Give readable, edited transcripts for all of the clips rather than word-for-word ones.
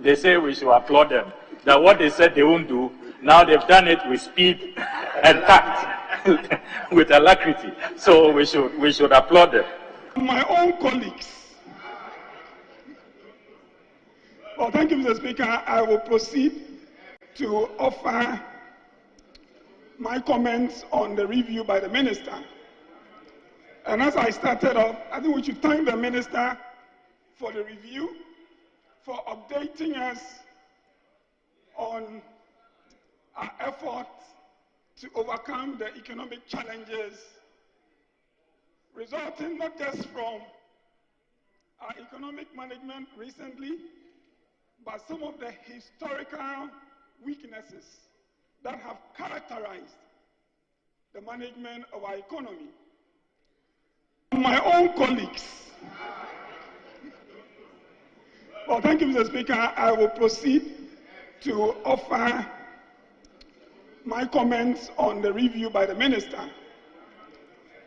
they say we should applaud them. That what they said they won't do, now they've done it with speed and tact, with alacrity. So we should applaud them. My own colleagues. Well, thank you, Mr. Speaker. I will proceed to offer my comments on the review by the Minister. And as I started off, I think we should thank the Minister for the review, for updating us on our efforts to overcome the economic challenges resulting not just from our economic management recently, but some of the historical weaknesses that have characterized the management of our economy. My own colleagues. Well, thank you, Mr. Speaker. I will proceed to offer my comments on the review by the Minister.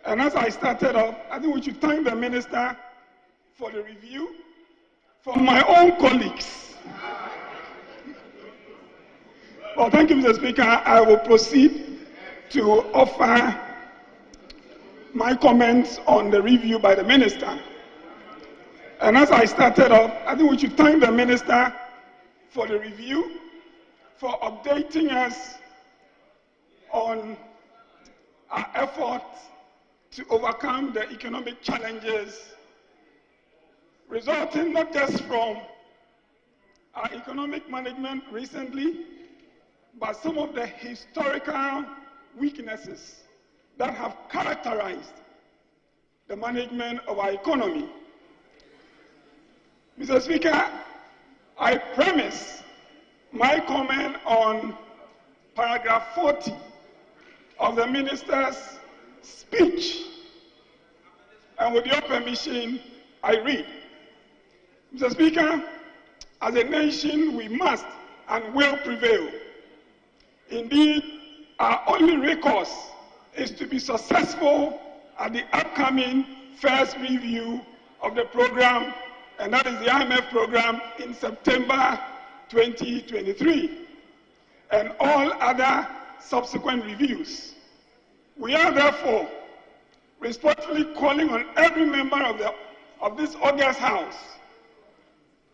And as I started off, I think we should thank the Minister for the review, for my own colleagues. Well, thank you, Mr. Speaker. I will proceed to offer my comments on the review by the Minister. And as I started off, I think we should thank the Minister for the review, for updating us on our efforts to overcome the economic challenges resulting not just from our economic management recently, but some of the historical weaknesses that have characterized the management of our economy. Mr. Speaker, I premise my comment on paragraph 40 of the Minister's speech, and with your permission, I read. Mr. Speaker, as a nation, we must and will prevail. Indeed, our only recourse is to be successful at the upcoming first review of the program, and that is the IMF program in September 2023, and all other subsequent reviews. We are therefore respectfully calling on every member of this august House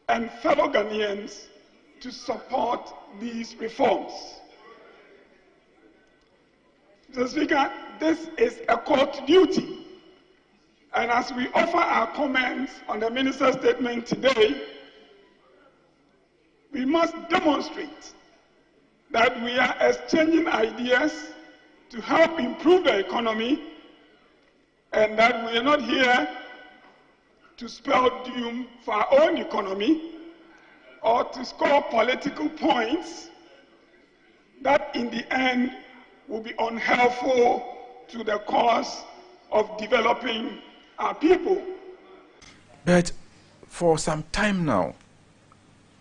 and fellow Ghanaians to support these reforms. Mr. Speaker, this is a court duty, and as we offer our comments on the Minister's statement today, we must demonstrate that we are exchanging ideas to help improve the economy, and that we are not here to spell doom for our own economy or to score political points that in the end will be unhelpful to the cause of developing our people. But for some time now,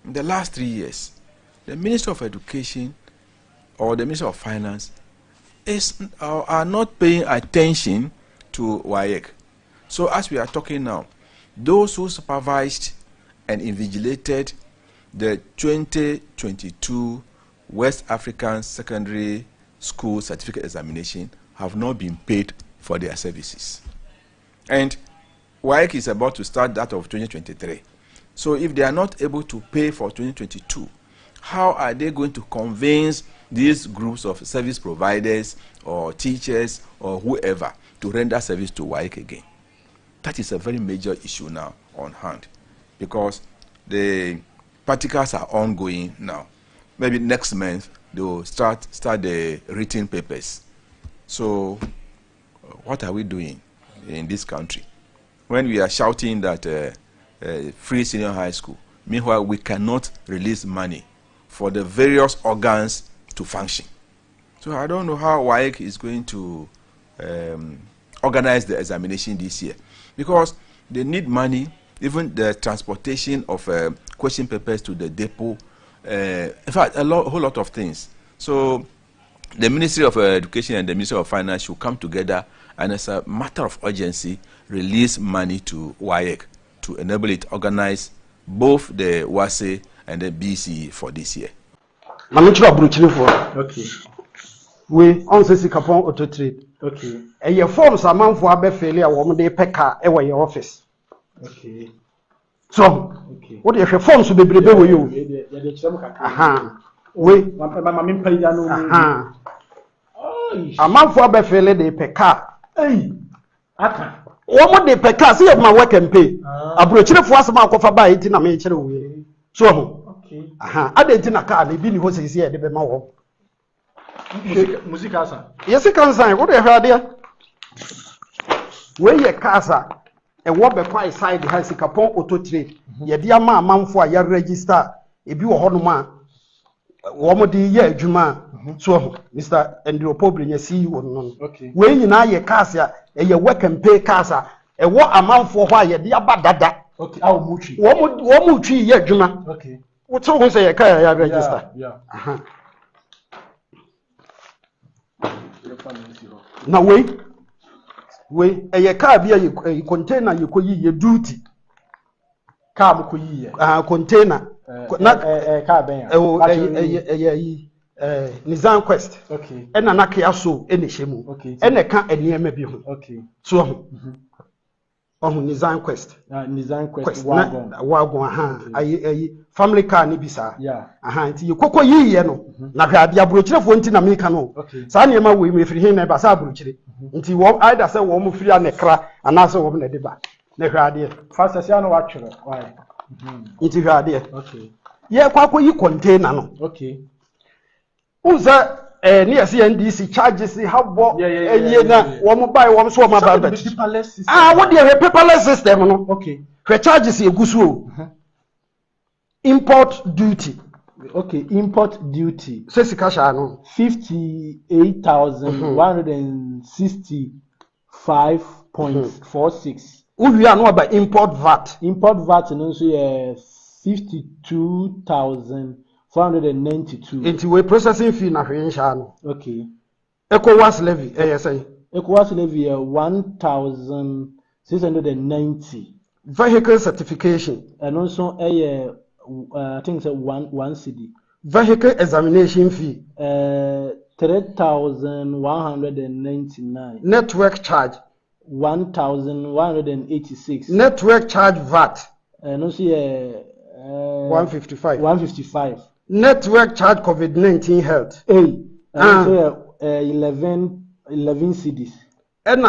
in the last 3 years, the Minister of Education or the Minister of Finance are not paying attention to WAEC. So as we are talking now, those who supervised and invigilated the 2022 West African Secondary School Certificate Examination have not been paid for their services. And WAEC is about to start that of 2023. So if they are not able to pay for 2022, how are they going to convince these groups of service providers or teachers or whoever to render service to WAEC again? That is a very major issue now on hand, because the practicals are ongoing now. Maybe next month they will start the written papers. So what are we doing in this country when we are shouting that free senior high school? Meanwhile, we cannot release money for the various organs to function. So I don't know how WAEC is going to organize the examination this year, because they need money, even the transportation of question papers to the depot, in fact, whole lot of things. So the Ministry of Education and the Ministry of Finance should come together and, as a matter of urgency, release money to WAEC to enable it to organize both the WASE and the BECE for this year. Okay. We on say Sikapon auto trade. Okay. And your forms are man for a failure woman de peka ewa your office. Okay. So okay. What if your forms will be brave with you? We a man for a failure de peka. Hey. Aka. Woman de peka see of my work and pay. A brochure for us about cover by it in a major way. So okay. I didn't a car, they been horses here, they be my work. Music asa. Yes, it can sign. What the hell, dear? Where your casa and what be quite side the Sikapon auto trade. Ye dear man for your register. If you are Honoma, woman, the year Juma. So, Mr. Andrew Pobre, you see you on. Okay. When you know your casa and your work and pay casa, and what amount for why your dear bad. Okay, I'll muchi. One muchi, yeah, Juma. Okay. What's all say a car register? Yeah. Now wait, a car be a container you could your duty. Car could container, not a car Nizam Quest. Okay. And an Akiaso, any shemu. Okay. And a car and near maybe. Okay. So, on Nizam Quest. Nizam Quest. Wagon, a family car nibisa. Yeah. You coco ye, no. Nadia brochure for Americano. Okay. Sanyama we may free him a basa brochure. Until what I say woman free and a cra and answer woman a deba. Never idea. Fast as you know what you why. Into your idea. Okay. Yeah, quack you contain. Okay. Who's that? Near CNDC charges the how bought one buy one so my bad. What do you have a paperless system? Okay. Her charges a gusu. Import duty. Okay, import duty. Says Kashano 58,165.46. We are not by import VAT. Import VAT and also 52,492. Into we processing fee na hwenshano. Okay. ECOWAS levy, ASA. ECOWAS levy 1,690. Vehicle certification. And also I think it's one CD. Vehicle examination fee. 3,199. Network charge. 1,186. Network charge VAT. And also 155. 155. Network charge COVID-19 health. Also 11 CDs. And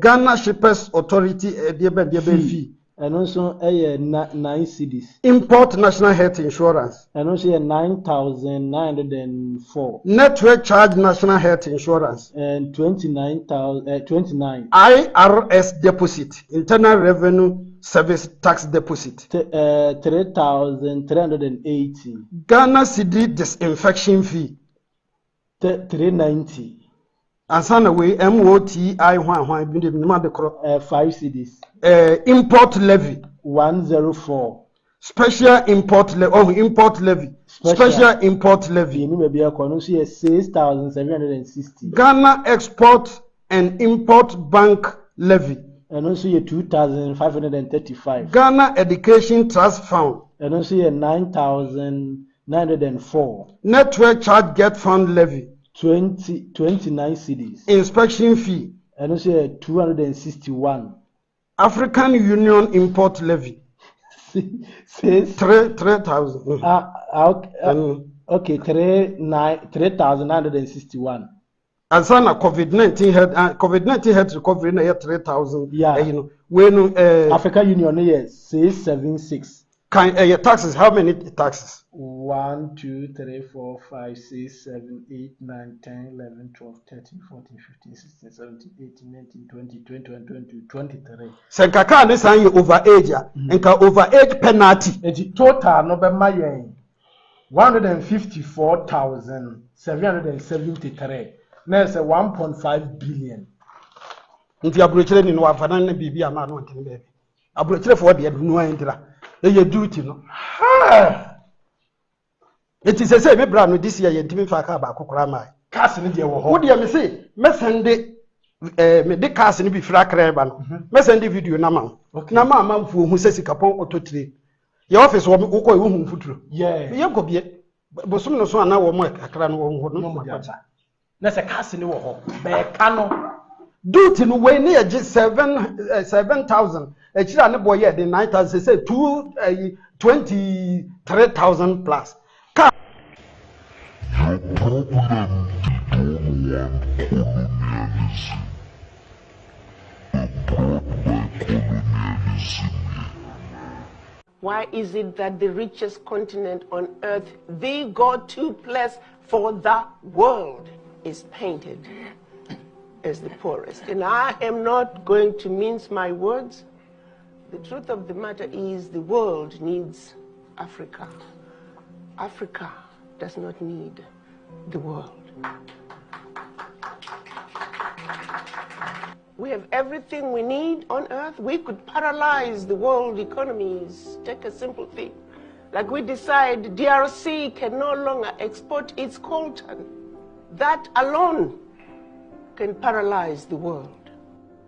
Ghana Shippers Authority fee. And also 9 CDs. Import national health insurance. And also 9,904. Network charge national health insurance. And 29. IRS deposit. Internal Revenue Service tax deposit. 3,380. Ghana CD disinfection fee. 390. And son away MOTI 5 CDs. Import levy 104. Special import levy. Import levy. Special import levy. 6,760. Ghana export and import bank levy. And also 2,535. Ghana Education Trust Fund. And also 9,904. Network charge get fund levy. 29 CDs. Inspection fee. And also 261. African Union import levy. 3,000. Okay, 3,961. And some COVID-19 health recovery na 3,000. Yeah. You know, when African Union here 676. Can taxes? How many taxes? 1, 2, 3, 4, 5, 6, 7, 8, 9, 10, 11, 12, 13, 14, 15, 16, 17, 18, 19, 20, 21, 22, 23. Senkaka ne san ye overage enka overage penalty. The total no be mayen 154,773. Na say 1.5 billion. Nti aburochire ni no afana na bibia ma no ntene be. Aburochire for de adu no antira. Eye duty no. It is a say me bra no this year yentimi fa ka ba kokora mai. Cars ni de wo ho. Wo de me say me sende me de cars ni bi fra kra ba no. Me sende video na ma. Na ma amamfo hu se sikapon auto trade. Your office will go home for Yeah. You go be Bosum no so ana wo mo kakra no wo ho no. Na se case ni wo ho. Be ka no. Duty no we near just 7,000. A chira ne boy the 9,000 say 23,000 plus. Car Your problem don't want colonialism. Brought by colonialism. Why is it that the richest continent on earth, the go-to place for the world, is painted as the poorest? And I am not going to mince my words. The truth of the matter is the world needs Africa. Africa does not need the world. We have everything we need on earth. We could paralyze the world economies. Take a simple thing. Like we decide DRC can no longer export its coltan. That alone can paralyze the world.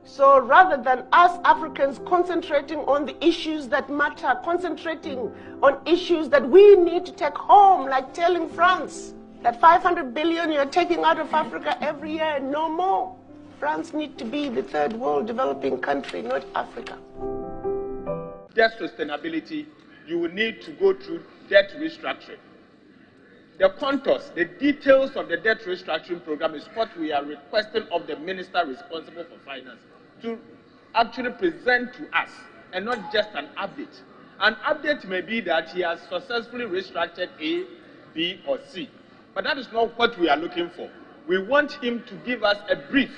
So rather than us Africans concentrating on the issues that matter, concentrating on issues that we need to take home, like telling France that 500 billion you're taking out of Africa every year, no more. France needs to be the third world developing country, not Africa. Debt sustainability, you will need to go through debt restructuring. The contours, the details of the debt restructuring program is what we are requesting of the minister responsible for finance to actually present to us, and not just an update. An update may be that he has successfully restructured A, B, or C, but that is not what we are looking for. We want him to give us a brief.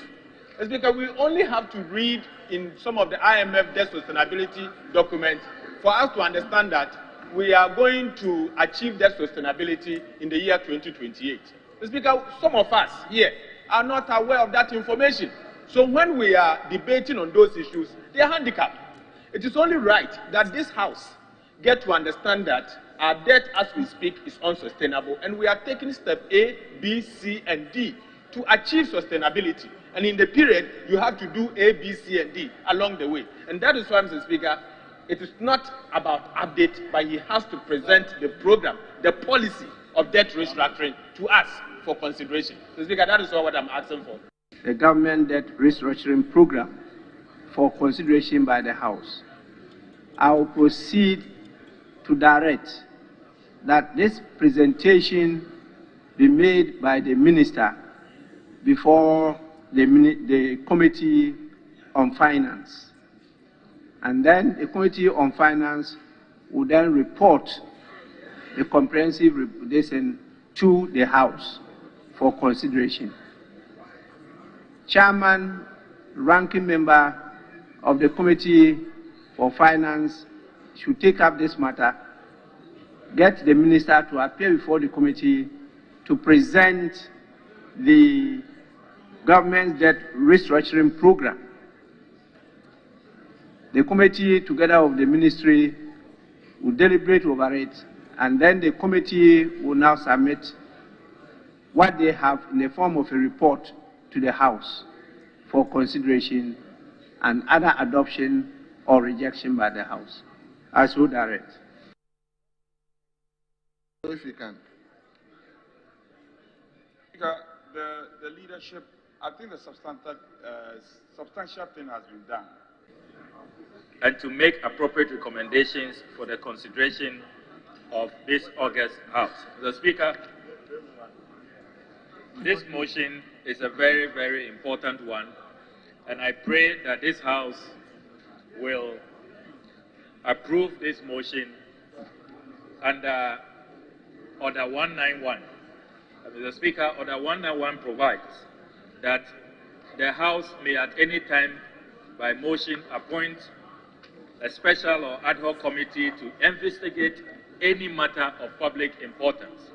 It's because we only have to read in some of the IMF debt sustainability documents for us to understand that we are going to achieve debt sustainability in the year 2028. It's because some of us here are not aware of that information. So when we are debating on those issues, they are handicapped. It is only right that this House get to understand that our debt as we speak is unsustainable, and we are taking step A, B, C, and D to achieve sustainability. And in the period, you have to do A, B, C, and D along the way. And that is why, Mr. Speaker, it is not about update, but he has to present the program, the policy of debt restructuring to us for consideration. Mr. Speaker, that is all what I'm asking for. The government debt restructuring program for consideration by the House. I will proceed to direct that this presentation be made by the minister before the Committee on Finance. And then the Committee on Finance will then report the comprehensive recommendation to the House for consideration. Chairman, ranking member of the Committee for Finance should take up this matter, get the minister to appear before the committee to present the government's debt restructuring program. The committee, together with the ministry, will deliberate over it, and then the committee will now submit what they have in the form of a report to the House for consideration and either adoption or rejection by the House. I so direct. If you can. The leadership, I think the substantial thing has been done. And to make appropriate recommendations for the consideration of this August House. Mr. Speaker, this motion is a very, very important one, and I pray that this House will approve this motion under Order 191. Mr. Speaker, Order 191 provides that the House may at any time by motion appoint a special or ad hoc committee to investigate any matter of public importance.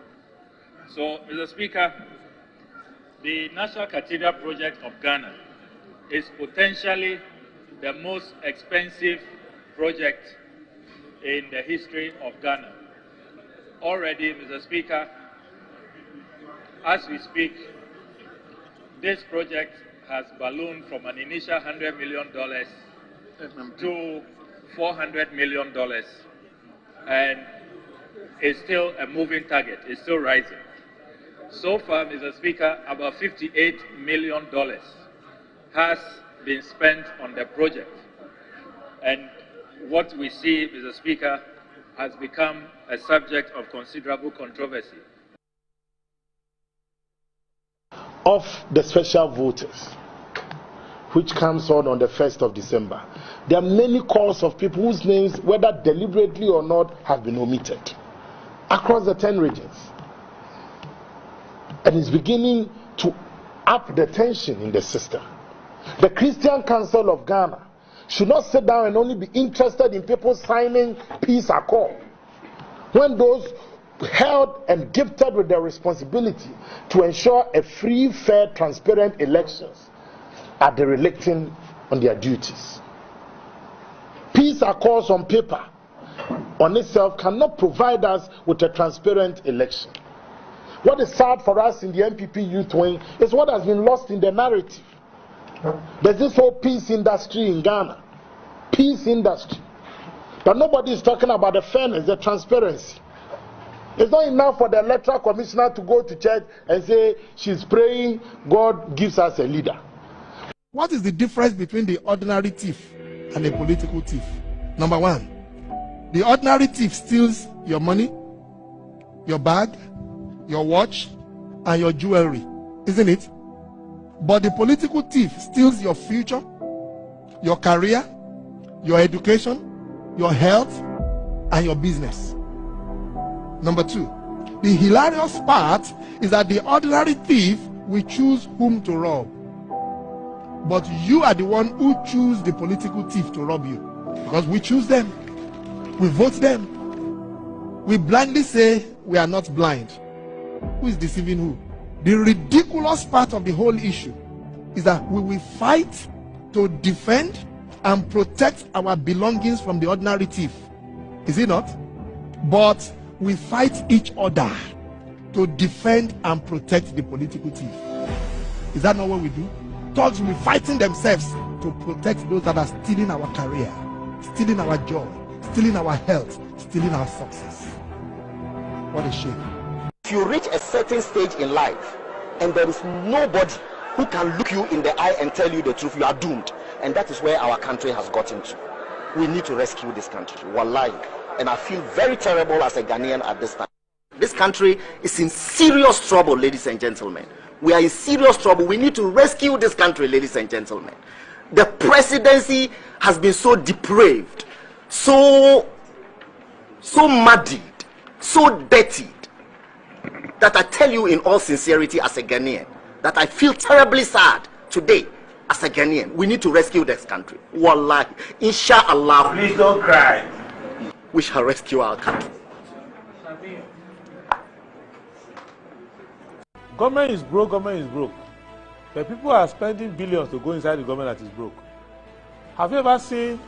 So, Mr. Speaker, the National Cathedral project of Ghana is potentially the most expensive project in the history of Ghana. Already, Mr. Speaker, as we speak, this project has ballooned from an initial $100 million to $400 million. and it's still a moving target. It's still rising. So far, Mr. Speaker, about $58 million has been spent on the project. And what we see, Mr. Speaker, has become a subject of considerable controversy. Of the special voters, which comes on the 1st of December, there are many calls of people whose names, whether deliberately or not, have been omitted across the 10 regions. And it's beginning to up the tension in the system. The Christian Council of Ghana should not sit down and only be interested in people signing peace accord, when those held and gifted with the responsibility to ensure a free, fair, transparent elections are derelict on their duties. Peace accords on paper on itself cannot provide us with a transparent election. What is sad for us in the MPP youth wing is what has been lost in the narrative. There's this whole peace industry in Ghana. Peace industry. But nobody is talking about the fairness, the transparency. It's not enough for the electoral commissioner to go to church and say she's praying, God gives us a leader. What is the difference between the ordinary thief and a political thief? Number one, the ordinary thief steals your money, your bag, your watch, and your jewelry, isn't it? But the political thief steals your future, your career, your education, your health, and your business. Number two, the hilarious part is that the ordinary thief will choose whom to rob. But you are the one who choose the political thief to rob you. Because we choose them. We vote them. We blindly say we are not blind. Who is deceiving who? The ridiculous part of the whole issue is that we will fight to defend and protect our belongings from the ordinary thief. Is it not? But we fight each other to defend and protect the political thief. Is that not what we do? Thugs will be fighting themselves to protect those that are stealing our career, stealing our joy, stealing our health, stealing our success. What a shame. If you reach a certain stage in life and there is nobody who can look you in the eye and tell you the truth, you are doomed. And that is where our country has gotten to. We need to rescue this country. Wallahi. And I feel very terrible as a Ghanaian at this time. This country is in serious trouble, ladies and gentlemen. We are in serious trouble. We need to rescue this country, ladies and gentlemen. The presidency has been so depraved, so muddied, so dirty, that I tell you in all sincerity as a Ghanaian, that I feel terribly sad today as a Ghanaian. We need to rescue this country. Wallahi. Inshallah. Please don't cry. We shall rescue our country. Government is broke, government is broke. The people are spending billions to go inside the government that is broke. Have you ever seen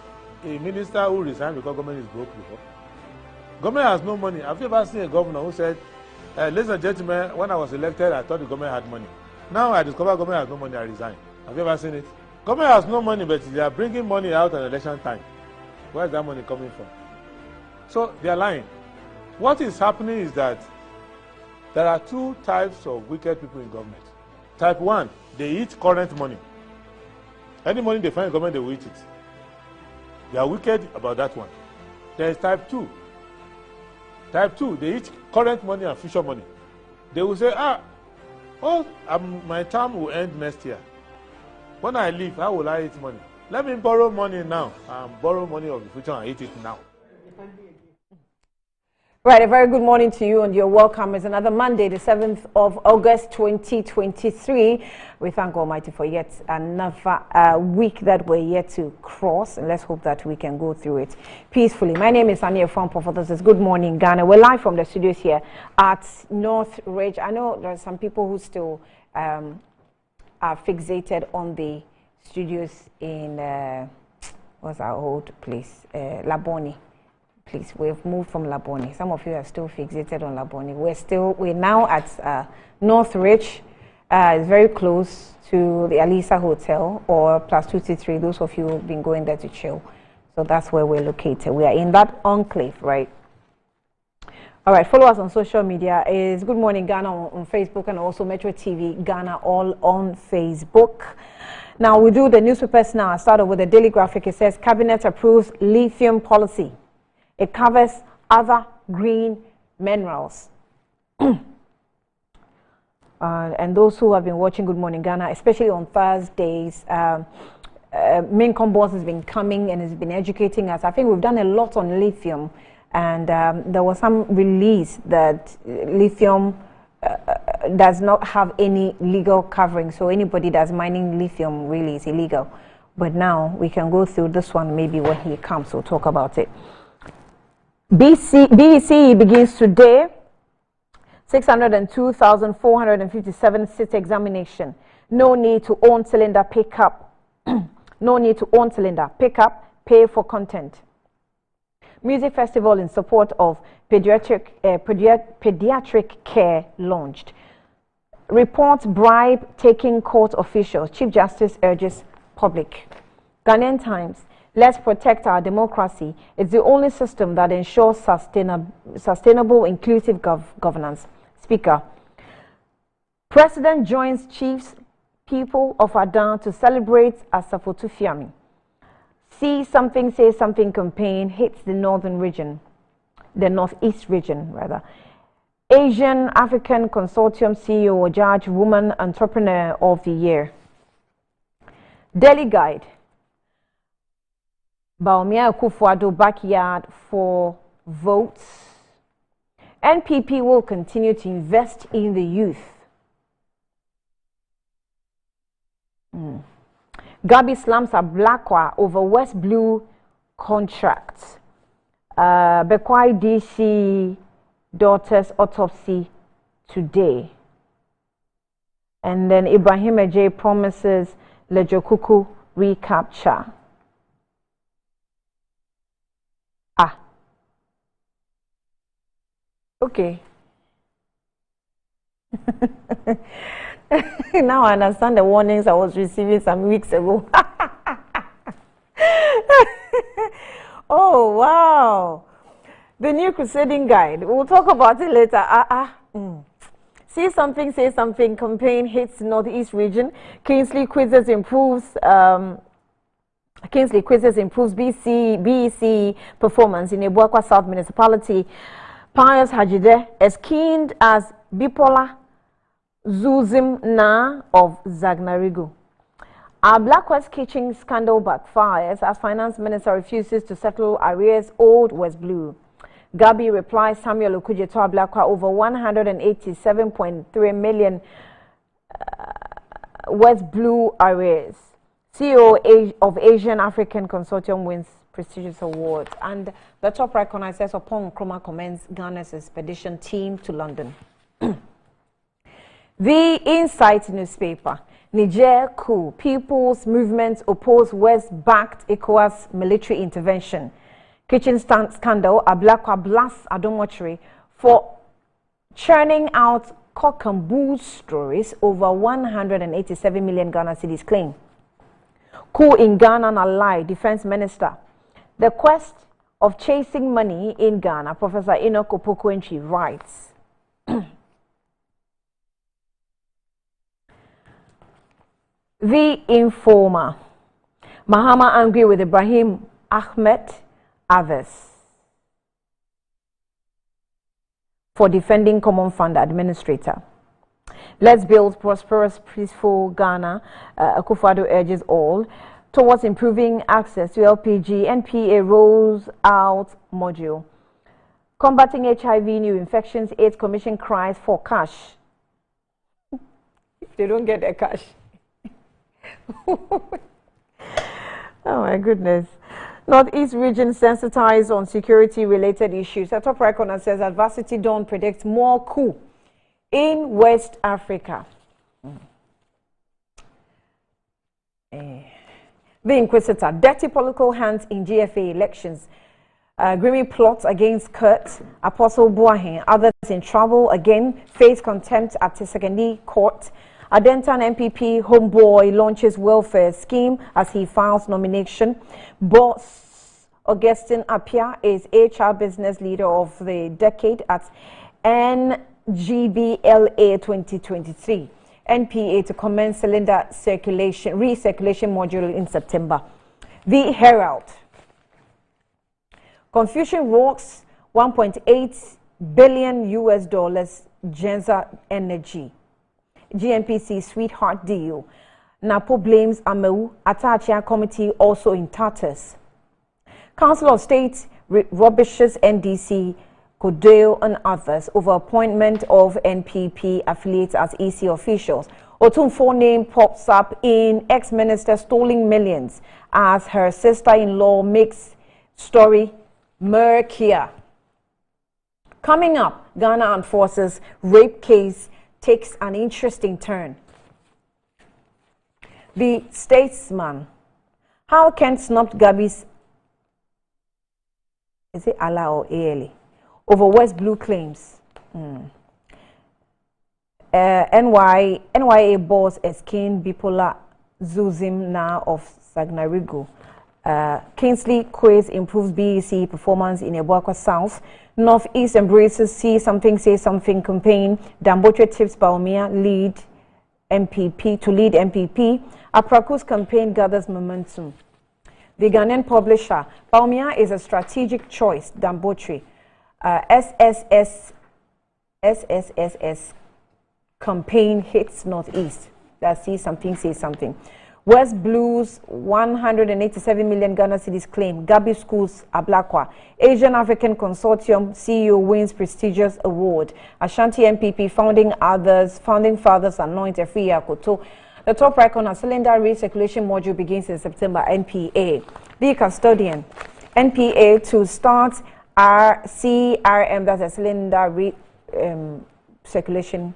a minister who resigned because government is broke before? Government has no money. Have you ever seen a governor who said, ladies and gentlemen, when I was elected, I thought the government had money. Now I discover government has no money, I resign. Have you ever seen it? Government has no money, but they are bringing money out at election time. Where is that money coming from? So they are lying. What is happening is that there are two types of wicked people in government. Type 1, they eat current money. Any money they find in government, they will eat it. They are wicked about that one. There is type 2. Type 2, they eat current money and future money. They will say, my term will end next year. When I leave, how will I eat money? Let me borrow money now and borrow money of the future and eat it now. Right, a very good morning to you and you're welcome. It's another Monday, the 7th of August, 2023. We thank Almighty for yet another week that we're yet to cross, and let's hope that we can go through it peacefully. My name is Ania Fampo. For this is Good Morning Ghana. We're live from the studios here at North Ridge. I know there are some people who still are fixated on the studios in, what's our old place? Laboni. Please, we've moved from Laboni. Some of you are still fixated on Laboni. We're now at North Ridge. It's very close to the Alisa Hotel or plus 223. Those of you who've been going there to chill. So that's where we're located. We are in that enclave, right? All right, follow us on social media. Is Good Morning Ghana on Facebook and also Metro TV Ghana, all on Facebook. Now we do the newspapers now. I started with the Daily Graphic. It says Cabinet approves lithium policy. It covers other green minerals. And those who have been watching Good Morning Ghana, especially on Thursdays, Main Boss has been coming and has been educating us. I think we've done a lot on lithium, and there was some release that lithium does not have any legal covering, so anybody that's mining lithium really is illegal. But now we can go through this one. Maybe when he comes, we'll talk about it. BECE begins today. 602,457 seat examination. No need to own cylinder pickup. No need to own cylinder pickup. Pay for content. Music festival in support of pediatric care launched. Report bribe taking court officials. Chief Justice urges public. Ghanaian Times. Let's protect our democracy. It's the only system that ensures sustainable, inclusive governance. Speaker. President joins chiefs, people of Adan to celebrate Asafotu Fiami. See Something, Say Something campaign hits the northern region, the northeast region rather. Asian African Consortium CEO Judge Woman Entrepreneur of the Year. Daily Guide. Baumia Kufuado backyard for votes. NPP will continue to invest in the youth. Gabi slams a Blackwa over West Blue contract. Bekwai DC daughter's autopsy today. And then Ibrahim J promises Lejokuku recapture. Okay. Now I understand the warnings I was receiving some weeks ago. Oh, wow. The new crusading guide. We'll talk about it later. See Something, Say Something campaign hits Northeast region. Kingsley Quizzes improves BECE performance in Ebuakwa South Municipality. Pius Hajide as keen as bipolar Zuzim Na of Zagnarigu. Our Black West kitchen scandal backfires as Finance Minister refuses to settle arrears owed West Blue. Gabi replies Samuel Okudje to Ablakwa over 187.3 million West Blue arrears. CEO of Asian African Consortium wins prestigious awards, and the top recognizes upon Nkrumah commends Ghana's expedition team to London. The Insight newspaper. Niger coup. People's movements oppose West-backed ECOWAS military intervention. Kitchen scandal. Ablakwa blasts Adomochiri for churning out cock and bull stories over 187 million Ghana cedis claim. Coup in Ghana and ally defense minister. The quest of chasing money in Ghana, Professor Enoch Opoku-Entry writes. The Informer. Mahama angry with Ibrahim Ahmed Aves for defending Common Fund Administrator. Let's build prosperous, peaceful Ghana, Akufo-Addo urges all. Towards improving access to LPG, NPA rolls out module. Combating HIV, new infections, AIDS Commission cries for cash. If they don't get their cash. Oh my goodness. Northeast region sensitized on security-related issues. The top record says Adversity Dawn predicts more coup in West Africa. The Inquisitor. Dirty political hands in GFA elections. Grimy plots against Kurt, Apostle Boahen. Others in trouble again. Face contempt at the secondary court. Adentan MPP homeboy launches welfare scheme as he files nomination. Boss Augustine Apia is HR Business Leader of the Decade at NGBLA 2023. NPA to commence cylinder recirculation module in September. The Herald. Confusion rocks $1.8 billion Genza Energy. GNPC sweetheart deal. Napo blames Ameu. Atachia committee also in tatters. Council of State rubbishes NDC, Kodeo and others over appointment of NPP affiliates as EC officials. Otumfo name pops up in ex-minister stealing millions as her sister-in-law makes story murkier. Coming up, Ghana Armed Forces rape case takes an interesting turn. The Statesman. How Kent snubbed Gabby's, is it Allah or ALE, over West Blue claims. NYA boss Eskin Bipolar Zuzim now of Sagnarigo. Kingsley Quays improves BECE performance in Ebuakwa South. Northeast embraces See Something, Say Something campaign. Dambotre tips Baumia lead MPP. Apraku's campaign gathers momentum. The Ghanaian publisher, Baumia is a strategic choice. Dambotre. SSS campaign hits Northeast. That See Something, Say Something. West Blues 187 million Ghana cedis claim. Gabi Schools Ablakwa. Asian African Consortium CEO wins prestigious award. Ashanti MPP founding fathers anoint Efri Akoto. The top right corner cylinder recirculation module begins in September. NPA. The custodian. NPA to start CRM, that's a cylinder circulation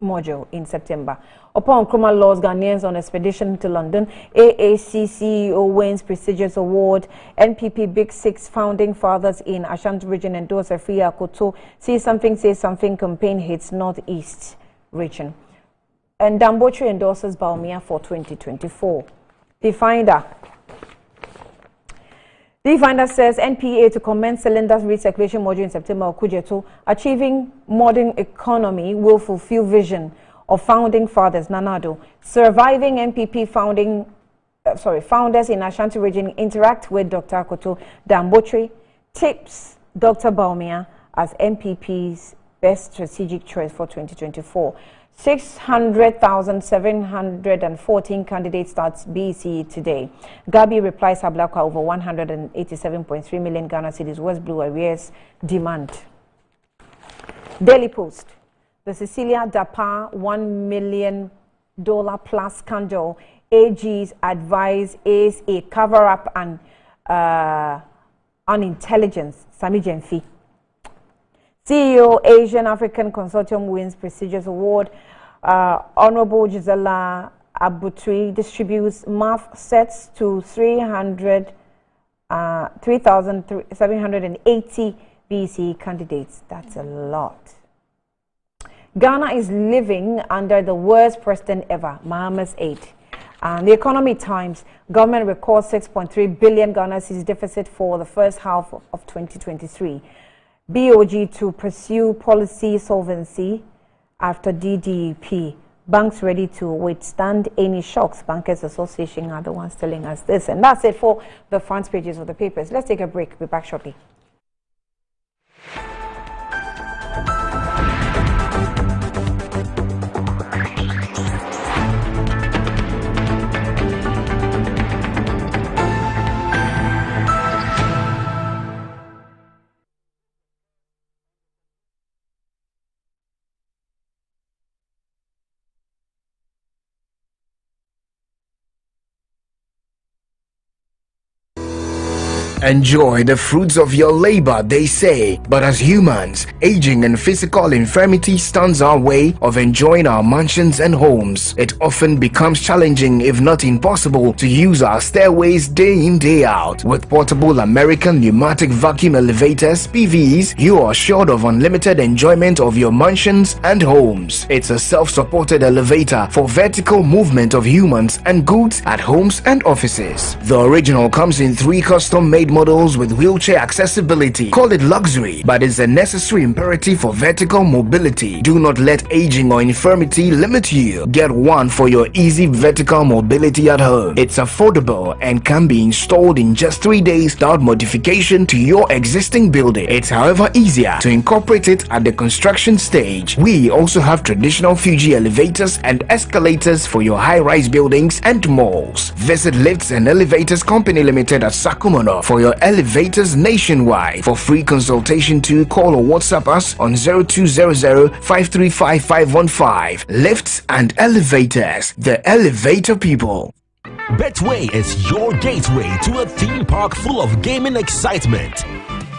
module in September. Upon criminal laws, Ghanaians on expedition to London. AAC CEO wins prestigious award. NPP Big Six founding fathers in Ashanti region endorse Efri Akoto. See Something, Say Something campaign hits Northeast region. And Dambotre endorses Baumia for 2024. The Finder says NPA to commence cylinders recirculation module in September. Okujeto, achieving modern economy will fulfill vision of founding fathers. Nanado, surviving MPP founders in Ashanti region interact with Dr. Akoto. Dambotre tips Dr. Baumia as MPP's best strategic choice for 2024. 600,714 candidates starts BECE today. Gabi replies Ablakwa over 187.3 million Ghana cedis. West Blue arrears demand. Daily Post. The Cecilia Dapa $1 million plus scandal. AG's advice is a cover-up and on intelligence. Sami Jenfi. CEO Asian African Consortium wins prestigious award. Honorable Gisela Abutri distributes math sets to 3,780 BECE candidates. That's a lot. Ghana is living under the worst president ever, Mahama's aid. The Economy Times, government records 6.3 billion Ghana cedis deficit for the first half of 2023. BOG to pursue policy solvency after DDP. Banks ready to withstand any shocks. Bankers Association are the ones telling us this. And that's it for the front pages of the papers. Let's take a break. Be back shortly. Enjoy the fruits of your labor, they say. But as humans, aging and physical infirmity stands our way of enjoying our mansions and homes. It often becomes challenging, if not impossible, to use our stairways day in, day out. With portable American pneumatic vacuum elevators, PVs, you are assured of unlimited enjoyment of your mansions and homes. It's a self-supported elevator for vertical movement of humans and goods at homes and offices. The original comes in 3 custom-made models with wheelchair accessibility. Call it luxury, but it's a necessary imperative for vertical mobility. Do not let aging or infirmity limit you. Get one for your easy vertical mobility at home. It's affordable and can be installed in just 3 days without modification to your existing building. It's however easier to incorporate it at the construction stage. We also have traditional Fuji elevators and escalators for your high-rise buildings and malls. Visit Lifts and Elevators Company Limited at Sakumono for your elevators nationwide. For free consultation to call or WhatsApp us on 0200-535-515. Lifts and Elevators, the elevator people. Betway is your gateway to a theme park full of gaming excitement.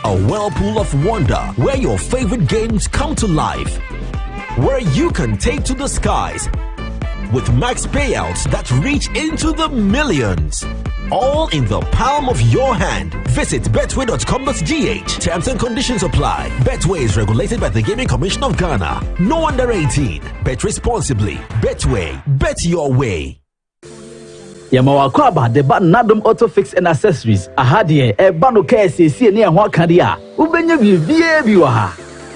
A whirlpool of wonder where your favorite games come to life. Where you can take to the skies with max payouts that reach into the millions. All in the palm of your hand. Visit betway.com.gh. Terms and conditions apply. Betway is regulated by the Gaming Commission of Ghana. No under 18. Bet responsibly. Betway. Bet your way. Yamawakwaba, the Nadum Auto Fix and Accessories. Ahadie, a bano care says, near Wakadia. Ubenya view.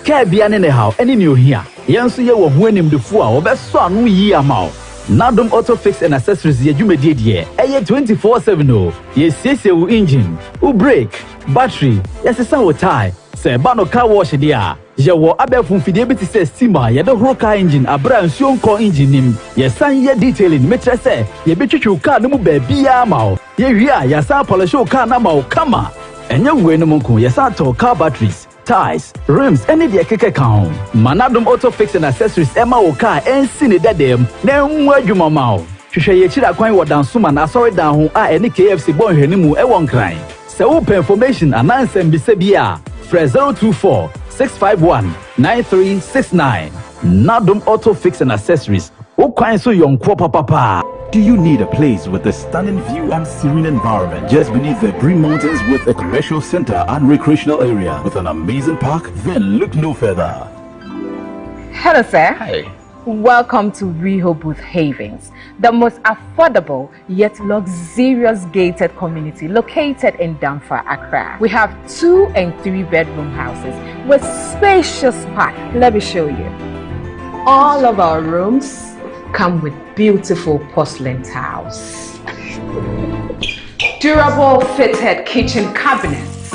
Care be an anyhow, any new here. Yansu ye were winning the four, or best son we ye amount. Nadum Auto Fix and Accessories, ye jume did ye. Aye 24/7. Ye says you engine, brake, battery, yes, a sour tie. Say bano car wash dia. Ye wo abe from fidelity says steamer, ye the car engine, a brand sion core engine him. Ye sign ye detailing, metre say, ye bet you car no baby amount. Ye sa polish car namao, kama. And young way no monko, ye sato car batteries. Ties, rims, any the keke count. Manadum Auto Fix and Accessories, Emma Oka, and Sini Dadem, then where you mamma. Shisha Yechida Quine what down suman, I saw it down who are any KFC boy, Henimu, a one crying. So open information and answer and Bisebia. Fresh 024-651-9369. Nadum Auto Fix and Accessories. O quine so young papa. Do you need a place with a stunning view and serene environment just beneath the Green Mountains with a commercial center and recreational area with an amazing park? Then look no further. Hello, sir. Hi. Welcome to Rehoboth Havens, the most affordable yet luxurious gated community located in Damfa, Accra. We have 2 and 3 bedroom houses with spacious park. Let me show you. All of our rooms come with beautiful porcelain tiles, durable fitted kitchen cabinets,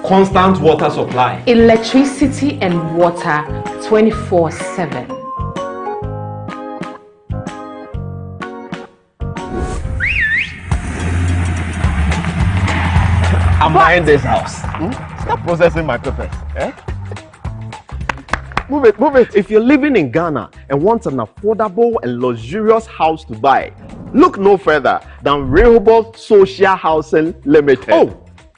constant water supply, electricity and water 24/7. I'm buying this house. Stop processing my papers. Move it. If you're living in Ghana and want an affordable and luxurious house to buy, look no further than Rehoboth Social Housing Limited. Oh,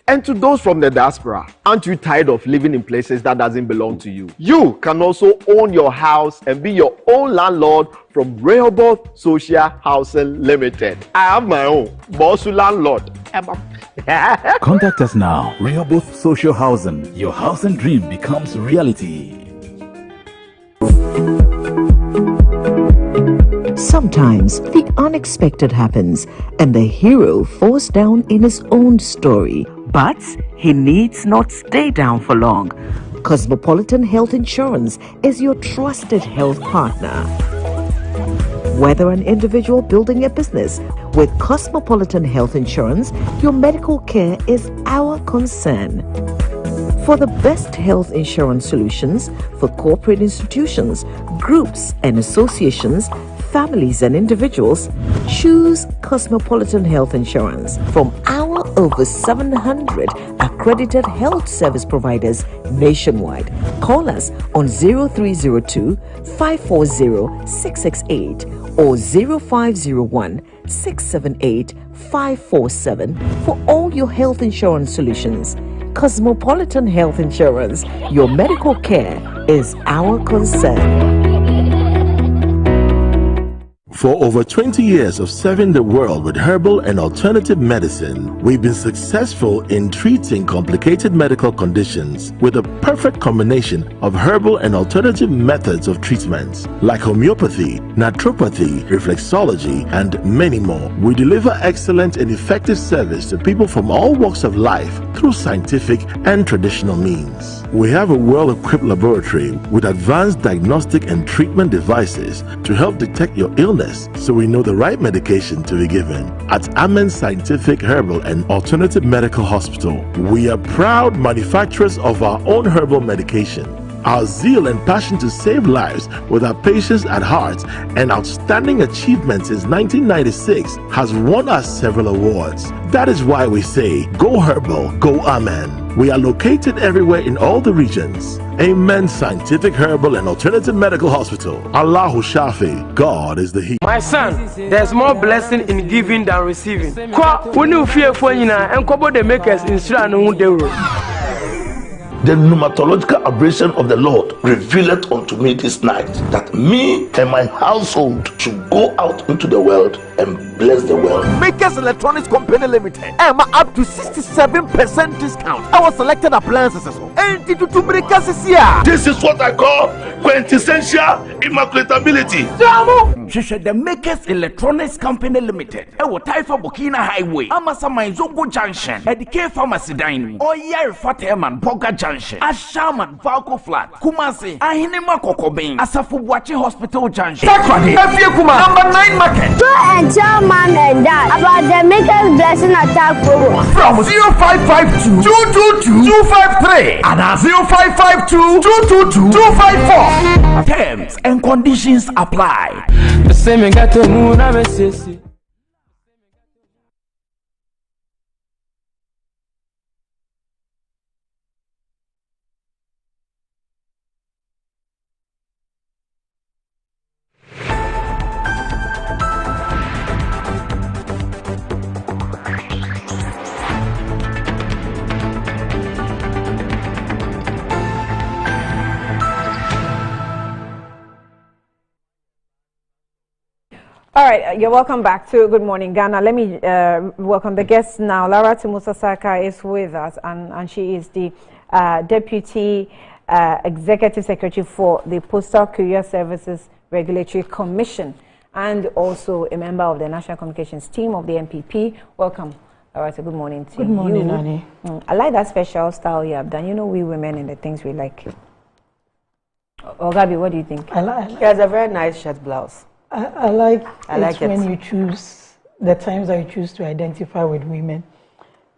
and to those from the diaspora, aren't you tired of living in places that doesn't belong to you? You can also own your house and be your own landlord from Rehoboth Social Housing Limited. I have my own, Bossu landlord. Contact us now. Rehoboth Social Housing. Your housing dream becomes reality. Sometimes the unexpected happens and the hero falls down in his own story. But he needs not stay down for long. Cosmopolitan Health Insurance is your trusted health partner. Whether an individual building a business, with Cosmopolitan Health Insurance, your medical care is our concern. For the best health insurance solutions for corporate institutions, groups and associations, families and individuals, choose Cosmopolitan Health Insurance from our over 700 accredited health service providers nationwide. Call us on 0302-540-668 or 0501-678-547 for all your health insurance solutions. Cosmopolitan Health Insurance, your medical care is our concern. For over 20 years of serving the world with herbal and alternative medicine, we've been successful in treating complicated medical conditions with a perfect combination of herbal and alternative methods of treatments like homeopathy, naturopathy, reflexology, and many more. We deliver excellent and effective service to people from all walks of life through scientific and traditional means. We have a well-equipped laboratory with advanced diagnostic and treatment devices to help detect your illness, so we know the right medication to be given. At Amen Scientific Herbal and Alternative Medical Hospital, we are proud manufacturers of our own herbal medication. Our zeal and passion to save lives with our patients at heart and outstanding achievements since 1996 has won us several awards. That is why we say, go herbal, go Amen. We are located everywhere in all the regions. Amen Scientific Herbal and Alternative Medical Hospital. Allahu Shafi, God is the He. My son, there's more blessing in giving than receiving. When you fear for you and couple the makers in The pneumatological abrasion of the Lord revealed unto me this night that me and my household should go out into the world and bless the world. Makers Electronics Company Limited. I'm up to 67% discount. Our selected appliances. This is what I call quintessential immaculatability. The Makers Electronics Company Limited. Ewo Taifa Burkina Highway. Amasama Zongo Junction. Edike Pharmacy Dine. Oyer Fateman Boga Junction. Ashaman Falco Flat. Kumasi. Ahinema Kokobin. Asafubuachi Hospital Junction. Takwadi. Number 9 Market. Tell mom and dad about the Makers Blessing Attack program. From 0552 222 253 and 0552 222 254. Terms and conditions apply. The same got to move. All right, you're welcome back to Good Morning Ghana. Let me welcome the guests now. Lara Timusasaka is with us, and she is the Deputy Executive Secretary for the Postal Courier Services Regulatory Commission and also a member of the National Communications team of the NPP. Welcome, Lara. Good morning to you. Good morning, Nani. I like that special style you have done. You know, we women and the things we like. Gabi, what do you think? He has a very nice shirt blouse. I like it when you choose the times that you choose to identify with women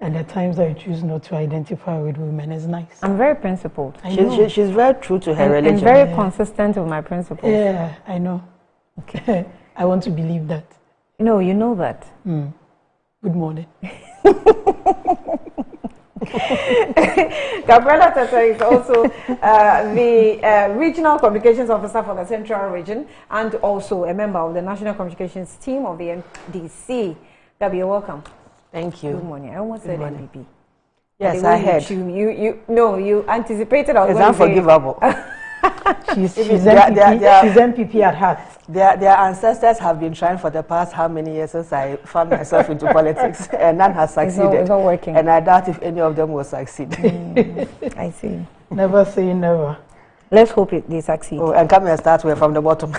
and the times that you choose not to identify with women. Is nice. I'm very principled. She's very true to her religion. And very consistent with my principles. Yeah, I know. Okay. I want to believe that. No, you know that. Good morning. Gabriela Tata is also the Regional Communications Officer for the Central Region and also a member of the National Communications team of the NDC. Gabi, you're welcome. Thank you. Good morning. I almost said NPP. Yes, I heard. You anticipated. It's unforgivable. She's NPP at heart. Their ancestors have been trying for the past how many years since I found myself into politics, and none has succeeded. It's not working. And I doubt if any of them will succeed. I see. Never say never. Let's hope they succeed. Oh, and come and start from the bottom.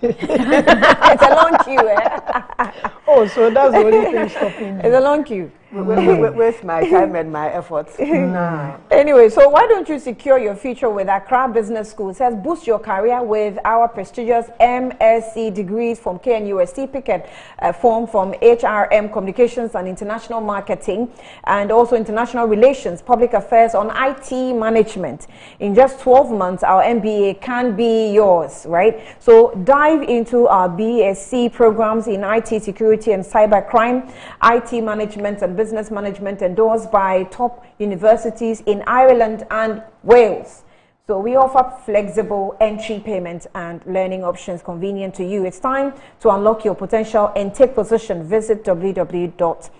It's a long queue, eh? Oh, so that's the only thing stopping me. It's a long queue. With my time and my efforts. No. Anyway, so why don't you secure your future with Accra Business School? It says boost your career with our prestigious MSc degrees from KNUST. Pick a form from HRM Communications and International Marketing and also International Relations, Public Affairs on IT Management. In just 12 months, our MBA can be yours, right? So dive into our BECE programs in IT security and cybercrime, IT management and business management endorsed by top universities in Ireland and Wales. So we offer flexible entry payments and learning options convenient to you. It's time to unlock your potential and take position. Visit www.abs.edu.gh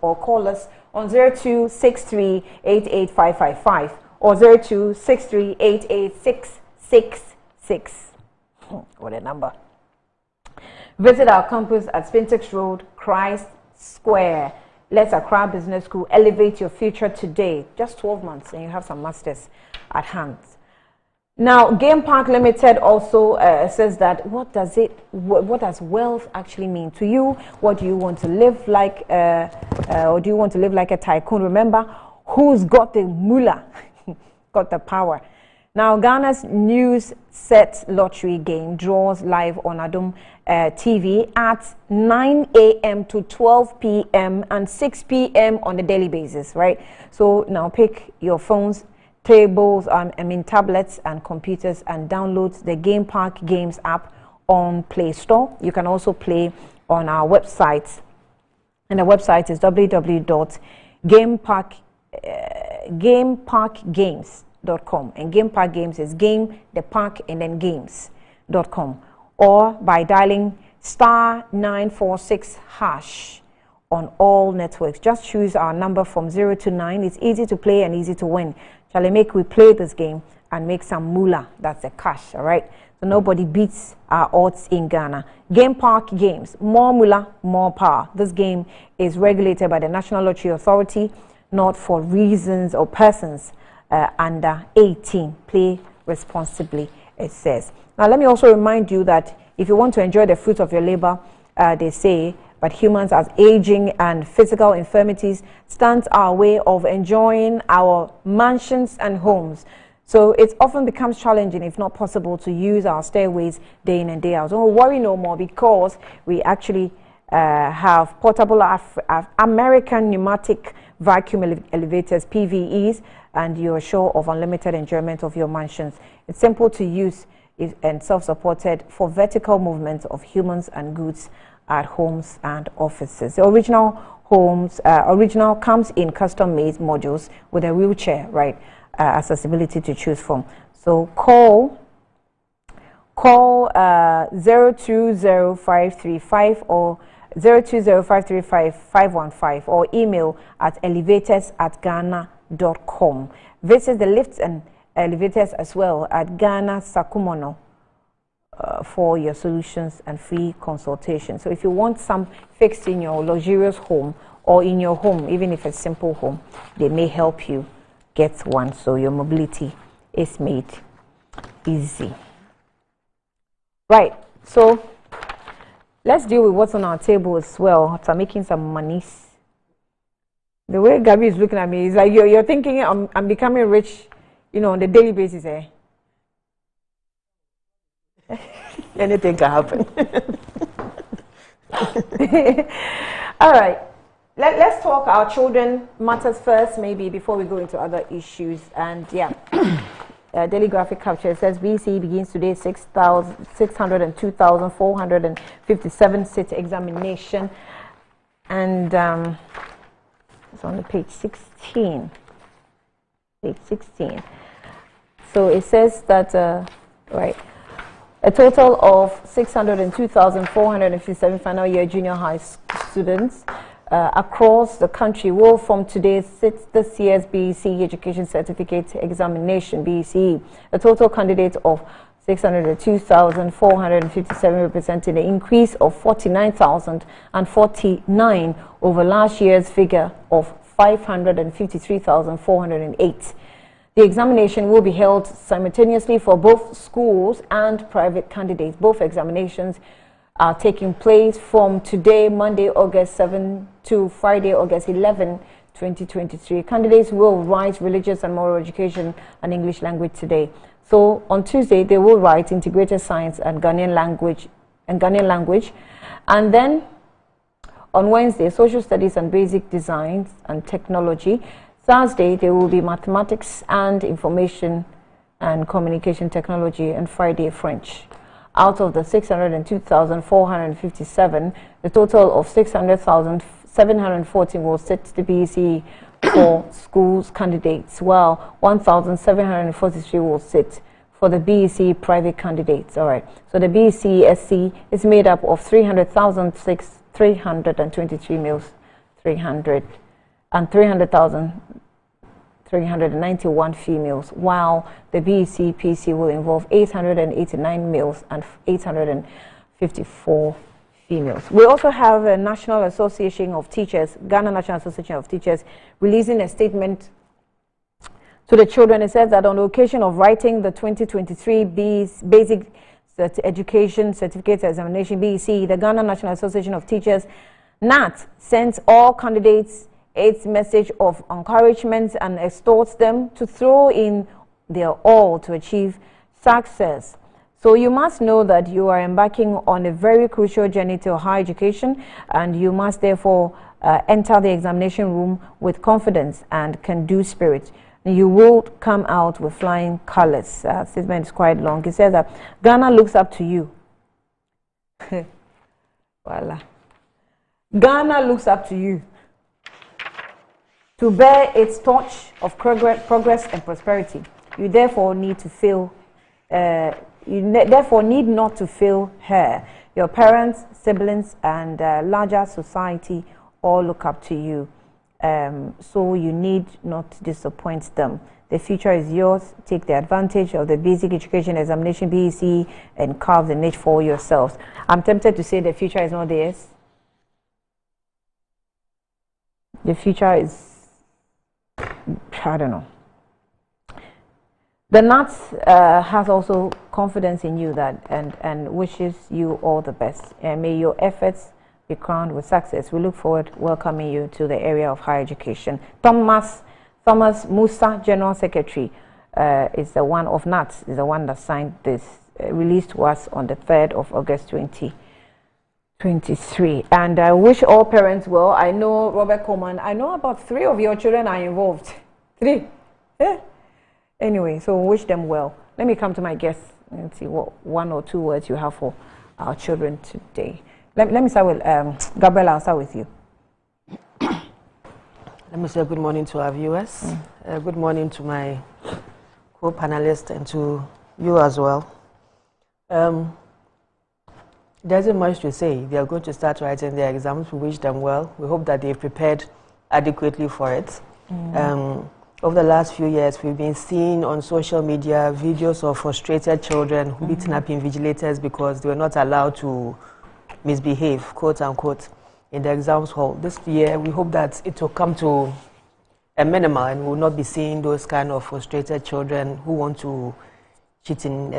or call us on 0263 88555 or 0263 88666. What a number. Visit our campus at Spintex Road, Christ Square. Let's Accra Business School elevate your future today. Just 12 months and you have some masters at hand. Now, Game Park Limited also says that what does wealth actually mean to you? What do you want to live like, or do you want to live like a tycoon? Remember, who's got the moolah, got the power? Now, Ghana's news set lottery game draws live on Adom TV at 9 a.m. to 12 p.m. and 6 p.m. on a daily basis, right? So now pick your phones, tables, tablets and computers and download the Game Park Games app on Play Store. You can also play on our website, and the website is www.gameparkgames.com, and Game Park Games is game, the park, and then games.com, or by dialing *946# on all networks. Just choose our number from 0 to 9. It's easy to play and easy to win. Shall I make we play this game and make some moolah? That's the cash, all right? So nobody beats our odds in Ghana. Game Park Games, more moolah, more power. This game is regulated by the National Lottery Authority, not for reasons or persons under 18. Play responsibly, it says. Now, let me also remind you that if you want to enjoy the fruits of your labor, they say, but humans as aging and physical infirmities stands our way of enjoying our mansions and homes. So it often becomes challenging, if not possible, to use our stairways day in and day out. Don't worry no more, because we actually have portable American pneumatic vacuum elevators, PVEs, and you're sure of unlimited enjoyment of your mansions. It's simple to use and self-supported for vertical movement of humans and goods at homes and offices. The original comes in custom-made modules with a wheelchair, right, accessibility to choose from. So call 020535 or 020535 or email at elevators@ghana.com. Visit the lifts and elevators as well at Ghana Sakumono for your solutions and free consultation. So if you want some fixed in your luxurious home or in your home, even if it's simple home, they may help you get one, so your mobility is made easy. Right, so let's deal with what's on our table as well. So I'm making some monies. The way Gabby is looking at me is like you're thinking I'm becoming rich, you know, on the daily basis, eh? Anything can happen. All right, let's talk our children matters first, maybe, before we go into other issues. And yeah, daily graphic capture says BECE begins today 602,457 seat examination, and it's on the page 16. Page 16. So it says that right. A total of 602,457 final year junior high students across the country will from today sit this year's BECE Education Certificate Examination, BECE. A total candidate of 602,457, representing an increase of 49,049 over last year's figure of 553,408. The examination will be held simultaneously for both schools and private candidates. Both examinations are taking place from today, Monday, August 7 to Friday, August 11, 2023. Candidates will write religious and moral education and English language today. So on Tuesday, they will write integrated science and Ghanaian language. And then on Wednesday, social studies and basic designs and technology. Thursday, there will be mathematics and information and communication technology, and Friday, French. Out of the 602,457, the total of 600,714 will sit the BECE for schools candidates, while 1,743 will sit for the BECE private candidates. All right. So the BECE SC is made up of 300,323 males, 300,000 391 females, while the BECE PC will involve 889 males and 854 females. We also have a National Association of Teachers, Ghana National Association of Teachers, releasing a statement to the children. It says that on the occasion of writing the 2023 Basic Education Certificate Examination, BECE, the Ghana National Association of Teachers, NAT, sends all candidates its message of encouragement and exhorts them to throw in their all to achieve success. So you must know that you are embarking on a very crucial journey to higher education, and you must therefore enter the examination room with confidence and can-do spirit. You will come out with flying colors. Statement is quite long. It says that Ghana looks up to you. Voila. Ghana looks up to you to bear its torch of progress and prosperity. You therefore need to feel. Therefore need not to feel her. Your parents, siblings, and larger society all look up to you. So you need not disappoint them. The future is yours. Take the advantage of the Basic Education Examination, BECE, and carve the niche for yourselves. I'm tempted to say the future is not theirs. The future is, I don't know. The NAT has also confidence in you that and wishes you all the best. And may your efforts be crowned with success. We look forward to welcoming you to the area of higher education. Thomas Musa, General Secretary, is the one of NAT, is the one that signed this, released to us on the 3rd of August 2023. And I wish all parents well. I know, Robert Coleman, I know about 3 of your children are involved. 3. Yeah. Anyway, so wish them well. Let me come to my guests and see what 1 or 2 words you have for our children today. Let me start with Gabriel. I'll start with you. Let me say good morning to our viewers. Good morning to my co-panelists and to you as well. There isn't much to say. They are going to start writing their exams. We wish them well. We hope that they've prepared adequately for it. Over the last few years, we've been seeing on social media videos of frustrated children beaten up invigilators because they were not allowed to misbehave, quote unquote, in the exams hall. This year, we hope that it will come to a minimum and we will not be seeing those kind of frustrated children who want to cheat in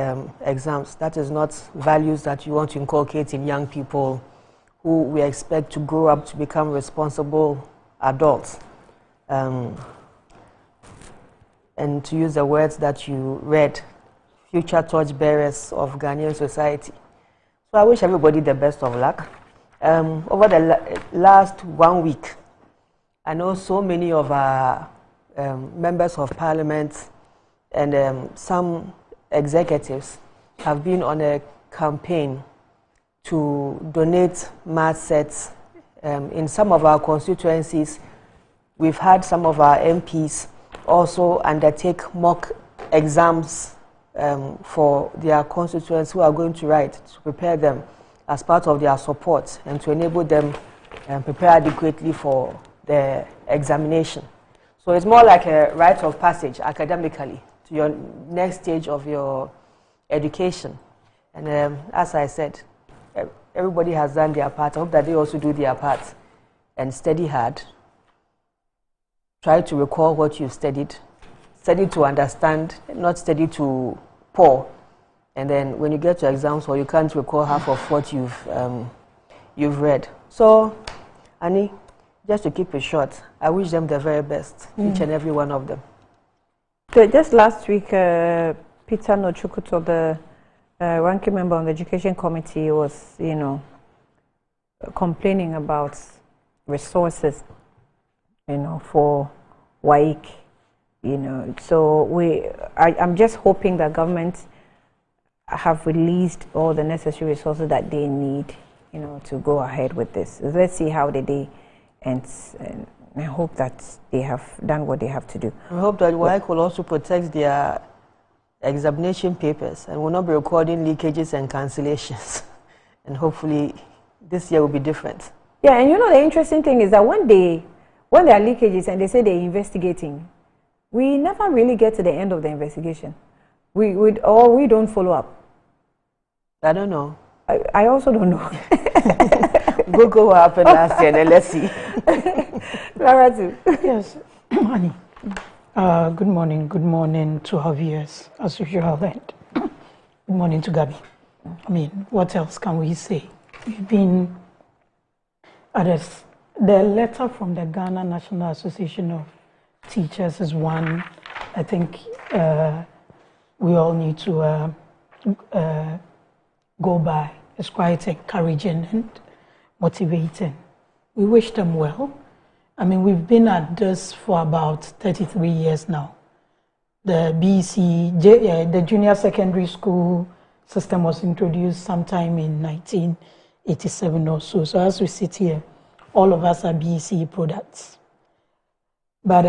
exams. That is not values that you want to inculcate in young people who we expect to grow up to become responsible adults. And to use the words that you read, future torchbearers of Ghanaian society. So I wish everybody the best of luck. Over the last 1 week, I know so many of our members of parliament and some executives have been on a campaign to donate math sets. In some of our constituencies, we've had some of our MPs also undertake mock exams for their constituents who are going to write, to prepare them as part of their support and to enable them prepare adequately for the examination. So it's more like a rite of passage academically to your next stage of your education. And as I said, everybody has done their part. I hope that they also do their part and study hard. Try to recall what you've studied. Study to understand, not study to pour. And then when you get to exams, or you can't recall half of what you've read. So, Annie, just to keep it short, I wish them the very best, each and every one of them. So just last week, Peter Nochukuto, the ranking member on the Education Committee, was, complaining about resources, for WAEC, So I'm just hoping that government have released all the necessary resources that they need, to go ahead with this. Let's see how the day ends, and I hope that they have done what they have to do. We hope that WAEC will also protect their examination papers and will not be recording leakages and cancellations. And hopefully this year will be different. Yeah, and the interesting thing is that when there are leakages and they say they're investigating, we never really get to the end of the investigation. We don't follow up. I don't know. I also don't know. Go what happened last year, and let's see. Lara too. Yes, honey. Good morning to our viewers, as usual, and good morning to Gabi. I mean, what else can we say? We've been at the letter from the Ghana National Association of Teachers is one. I think we all need to go by. It's quite encouraging and motivating. We wish them well. I mean, we've been at this for about 33 years now. The BECE, the junior secondary school system was introduced sometime in 1987 or so. So as we sit here, all of us are BECE products. But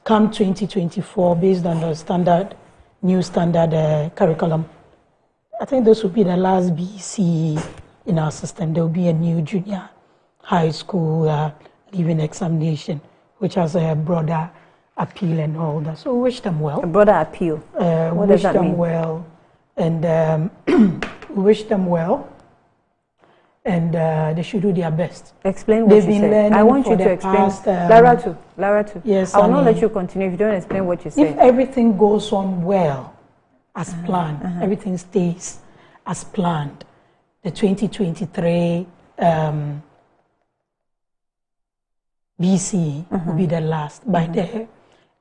come 2024, based on the new standard curriculum, I think this will be the last BECE in our system. There will be a new junior high school leaving examination, which has a broader appeal and all that. So we wish them well. A broader appeal? What does that mean? Well, and we wish them well. And they should do their best. Explain what you said. I want you to explain. Lara too. Yes, I will not let you continue if you don't explain what you said. If everything goes on well, as planned, everything stays as planned, the 2023 BECE will be the last by the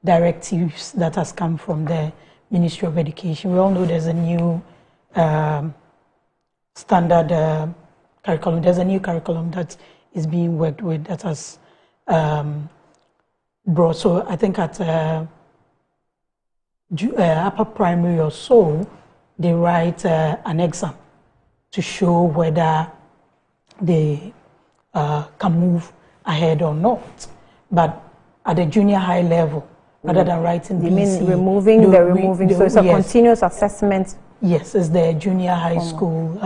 directives that has come from the Ministry of Education. We all know there's a new standard curriculum. There's a new curriculum that is being worked with that has brought. So I think at upper primary or so, they write an exam to show whether they can move ahead or not. But at the junior high level, rather than writing you mean removing, so it's a continuous assessment? Yes, it's the junior high school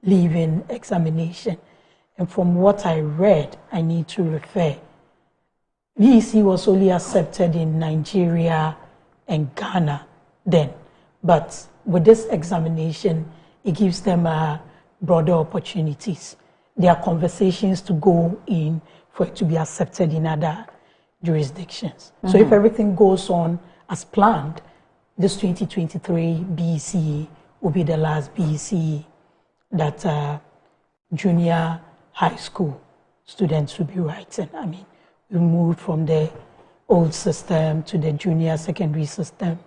leaving examination. And from what I read, I need to refer, BECE was only accepted in Nigeria and Ghana then. But with this examination, it gives them broader opportunities. There are conversations to go in for it to be accepted in other jurisdictions. So if everything goes on as planned, this 2023 BECE will be the last BECE that junior high school students will be writing. I mean, we moved from the old system to the junior secondary system,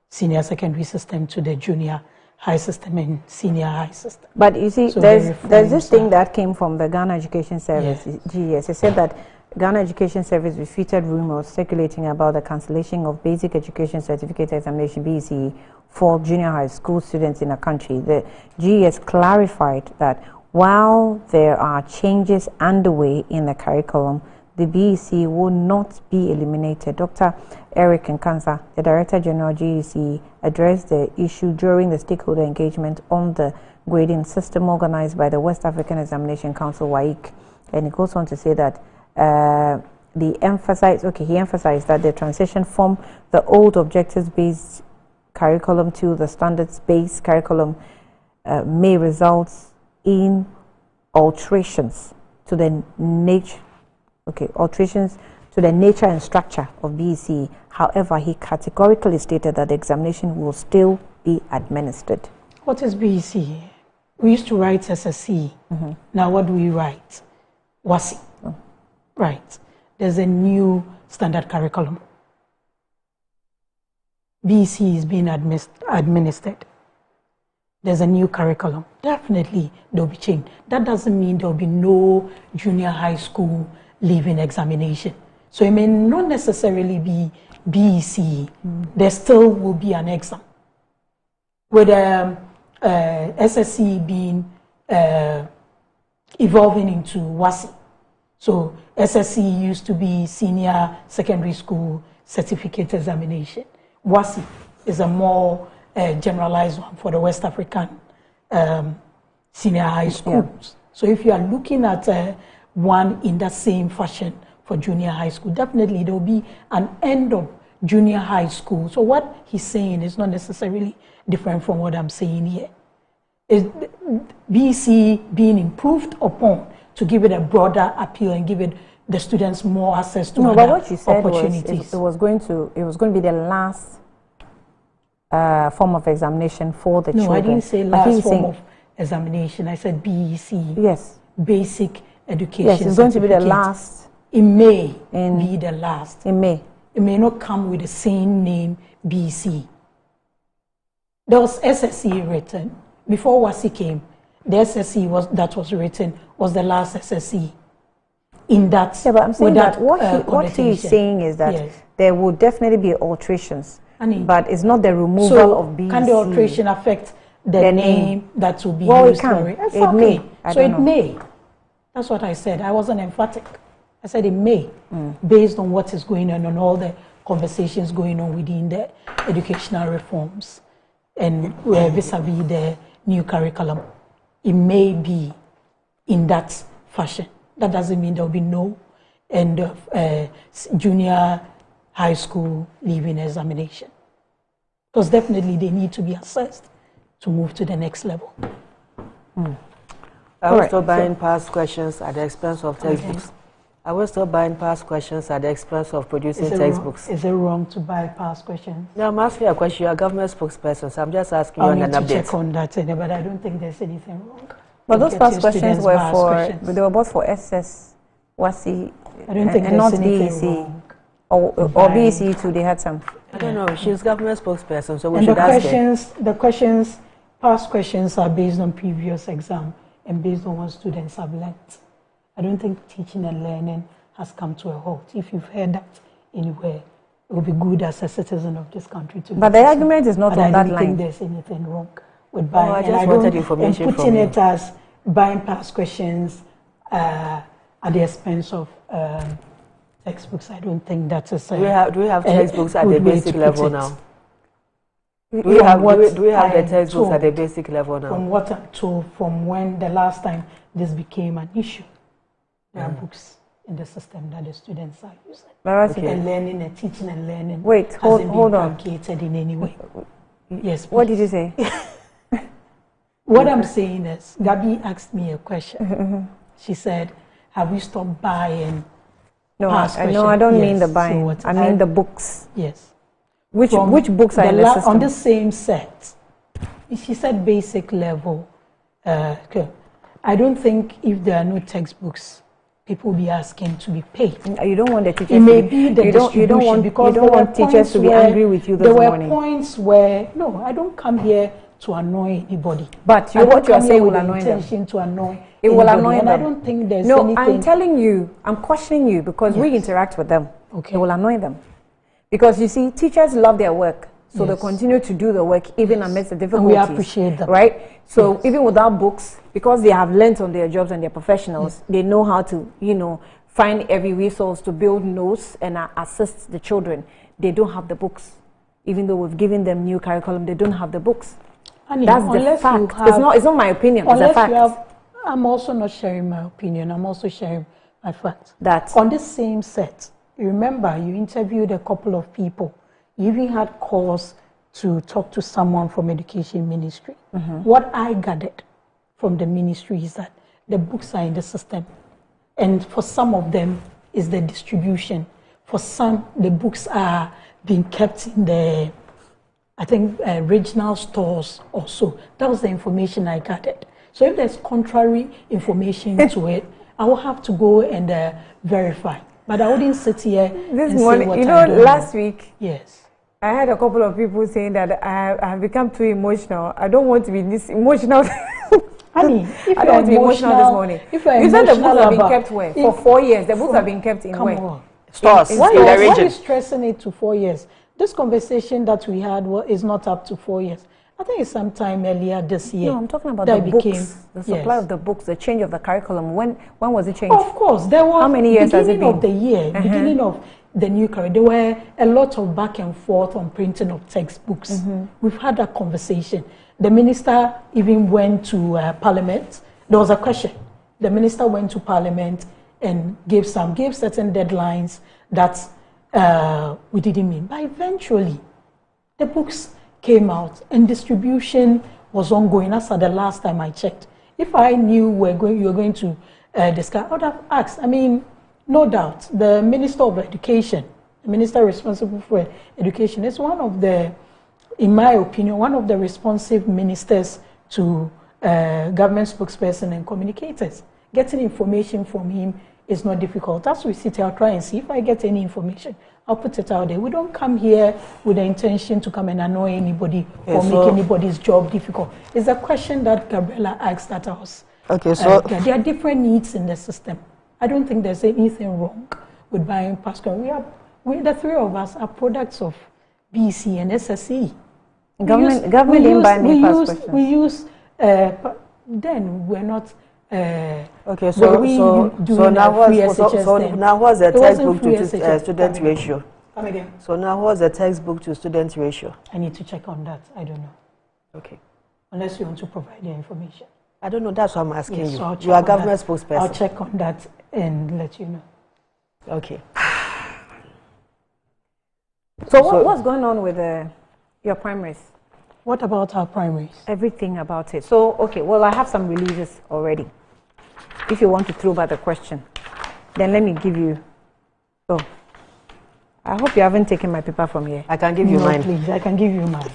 senior secondary system to the junior high system and senior high system. But you see, so there's this thing that came from the Ghana Education Service, GES. It said that Ghana Education Service refuted rumors circulating about the cancellation of Basic Education Certificate Examination, BECE, for junior high school students in the country. The GES clarified that while there are changes underway in the curriculum, the BECE will not be eliminated. Dr. Eric Nkansa, the Director General GEC, addressed the issue during the stakeholder engagement on the grading system organized by the West African Examination Council, WAEC. And he goes on to say that he emphasized that the transition from the old objectives-based curriculum to the standards-based curriculum may result in alterations to the nature and structure of BECE. However, he categorically stated that the examination will still be administered. What is BECE? We used to write SSC. Now what do we write? WASI. Right. There's a new standard curriculum. BECE is being administered. There's a new curriculum. Definitely there'll be change. That doesn't mean there'll be no junior high school leaving examination. So it may not necessarily be BECE. There still will be an exam. With SSC being evolving into WASI. So SSC used to be Senior Secondary School Certificate Examination. WASI is a more generalized one for the West African senior high schools. So if you are looking at one in that same fashion for junior high school. Definitely there will be an end of junior high school. So what he's saying is not necessarily different from what I'm saying here. Is BECE being improved upon to give it a broader appeal and give it the students more access to but what you said opportunities. Was it was going to be the last form of examination for the children. No, I didn't say last form of examination. I said BECE. Yes. Basic education. Yes, it's going to be the last. It may be the last. It may. It may not come with the same name, BECE. There was SSE written. Before WAEC came, the SSE that was written was the last SSE. In that, yeah, but I'm saying that what he's saying is that there will definitely be alterations, but it's not the removal of BECE. Can the alteration affect the name that will be used for it? It may. So it may. That's what I said. I wasn't emphatic. I said it may, based on what is going on all the conversations going on within the educational reforms and vis-a-vis the new curriculum. It may be in that fashion. That doesn't mean there will be no end of junior high school leaving examination. Because definitely they need to be assessed to move to the next level. I was still buying past questions at the expense of textbooks. I was still buying past questions at the expense of producing textbooks. Is it wrong to buy past questions? No, I'm asking you a question. You're a government spokesperson, so I'm just asking you on an update. I'll need to check on that, but I don't think there's anything wrong. But those past questions were they were both for SS, WAEC, I don't think and not there's anything BECE. wrong. Or BECE too, they had some. I don't know. She's government spokesperson, so we should ask her. The questions, past questions are based on previous exam and based on what students have learned. I don't think teaching and learning has come to a halt. If you've heard that anywhere, it would be good as a citizen of this country to. But the argument is not on that line. I don't think there's anything wrong with buying. I just wanted information and putting it as buying past questions at the expense of textbooks. I don't think that's a. Do we have textbooks at the basic level now? Do we have the textbooks at the basic level now? From what I'm told, from when the last time this became an issue, there are books in the system that the students are using. And learning and teaching and learning. Wait, hold on. In any way. Yes. What did you say? What I'm saying is, Gabi asked me a question. She said, "Have we stopped buying?" No, I don't mean the buying. I mean the books. Yes. Which books are in the system? On the same set. She said basic level. I don't think if there are no textbooks, people will be asking to be paid. You don't want the teachers. It may be the distribution. You don't want teachers to be angry with you this morning. There were points where I don't come here to annoy anybody. But what you are saying will annoy them. To annoy it will annoy them. I don't think there's anything. No, I'm telling you, I'm questioning you because we interact with them. Okay. It will annoy them. Because you see, teachers love their work. So they continue to do the work even amidst the difficulties. And we appreciate that. Right? So even without books, because they have learnt on their jobs and they're professionals, they know how to, find every resource to build notes and assist the children. They don't have the books. Even though we've given them new curriculum, they don't have the books. That's the fact. It's not my opinion, it's a fact. I'm also not sharing my opinion. I'm also sharing my fact. That on this same set, you remember you interviewed a couple of people. You even had calls to talk to someone from education ministry. What I gathered from the ministry is that the books are in the system. And for some of them is the distribution. For some, the books are being kept in the, I think, regional stores also. That was the information I gathered. So if there's contrary information to it, I will have to go and verify. But I wouldn't sit here this morning. Last week, yes, I had a couple of people saying that I have become too emotional. I don't want to be this emotional. I mean, if I don't want to be emotional this morning. You said the books have been kept where? For 4 years. The books have been kept in where? Stores. Why are you stressing it to 4 years? This conversation that we had is not up to 4 years. I think it's sometime earlier this year. No, I'm talking about the books, the supply of the books, the change of the curriculum. When was it changed? Of course, there was. How many years has it been? Beginning of the year, beginning of the new curriculum, there were a lot of back and forth on printing of textbooks. We've had that conversation. The minister even went to Parliament. There was a question. The minister went to Parliament and gave certain deadlines that we didn't mean. But eventually, the books came out and distribution was ongoing. As at the last time I checked, if I knew you were going to discuss, I would have asked. I mean, no doubt, the Minister of Education, the minister responsible for education, is one of the, in my opinion, one of the responsive ministers to government spokesperson and communicators. Getting information from him is not difficult. As we sit here, I'll try and see if I get any information. I'll put it out there. We don't come here with the intention to come and annoy anybody or make anybody's job difficult. It's a question that Gabriela asked at us. Okay, so there are different needs in the system. I don't think there's anything wrong with buying Pascal. The three of us are products of BECE and SSE. Government didn't buy any past questions. We use, then we're not. Okay, so now what's the textbook to student ratio? Come again. So now what's the textbook to student ratio? I need to check on that. I don't know. Okay. Unless you want to provide the information. I don't know. That's what I'm asking Yes, you. so You are government spokesperson. I'll check on that and let you know. Okay. So what's going on with your primaries? What about our primaries? Everything about it. So, okay, well, I have some releases already. If you want to throw back the question, then let me give you. Oh, I hope you haven't taken my paper from here. I can give you mine. Please, I can give you mine.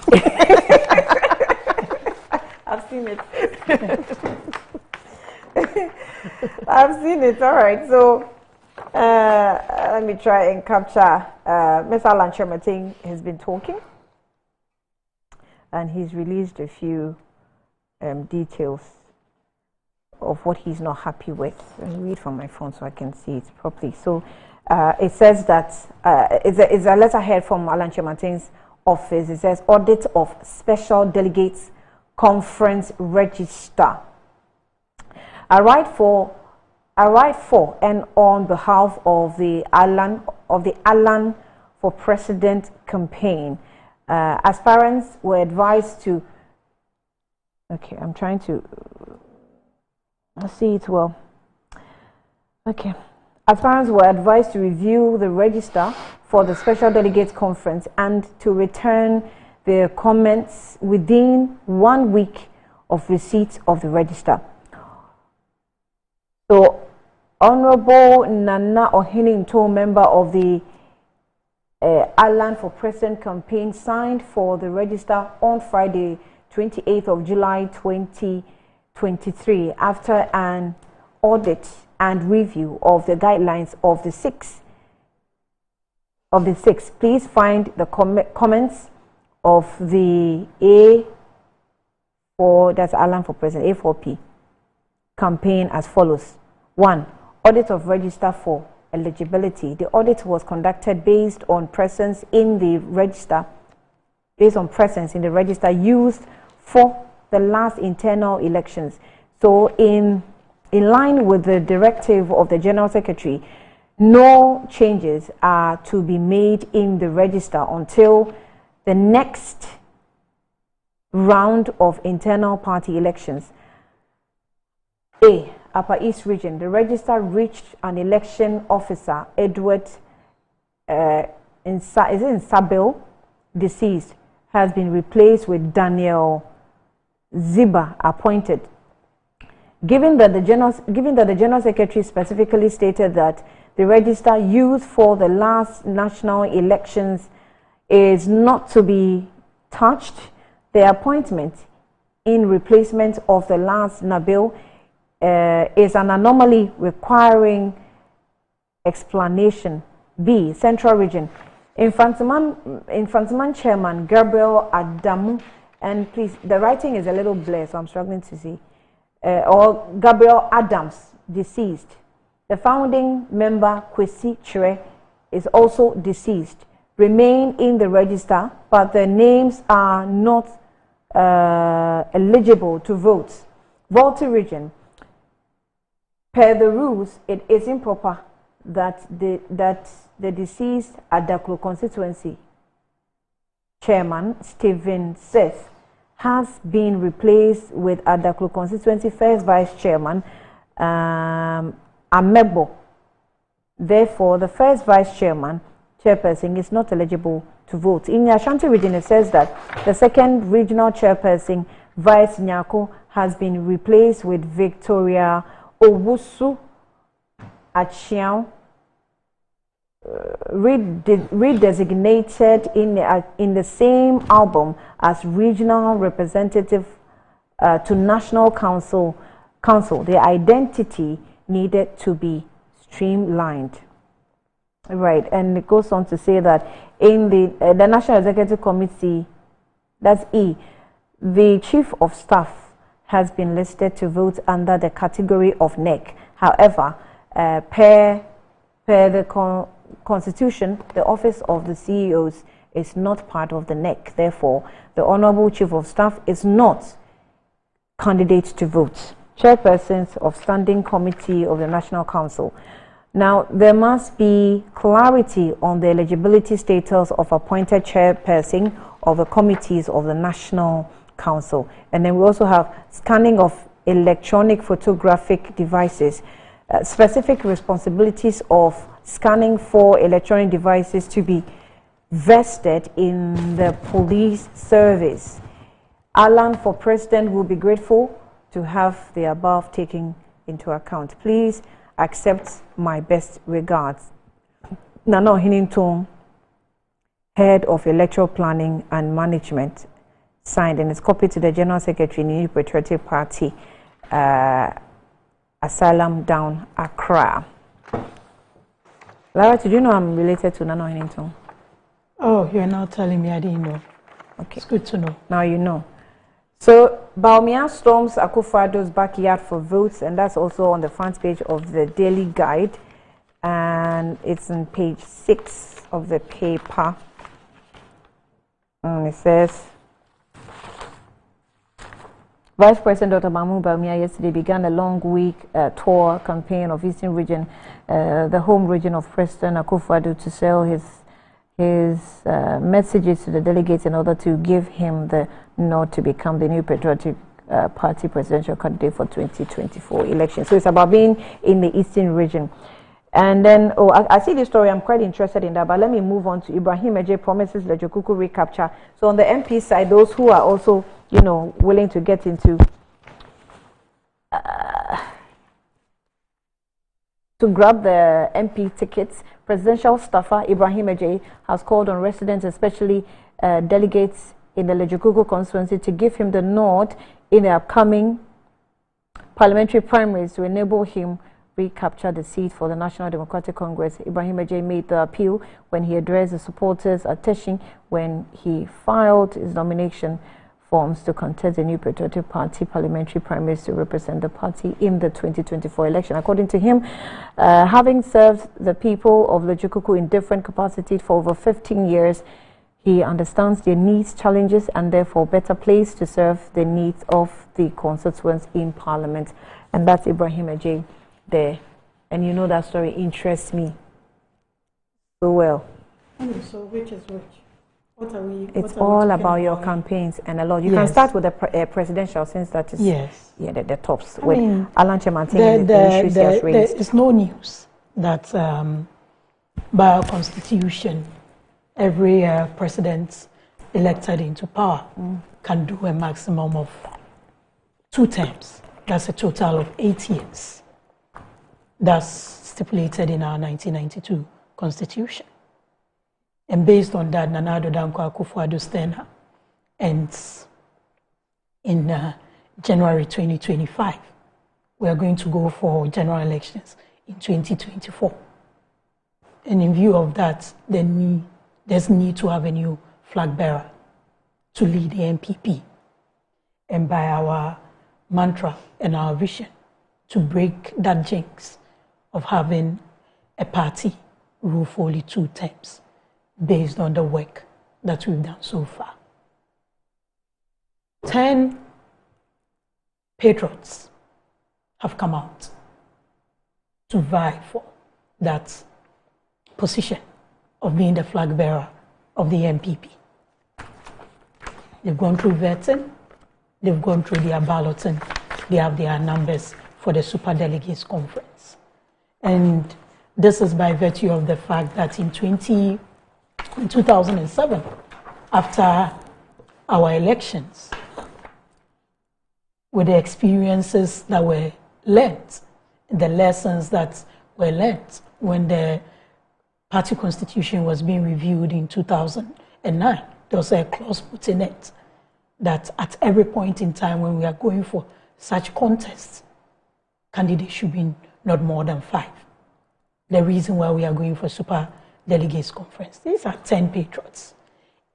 I've seen it. I've seen it. All right. So, let me try and capture. Mr. Alan Chemating has been talking, and he's released a few details of what he's not happy with. Let me read from my phone so I can see it properly. So it says that it's a letterhead from Alan Chemating's office. It says audit of special delegates conference register. I write for and on behalf of the Alan for President campaign. Aspirants were advised to. Okay, I'm trying to. Let's see it well. Okay. Aspirants were advised to review the register for the Special Delegates Conference and to return their comments within 1 week of receipt of the register. So, Honorable Nana Ohenimto, member of the Alan for President campaign, signed for the register on Friday, 28th of July 2023 after an audit and review of the guidelines of the six. Please find the comments of the A4, that's Alan for President, A4P campaign as follows. 1. Audit of register for eligibility. The audit was conducted based on presence in the register used for the last internal elections. So in line with the directive of the General Secretary, no changes are to be made in the register until the next round of internal party elections. A. Upper East Region. The register reached an election officer, Edward Sabil, deceased, has been replaced with Daniel Ziba, appointed. Given that the General Secretary specifically stated that the register used for the last national elections is not to be touched, the appointment in replacement of the last Nabil is an anomaly requiring explanation. B. Central Region. Infantiman Chairman Gabriel Adamu, and please, the writing is a little blurred, so I'm struggling to see. Or Gabriel Adams, deceased. The founding member Kwesi Chere is also deceased. Remain in the register, but their names are not eligible to vote. Volta Region. Per the rules, it is improper that the deceased Adaklo constituency chairman Stephen Seth has been replaced with Adaklo constituency first vice chairman Amebo Therefore, the first vice chairperson is not eligible to vote. In the Ashanti region, it says that the second regional chairperson, Vice Nyako, has been replaced with Victoria Owusu Achiao, redesignated in the same album as regional representative to National Council. The identity needed to be streamlined. Right, and it goes on to say that in the National Executive Committee, that's E, the Chief of Staff has been listed to vote under the category of NEC. However, per the Constitution, the office of the CEOs is not part of the NEC. Therefore, the Honorable Chief of Staff is not candidate to vote. Chairpersons of Standing Committee of the National Council. Now, there must be clarity on the eligibility status of appointed chairperson of the committees of the National Council. And then we also have scanning of electronic photographic devices, specific responsibilities of scanning for electronic devices to be vested in the police service. Alan for president will be grateful to have the above taken into account. Please accept my best regards. Nana Hinington, Head of Electoral Planning and Management, signed and is copied to the General Secretary, New Patriotic Party, Asylum Down, Accra. Lara, did you know I'm related to Nana Hinington? Oh, you're now telling me I didn't know. Okay. It's good to know. Now you know. So, Baumia storms Akufo-Addo's backyard for votes, and that's also on the front page of the Daily Guide, and it's on page 6 of the paper. And it says, Vice President Dr. Mahmoud Baumia yesterday began a long week tour campaign of Eastern Region, the home region of President Akufo-Addo, to sell his messages to the delegates in order to give him the nod to become the New Patriotic Party presidential candidate for 2024 election. So it's about being in the Eastern region. And then, I see this story, I'm quite interested in that, but let me move on to Ibrahim Eje promises the Jokuku recapture. So on the MP side, those who are also, you know, willing to get into to grab the MP tickets, presidential staffer Ibrahim Eje has called on residents, especially delegates in the Lejokuku constituency, to give him the nod in the upcoming parliamentary primaries to enable him recapture the seat for the National Democratic Congress. Ibrahim Eje made the appeal when he addressed the supporters at Teshin when he filed his nomination forms to contest the New Patriotic Party parliamentary primaries to represent the party in the 2024 election. According to him, having served the people of Lejokuku in different capacities for over 15 years, he understands their needs, challenges, and therefore better placed to serve the needs of the constituents in Parliament. And that's Ibrahim Eje there. And you know that story interests me so well. So which is which? What are we? It's all about your campaigns and a lot. You can start with the presidential, since that is the tops. With Alan Chemantin, the issues he has raised. It's no news that by our constitution, every president elected into power can do a maximum of 2 terms. That's a total of 8 years. That's stipulated in our 1992 constitution. And based on that, Nana Addo Dankwa Akufo-Addo's tenure ends in January 2025. We are going to go for general elections in 2024. And in view of that, there's need to have a new flag bearer to lead the NPP. And by our mantra and our vision to break that jinx of having a party rule for only 2 terms, based on the work that we've done so far. 10 patriots have come out to vie for that position of being the flag bearer of the NPP. They've gone through vetting, they've gone through their balloting, they have their numbers for the Super Delegates Conference. And This is by virtue of the fact that in 2007, after our elections, with the experiences that were learned, the lessons that were learned when the party constitution was being reviewed in 2009, there was a clause put in it that at every point in time when we are going for such contests, candidates should be not more than 5. The reason why we are going for super delegates conference, these are 10 patriots.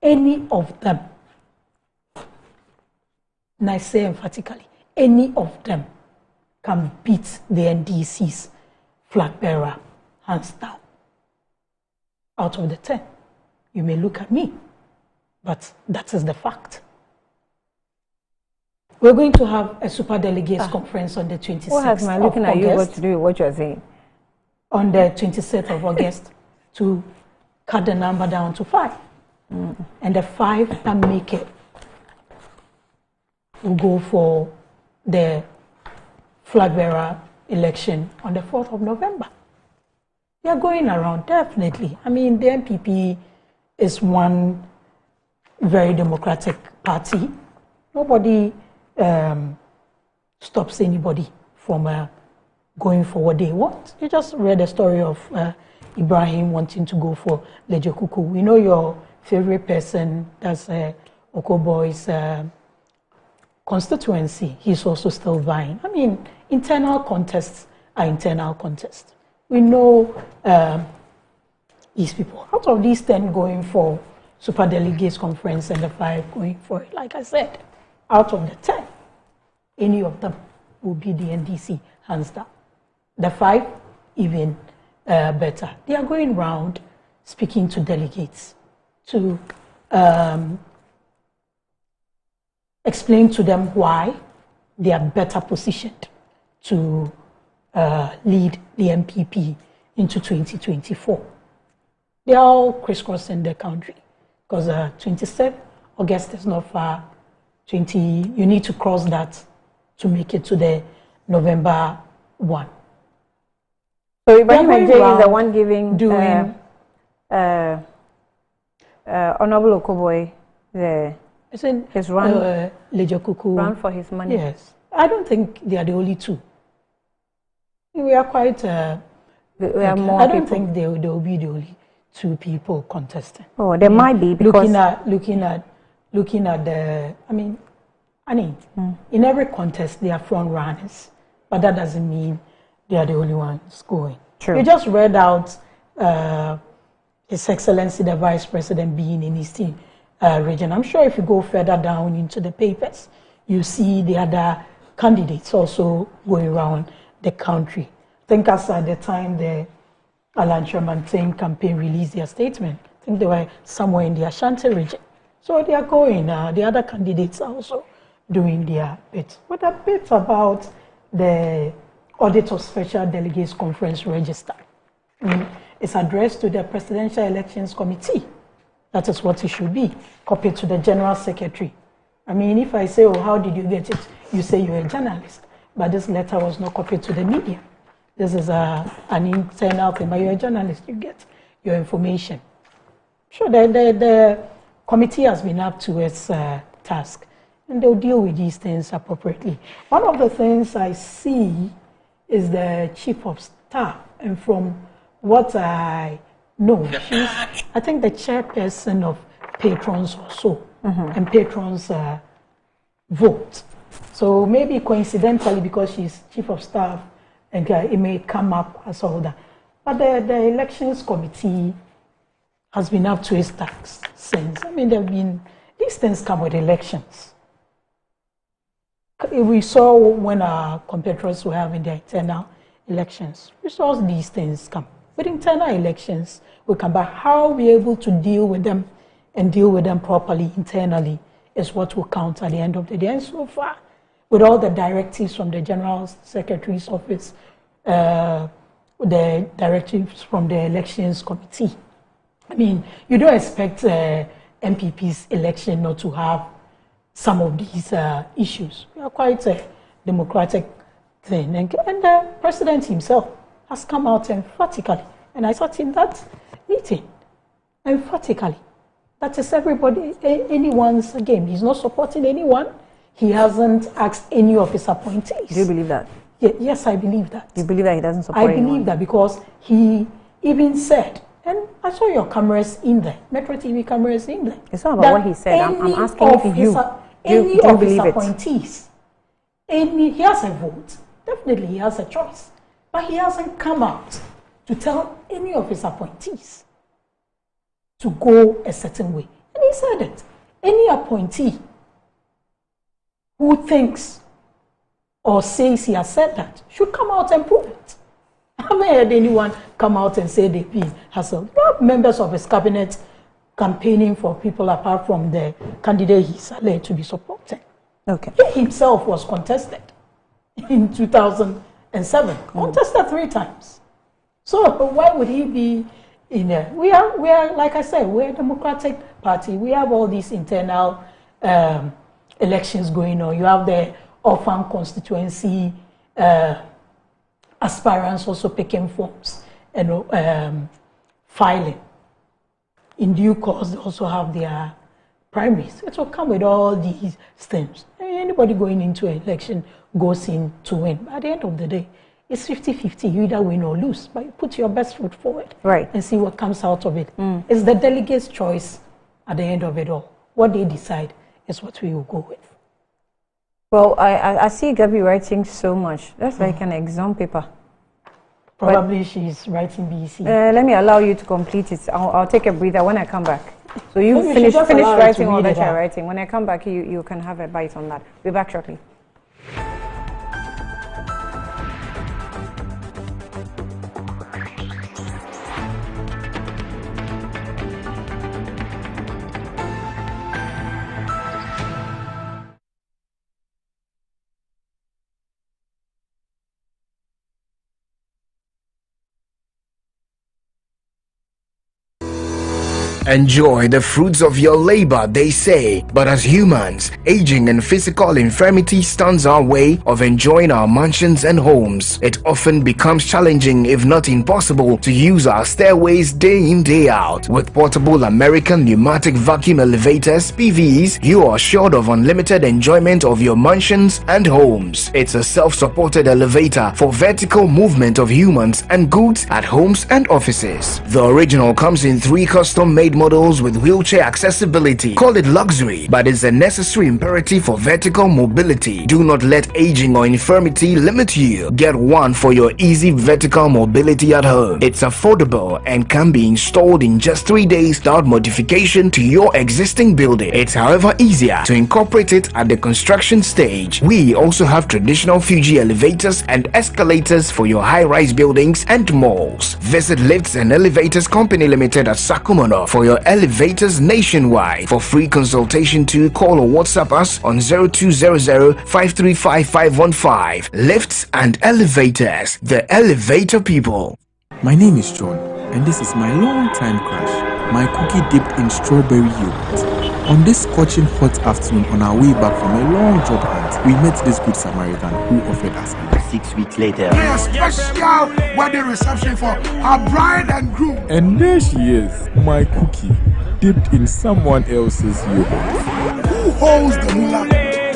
Any of them, and I say emphatically, any of them can beat the NDC's flag bearer hands down. Out of the 10, you may look at me, but that is the fact. We're going to have a super delegates conference on the 26th What has my looking at you got to do with what you're saying? On the 26th of August to cut the number down to 5. And the 5 that make it will go for the flag bearer election on the 4th of November. They are going around, definitely. I mean, the NPP is one very democratic party. Nobody stops anybody from going for what they want. You just read the story of Ibrahim wanting to go for Lejo Kuku. We know your favorite person, that's Okoboy's constituency. He's also still vying. I mean, internal contests are internal contests. We know these people. Out of these 10 going for super delegates conference and the 5 going for it, like I said, out of the 10, any of them will be the NDC, hands down. The 5, even better. They are going round speaking to delegates to explain to them why they are better positioned to lead the MPP into 2024. They are all crisscrossing the country because 27 August is not far. You need to cross that to make it to the November 1. So Ibrahim is the one giving Honorable Okoboy his run, Lejo Kuku run for his money. Yes, I don't think they are the only 2. We are quite. We have more I don't people. think they will be the only 2 people contesting. Oh, there might be because looking at the. I mean, in every contest there are front runners, but that doesn't mean they are the only ones going. True. You just read out His Excellency the Vice President being in Eastern region. I'm sure if you go further down into the papers, you see the other candidates also going around the country. I think as at the time the Alan Tremantain campaign released their statement, I think they were somewhere in the Ashanti region. So they are going, the other candidates are also doing their bit. What a bit about the Audit of Special Delegates Conference Register. It's addressed to the Presidential Elections Committee. That is what it should be, copied to the General Secretary. I mean, if I say, oh, how did you get it? You say you're a journalist, but this letter was not copied to the media. This is an internal thing, but you're a journalist, you get your information. Sure, the committee has been up to its task, and they'll deal with these things appropriately. One of the things I see is the Chief of Staff, and from what I know, she's, I think, the chairperson of patrons or so, and patrons vote. So maybe coincidentally, because she's Chief of Staff, and it may come up as all that. But the elections committee has been up to its task since. I mean, these things come with elections. We saw when our competitors were having their internal elections, we saw these things come. With internal elections, we come back. How we are able to deal with them and deal with them properly internally is what will count at the end of the day. And so far, with all the directives from the General Secretary's office, the directives from the Elections Committee, I mean, you don't expect MPP's election not to have some of these issues. We are quite a democratic thing. And the President himself has come out emphatically, and I thought in that meeting, emphatically, that is anyone's game. He's not supporting anyone. He hasn't asked any of his appointees. Do you believe that? Yes, I believe that. You believe that he doesn't support anyone? I believe that because he even said, and I saw your cameras in there, Metro TV cameras in there. It's not about what he said. I'm asking if you any do of believe his it? appointees, he has a vote. Definitely, he has a choice. But he hasn't come out to tell any of his appointees to go a certain way. And he said it. Any appointee who thinks or says he has said that should come out and prove it. I haven't heard anyone come out and say that he has members of his cabinet campaigning for people apart from the candidate he's alleged to be supporting. Okay. He himself was contested in 2007, contested 3 times. So why would he be in there? We are, like I said, we're a democratic party. We have all these internal elections going on. You have the orphan constituency aspirants also picking forms and filing. In due course, they also have their primaries. It will come with all these things. Anybody going into an election goes in to win. But at the end of the day, it's 50-50. You either win or lose. But you put your best foot forward and see what comes out of it. It's the delegates' choice at the end of it all. What they decide is what we will go with. Well, I see Gabby writing so much. That's like an exam paper. Probably she's writing BECE. Let me allow you to complete it. I'll take a breather when I come back. So you Maybe finish just allow her writing to all read that it you're out. writing. When I come back, you can have a bite on that. Be back shortly. Enjoy the fruits of your labor, they say. But as humans, aging and physical infirmity stands our way of enjoying our mansions and homes. It often becomes challenging, if not impossible, to use our stairways day in, day out. With portable American pneumatic vacuum elevators, PVs, you are assured of unlimited enjoyment of your mansions and homes. It's a self-supported elevator for vertical movement of humans and goods at homes and offices. The original comes in 3 custom-made models with wheelchair accessibility. Call it luxury, but it's a necessary imperative for vertical mobility. Do not let aging or infirmity limit you. Get one for your easy vertical mobility at home. It's affordable and can be installed in just 3 days without modification to your existing building. It's however easier to incorporate it at the construction stage. We also have traditional Fuji elevators and escalators for your high-rise buildings and malls. Visit Lifts and Elevators Company Limited at Sakumono for your elevators nationwide. For free consultation, to call or WhatsApp us on 0200-535-515. Lifts and Elevators, the elevator people. My name is John, and this is my long-time crush, my cookie dipped in strawberry yogurt. On this scorching hot afternoon on our way back from a long job hunt, we met this good Samaritan who offered us 6 weeks later. A special wedding reception for our bride and groom. And there she is, my cookie, dipped in someone else's yogurt. Who holds the moolah,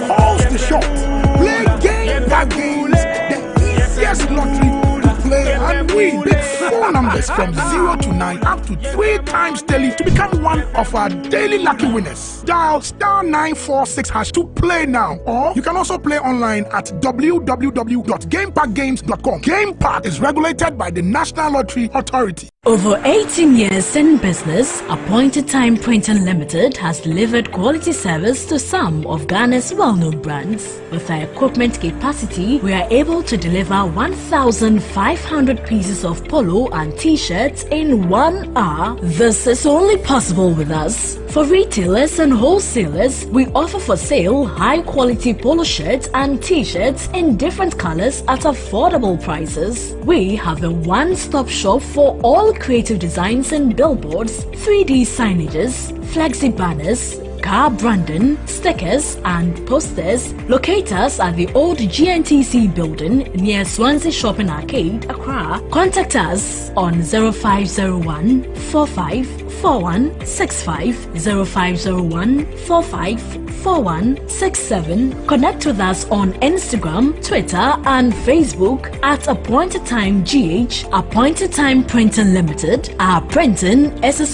calls the shots, play game by games, the easiest lottery to play and win. Pick 4 numbers from 0 to 9 up to 3 times daily to become one of our daily lucky winners. Dial *946# to play now, or you can also play online at www.gamepackgames.com. Game Park is regulated by the National Lottery Authority. Over 18 years in business, Appointed Time Printing Limited has delivered quality service to some of Ghana's well-known brands. With our equipment capacity, we are able to deliver 1,500 pieces of polo and t-shirts in 1 hour. This is only possible with us. For retailers and wholesalers, we offer for sale high-quality polo shirts and t-shirts in different colors at affordable prices. We have a one-stop shop for all creative designs and billboards, 3D signages, flexi banners, car branding, stickers, and posters. Locate us at the old GNTC building near Swansea Shopping Arcade, Accra. Contact us on 0501 454165, 0501 454167. Connect with us on Instagram, Twitter, and Facebook at Appointed Time GH. Appointed Time Printing Limited. Our printing is a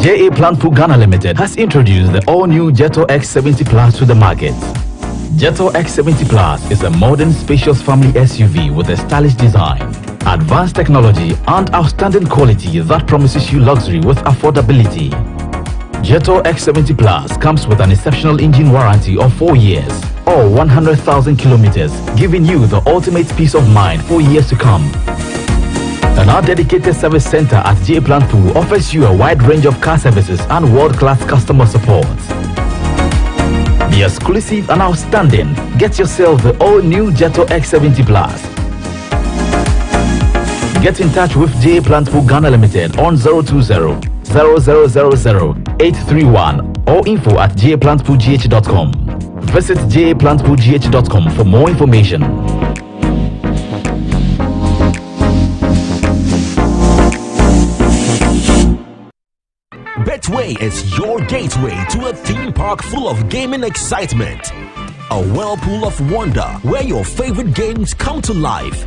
JA Plant Food Ghana Limited has introduced the all-new Jetto X70 Plus to the market. Jetto X70 Plus is a modern, spacious family SUV with a stylish design, advanced technology, and outstanding quality that promises you luxury with affordability. Jetto X70 Plus comes with an exceptional engine warranty of 4 years or 100,000 kilometers, giving you the ultimate peace of mind for years to come. And our dedicated service center at JA Plant Food offers you a wide range of car services and world-class customer support. Be exclusive and outstanding. Get yourself the all-new Jetto X70 Plus. Get in touch with JA Plant Food Ghana Limited on 020-0000-831 or info@japlantfoodgh.com. Visit japlantfoodgh.com for more information. Betway is your gateway to a theme park full of gaming excitement. A whirlpool of wonder where your favorite games come to life.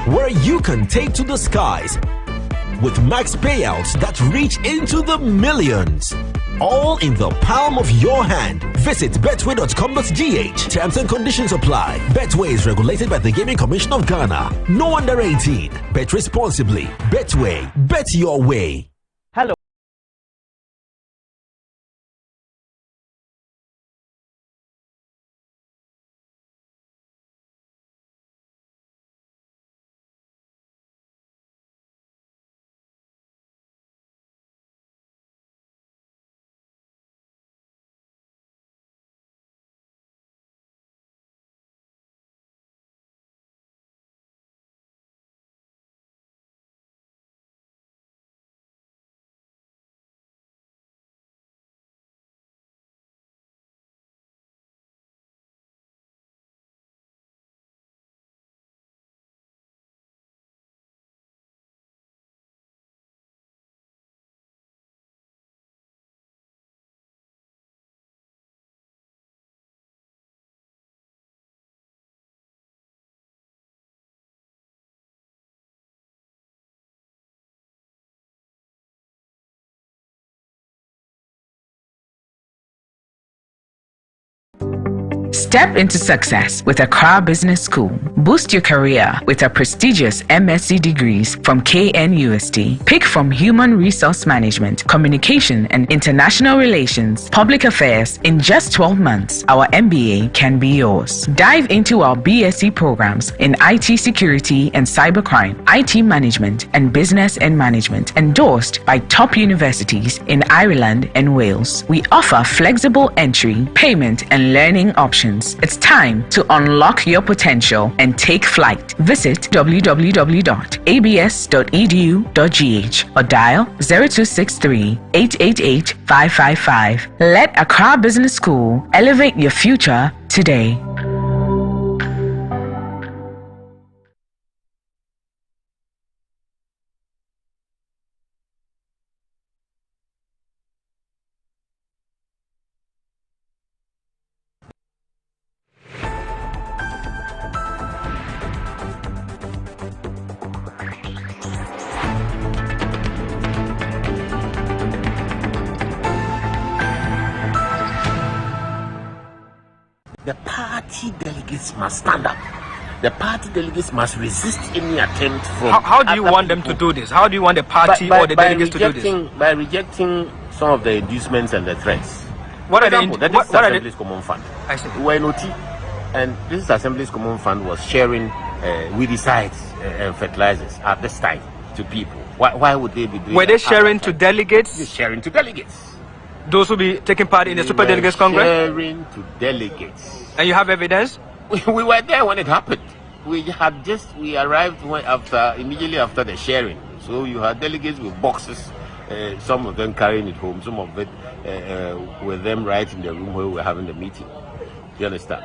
Where you can take to the skies with max payouts that reach into the millions. All in the palm of your hand. Visit betway.com.gh. Terms and conditions apply. Betway is regulated by the Gaming Commission of Ghana. No under 18. Bet responsibly. Betway. Bet your way. Hello. Step into success with Accra Business School. Boost your career with a prestigious MSc degrees from KNUST. Pick from Human Resource Management, Communication and International Relations, Public Affairs. In just 12 months, our MBA can be yours. Dive into our BECE programs in IT Security and Cybercrime, IT Management and Business and Management, endorsed by top universities in Ireland and Wales. We offer flexible entry, payment and learning options. It's time to unlock your potential and take flight. Visit www.abs.edu.gh or dial 0263 888 555. Let Accra Business School elevate your future today. The party delegates must stand up. The party delegates must resist any attempt from. How do you want them to do this? How do you want the party or the delegates to do this? By rejecting some of the inducements and the threats. What are example, the Assembly's Common Fund. I see. We were in OT, and this Assembly's Common Fund was sharing weedicides and fertilizers at this time to people. Why would they be doing? Were they sharing to delegates? They're sharing to delegates. Those who be taking part in the Super Delegates Congress? Sharing to delegates. And you have evidence? We were there when it happened. We arrived immediately after the sharing. So you had delegates with boxes some of them carrying it home, some of it with them right in the room where we were having the meeting. You understand?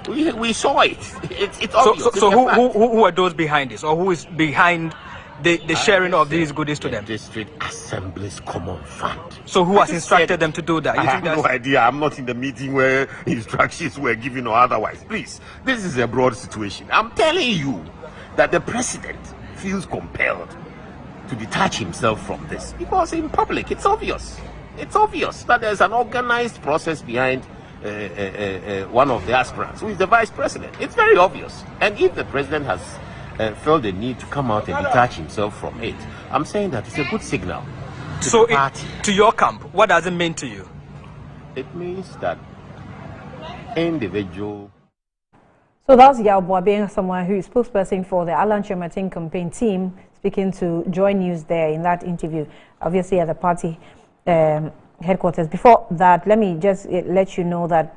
We saw it. It's obvious. So who are those behind this, or who is behind the sharing of these goodies to them? District Assembly's Common Fund. So who has instructed them to do that? I have no idea. I'm not in the meeting where instructions were given or otherwise. Please, this is a broad situation. I'm telling you that the president feels compelled to detach himself from this because in public it's obvious. It's obvious that there's an organized process behind one of the aspirants who is the vice president. It's very obvious. And if the president has felt the need to come out and detach himself from it, I'm saying that it's a good signal to the party. To your camp, what does it mean to you? It means that individual. So that's Yao Boabeng, someone who is spokesperson for the Alan Kyerematen campaign team, speaking to Joy News there in that interview, obviously at the party headquarters. Before that, let me just let you know that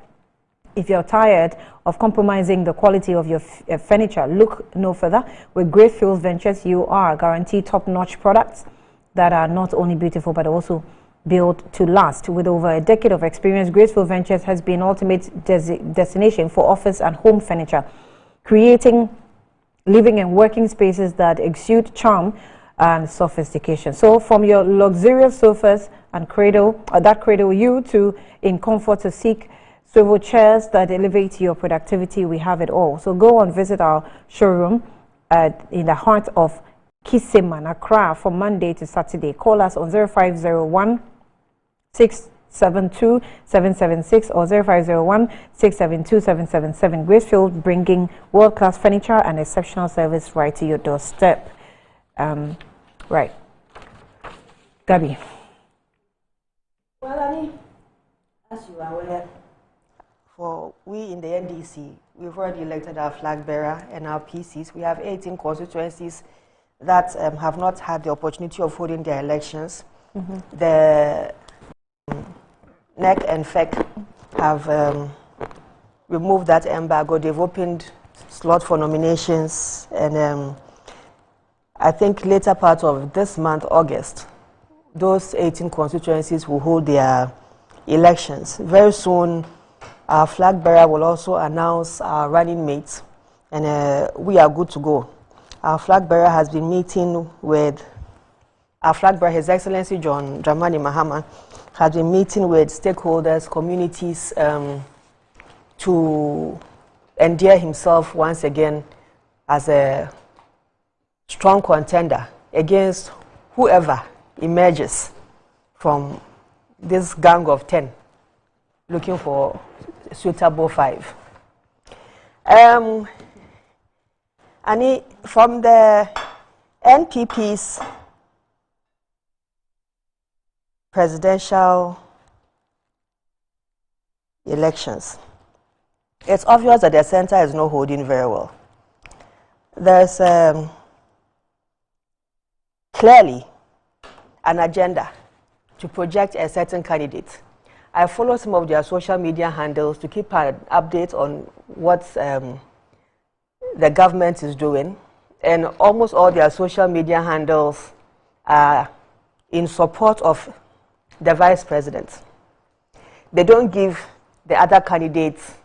if you're tired of compromising the quality of your furniture, look no further. With Gracefield Ventures, you are guaranteed top-notch products that are not only beautiful but also built to last. With over a decade of experience, Gracefield Ventures has been ultimate destination for office and home furniture, creating living and working spaces that exude charm and sophistication. So from your luxurious sofas and cradle you to in comfort to seek swivel chairs that elevate your productivity, we have it all. So go and visit our showroom in the heart of Kiseman, Accra, from Monday to Saturday. Call us on 0501 672 776 or 0501 672 777. Gracefield, bringing world-class furniture and exceptional service right to your doorstep. Right. Gabi. Well, Annie, as you are aware, for we in the NDC, we've already elected our flag bearer and our PCs. We have 18 constituencies that have not had the opportunity of holding their elections. The NEC and FEC have removed that embargo. They've opened slots for nominations, and I think later part of this month, August, those 18 constituencies will hold their elections. Very soon, our flag bearer will also announce our running mates, and we are good to go. Our flag bearer has been meeting with our flag bearer, His Excellency John Dramani Mahama, has been meeting with stakeholders, communities, to endear himself once again as a strong contender against whoever emerges from this gang of 10 looking for a suitable 5. And from the NPP's presidential elections, it's obvious that the center is not holding very well. There's clearly an agenda to project a certain candidate. I follow some of their social media handles to keep an update on what the government is doing, and almost all their social media handles are in support of the vice president. They don't give the other candidates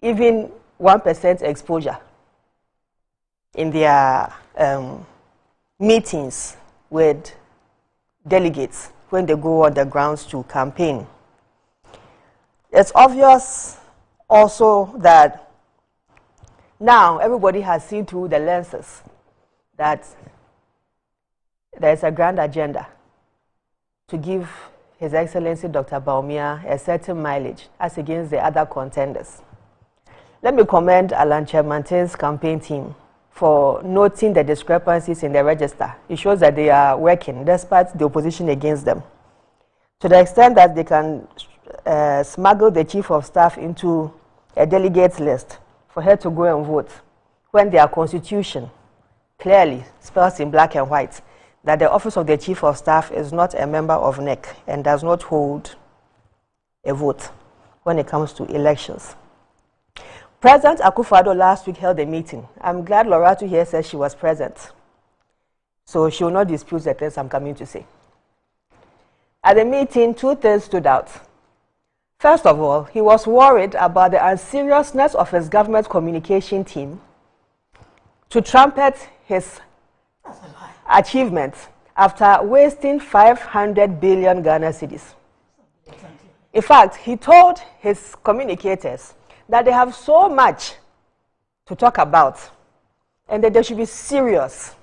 even 1% exposure in their meetings with delegates when they go on the grounds to campaign. It's obvious also that now everybody has seen through the lenses that there's a grand agenda to give His Excellency Dr. Bawumia a certain mileage as against the other contenders. Let me commend Alan Kyerematen's campaign team for noting the discrepancies in the register. It shows that they are working despite the opposition against them, to the extent that they can smuggle the chief of staff into a delegates list for her to go and vote, when their constitution clearly spells in black and white that the office of the chief of staff is not a member of NEC and does not hold a vote when it comes to elections. President Akufo-Addo last week held a meeting. I'm glad Loratu here says she was present, so she will not dispute the things I'm coming to say. At the meeting, two things stood out. First of all, he was worried about the unseriousness of his government communication team to trumpet his achievements after wasting 500 billion Ghana cedis. In fact, he told his communicators that they have so much to talk about and that they should be serious.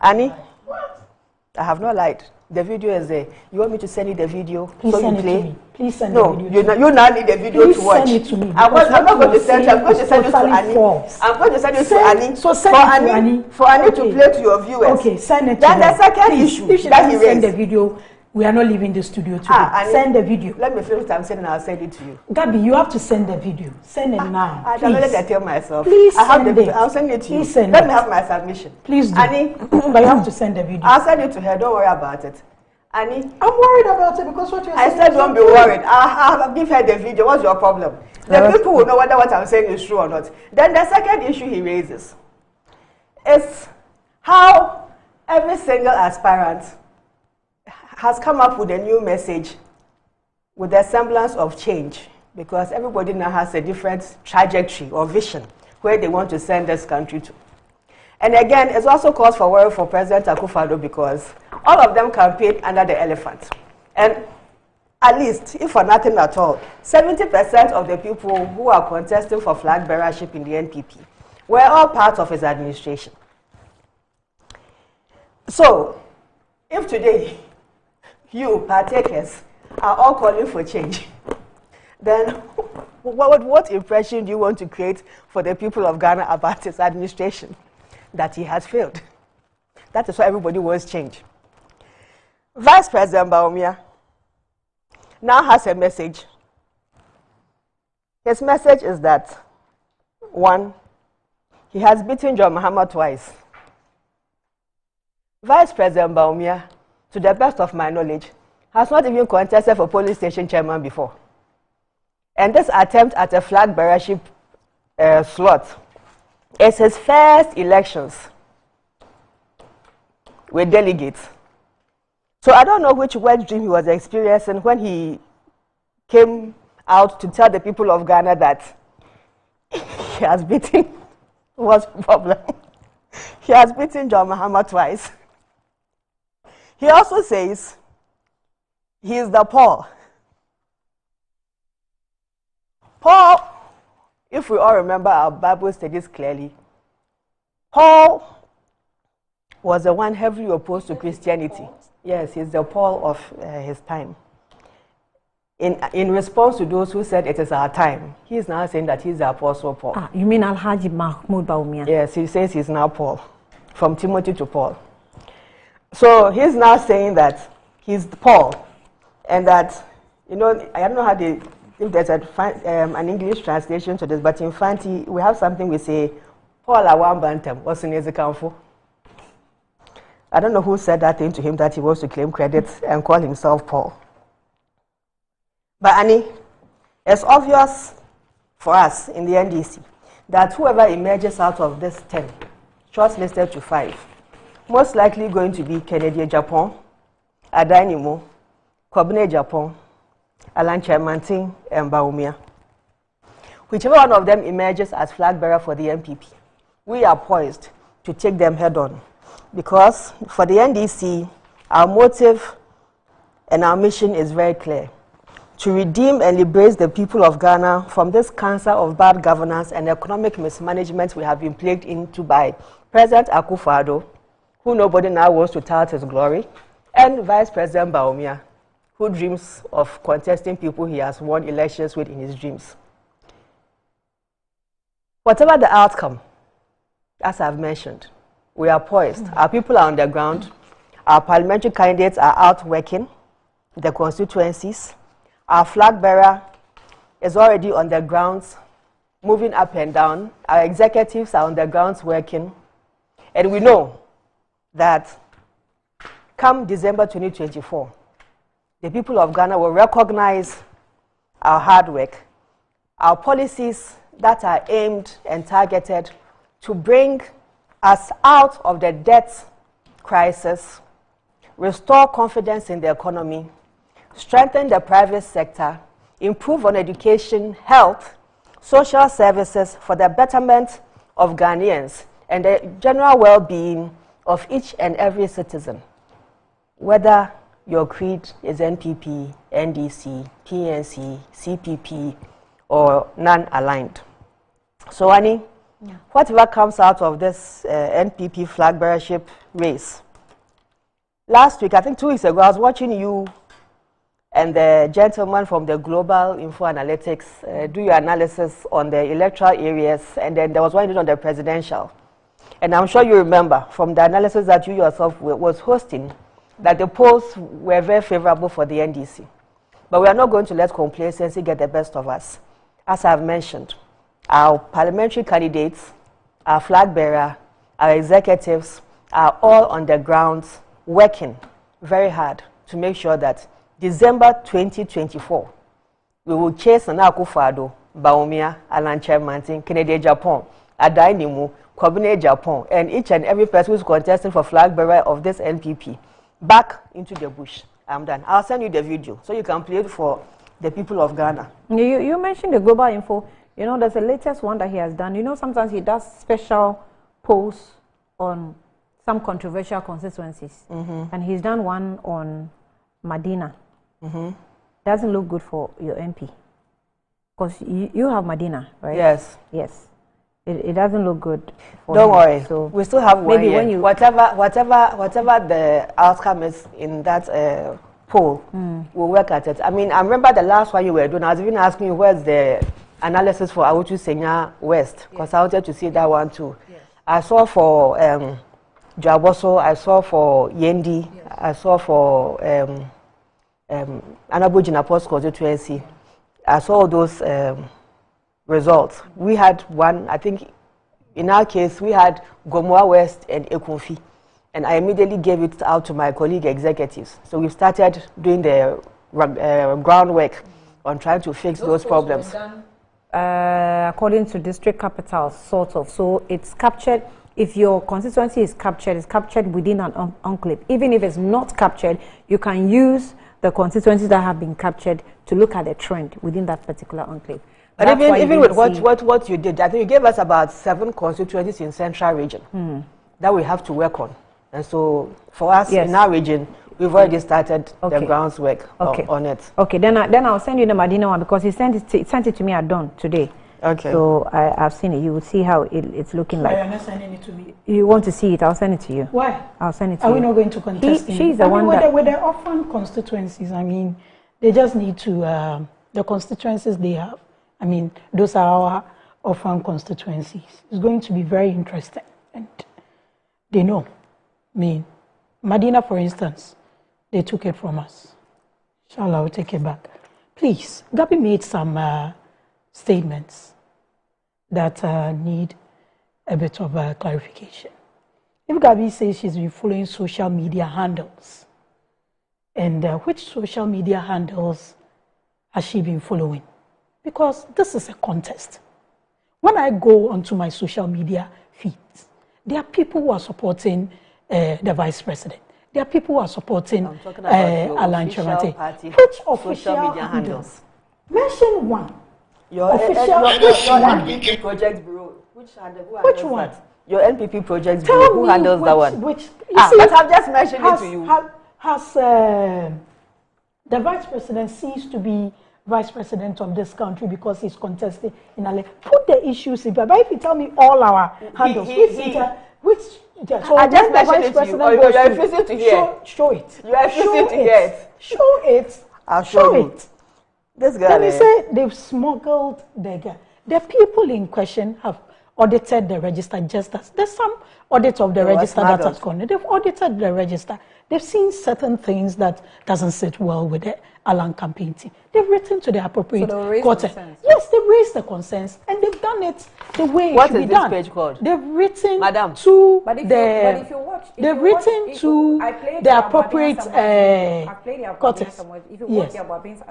Annie, I have not lied. The video is there. You want me to send you the video? Please so send you it play? to me. Please send no, the video. You now need the video Please to watch. Send it to me. I'm not going to send it. I'm going to send it to Annie. I'm going to send it to Annie. So send it to Annie. For Annie to play to your viewers. Okay, send it to Then her. the second Please, issue if she that he doesn't send raised. the video, we are not leaving the studio today. Annie, send the video. Let me finish what I'm saying and I'll send it to you. Gabi, you have to send the video. Send it now. I don't let that tell myself. Please I have send the it. I'll send it to Please you. send Let it. me have my submission. Please do. Annie, but you have to send the video. I'll send it to her. Don't worry about it. Annie, I'm worried about it because what you're saying. I said don't be worried. I'll give her the video. What's your problem? The people will know whether what I'm saying is true or not. Then the second issue he raises is how every single aspirant has come up with a new message with a semblance of change, because everybody now has a different trajectory or vision where they want to send this country to. And again, it's also cause for worry for President Akufo-Addo because all of them campaigned under the elephant. And at least, if for nothing at all, 70% of the people who are contesting for flag bearership in the NPP were all part of his administration. So, if today you partakers are all calling for change, then what impression do you want to create for the people of Ghana about his administration? That he has failed. That is why everybody wants change. Vice President Bawumia now has a message. His message is that, one, he has beaten John Mahama twice. Vice President Bawumia, to the best of my knowledge, has not even contested for police station chairman before. And this attempt at a flag bearership slot is his first elections with delegates. So I don't know which wet dream he was experiencing when he came out to tell the people of Ghana that he has beaten, what's the problem? He has beaten John Mahama twice. He also says he is the Paul. Paul, if we all remember our Bible studies clearly, Paul was the one heavily opposed to Christianity. Yes, he's the Paul of his time. In response to those who said it is our time, he is now saying that he's the Apostle Paul. Ah, you mean Alhaji Mahmoud Bawumia? Yes, he says he's now Paul, from Timothy to Paul. So he's now saying that he's Paul, and that, you know, I don't know how they, if there's an English translation to this, but in Fanti, we have something we say, Paul Awambantem, what's in his account. I don't know who said that thing to him that he wants to claim credit and call himself Paul. But Annie, it's obvious for us in the NDC that whoever emerges out of this 10, shortlisted to 5, most likely going to be Kennedy Japan, Adainimo, Kobne Japan, Alan Chairmanting, and Bawumia. Whichever one of them emerges as flag bearer for the NPP, we are poised to take them head on. Because for the NDC, our motive and our mission is very clear: to redeem and liberate the people of Ghana from this cancer of bad governance and economic mismanagement we have been plagued into by President Akufo-Addo, who nobody now wants to tout his glory, and Vice President Bawumia, who dreams of contesting people he has won elections with in his dreams. Whatever the outcome, as I've mentioned, we are poised. Our people are on the ground. Our parliamentary candidates are out working the constituencies. Our flag bearer is already on the grounds, moving up and down. Our executives are on the grounds working. And we know that come December 2024, the people of Ghana will recognize our hard work, our policies that are aimed and targeted to bring us out of the debt crisis restore confidence in the economy, strengthen the private sector, improve on education, health, social services for the betterment of Ghanaians and the general well-being of each and every citizen, whether your creed is NPP, NDC, PNC, CPP, or non-aligned. So, Annie, whatever comes out of this NPP flag bearership race, last week, I think 2 weeks ago, I was watching you and the gentleman from the Global Info Analytics do your analysis on the electoral areas, and then there was one on the presidential. And I'm sure you remember from the analysis that you yourself was hosting that the polls were very favorable for the NDC. But we are not going to let complacency get the best of us. As I've mentioned, our parliamentary candidates, our flag bearer, our executives are all on the grounds working very hard to make sure that December 2024, we will chase Nana Akufo-Addo, Bawumia, Alan Chairman, Kennedy Japan, Adainimu, Kwabena Japan, and each and every person who is contesting for flag bearer of this NPP back into the bush. I'm done. I'll send you the video so you can play it for the people of Ghana. You mentioned the Global Info. You know, there's the latest one that he has done. You know, sometimes he does special posts on some controversial constituencies. And he's done one on Medina. Doesn't look good for your MP. Because you have Medina, right? Yes. Yes. It doesn't look good for Don't him. worry. So we still have one maybe year. when you Whatever the outcome is in that poll, we'll work at it. I mean, I remember the last one you were doing. I was even asking you where's the analysis for Awutu Senya West, because I wanted to see that one too. Yes. I saw for Jaboso, I saw for Yendi, I saw for Anabu Jinapos constituency. I saw those results. We had one, I think, in our case, we had Gomoa West and Ekunfi. And I immediately gave it out to my colleague executives. So we started doing the groundwork on trying to fix those problems. According to district capitals, sort of. So it's captured. If your constituency is captured within an enclave. Even if it's not captured, you can use the constituencies that have been captured to look at the trend within that particular enclave. But even with what you did, I think you gave us about 7 constituencies in Central Region that we have to work on. And so for us in our region, we've already started the groundwork on it. Okay, then I'll send you the Medina one because he sent it to me at dawn today. Okay. So I've seen it. You will see how it's looking like. You're not sending it to me. You want to see it? I'll send it to you. Why? I'll send it to you. Are we not going to contest it? She's the one that... With the orphan constituencies, I mean, they just need to... the constituencies they have, I mean, those are our orphan constituencies. It's going to be very interesting. And they know. I mean, Medina, for instance, they took it from us. Inshallah, we'll take it back. Please, Gabi made some statements that need a bit of clarification. If Gabi says she's been following social media handles, and which social media handles has she been following? Because this is a contest. When I go onto my social media feeds, there are people who are supporting the vice president. There are people who are supporting Alan Chamate. Which official media handles? Mention one. Your official NPP Project Bureau. Which one? Your NPP Project Bureau. Who handles that one? Which? But I've just mentioned it to you. Has the vice president ceased to be vice president of this country because he's contesting in Ale? Put the issues in. But if you tell me all our handles, so I just mentioned it to you. You're refusing to hear. Show it. You're refusing to hear it. Show it. I'll show it. This guy. Then he said they've smuggled the guy. The people in question have audited the register just as there's some audit of the register that has gone. They've audited the register. They've seen certain things that doesn't sit well with the Alan campaign team. They've written to the appropriate court. Yes, they've raised the concerns and they've done it the way it should be done. What is this page called? They've written Madam. to the appropriate court.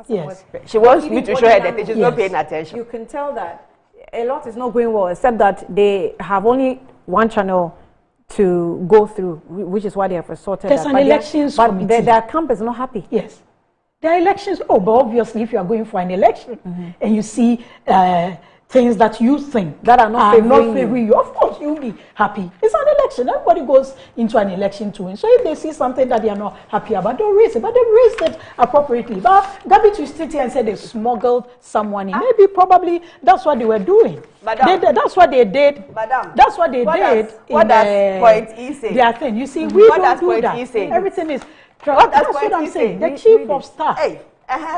Yes. She wants me to show her that she's not paying attention. You can tell that a lot is not going well, except that they have only one channel to go through, which is why they have resorted. There's an elections but their camp is not happy. Yes. There are elections. Oh, but obviously, if you are going for an election and you see things that you think that are not favoring you, of course you'll be happy. It's an election. Everybody goes into an election to win. So if they see something that they are not happy about, they'll raise it. But they raised it appropriately. But Gabby to sit here and say they smuggled someone in. Maybe, probably, that's what they were doing. That's what they did. Madam, that's what they did. What does point E say? Their thing. You see, we don't do that. Everything is. That's what I'm saying. The chief of staff.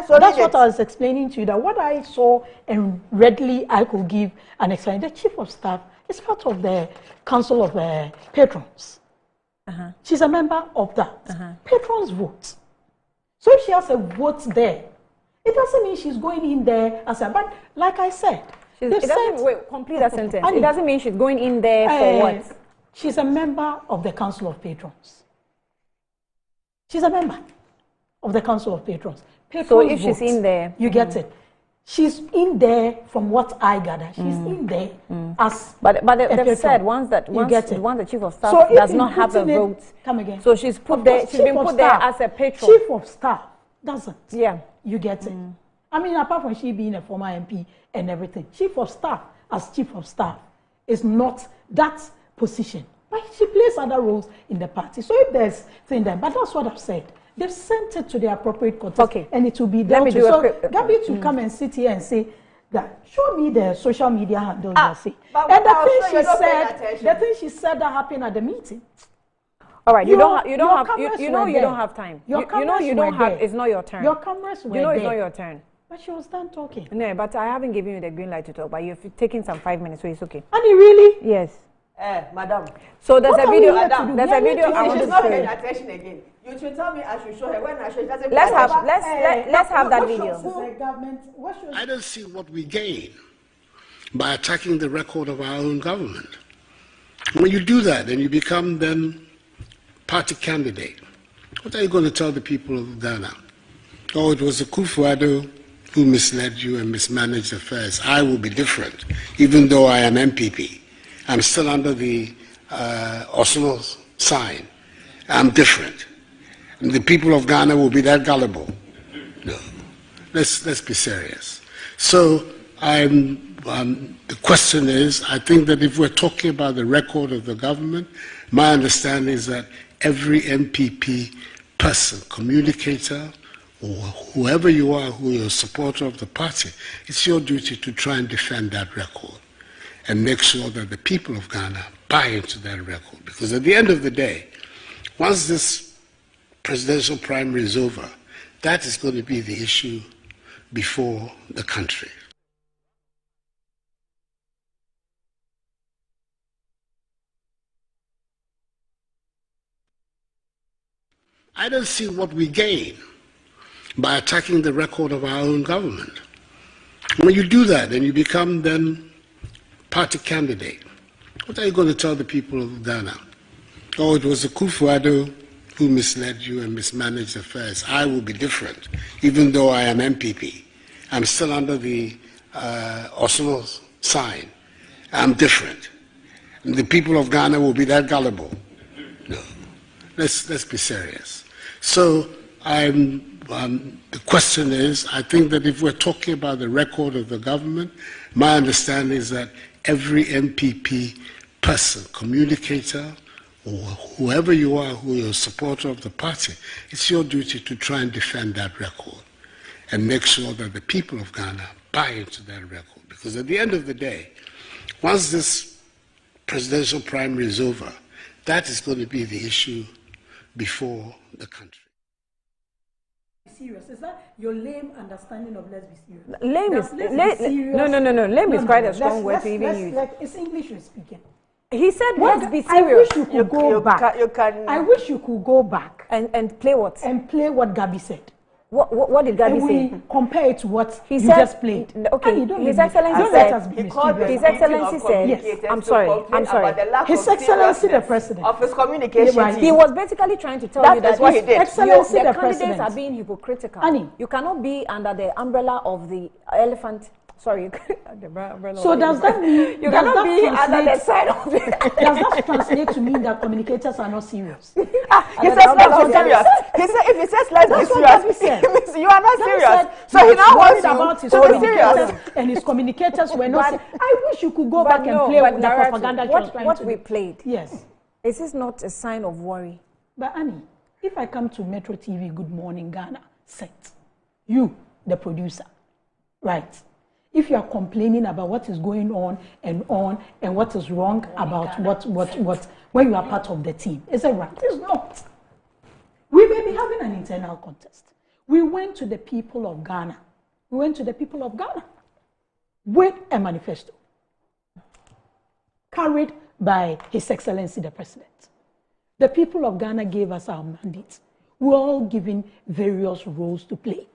So that's what I was explaining to you, that what I saw and readily I could give an explanation. The chief of staff is part of the Council of Patrons. She's a member of that. Patrons vote. So if she has a vote there, it doesn't mean she's going in there as a, but like I said, complete that sentence. It doesn't mean she's going in there for what? She's a member of the Council of Patrons. She's a member of the Council of Patrons. So if she's in there, you get it. She's in there, from what I gather. She's in there as. But they've said once the chief of staff does not have a vote. Come again. So she's put there. She's been put there as a patron. Chief of staff doesn't. Yeah. You get it. I mean, apart from she being a former MP and everything, chief of staff as chief of staff is not that position. But she plays other roles in the party. So if there's thing there, but that's what I've said. They've sent it to the appropriate court, and it will be dealt with. So Gabby to come and sit here and say that, show me the social media handle. And the thing she said that happened at the meeting. All right, you don't have time. You don't have. It's not your turn. Your cameras were it's not your turn. But she was done talking. No, but I haven't given you the green light to talk. But you've taken some 5 minutes, so it's okay. Annie, really? Yes. Madam. So there's a video. There's a video. She's not paying attention again. You should tell me I should show her. When I show her, doesn't. Let's have that video. I don't see what we gain by attacking the record of our own government. When you do that, and you become then party candidate, what are you going to tell the people of Ghana? Oh, it was the Kufuor who misled you and mismanaged affairs. I will be different, even though I am MPP. I'm still under the Oslo sign. I'm different. And the people of Ghana will be that gullible. No. Let's be serious. So the question is, I think that if we're talking about the record of the government, my understanding is that every MPP person, communicator, or whoever you are, who you're a supporter of the party, it's your duty to try and defend that record and make sure that the people of Ghana buy into that record. Because at the end of the day, once this presidential primary is over, that is going to be the issue before the country. I don't see what we gain by attacking the record of our own government. When you do that and you become then party candidate, what are you going to tell the people of Ghana? Oh, it was the Kufuor who misled you and mismanaged affairs. I will be different, even though I am MPP. I'm still under the Oslo sign. I'm different. And the people of Ghana will be that gullible. No. Let's be serious. So the question is, I think that if we're talking about the record of the government, my understanding is that every MPP person, communicator, or whoever you are, who you're a supporter of the party, it's your duty to try and defend that record and make sure that the people of Ghana buy into that record. Because at the end of the day, once this presidential primary is over, that is going to be the issue before the country. Serious. Is that your lame understanding of let's be serious? Lame is no. Lame is quite a strong word to even use. It's English we're speaking. He said, let's be serious. I wish you could go back. I wish you could go back and play what? And play what Gabi said. What did Gabi say? We compare it to what he you said, just played. Okay, His Excellency said, I'm sorry. His Excellency the President. Of his communication. He was basically trying to tell you that His Excellency the candidates are being hypocritical. You cannot be under the umbrella of the elephant Sorry. So does that mean you cannot be under the side of it? Does that translate to mean that communicators are not serious? He says let's be serious. He said if he says let's be serious, it means you are not serious. So he now wants you to be serious. And his communicators were not. I wish you could go back and play with the propaganda. What we played. Yes. Is this not a sign of worry? But Annie, if I come to Metro TV Good Morning Ghana set, you, the producer, right? If you are complaining about what is going on and what is wrong about what when you are part of the team, is it right? It's not. We may be having an internal contest. We went to the people of Ghana. With a manifesto carried by His Excellency the President. The people of Ghana gave us our mandate. We're all given various roles to play.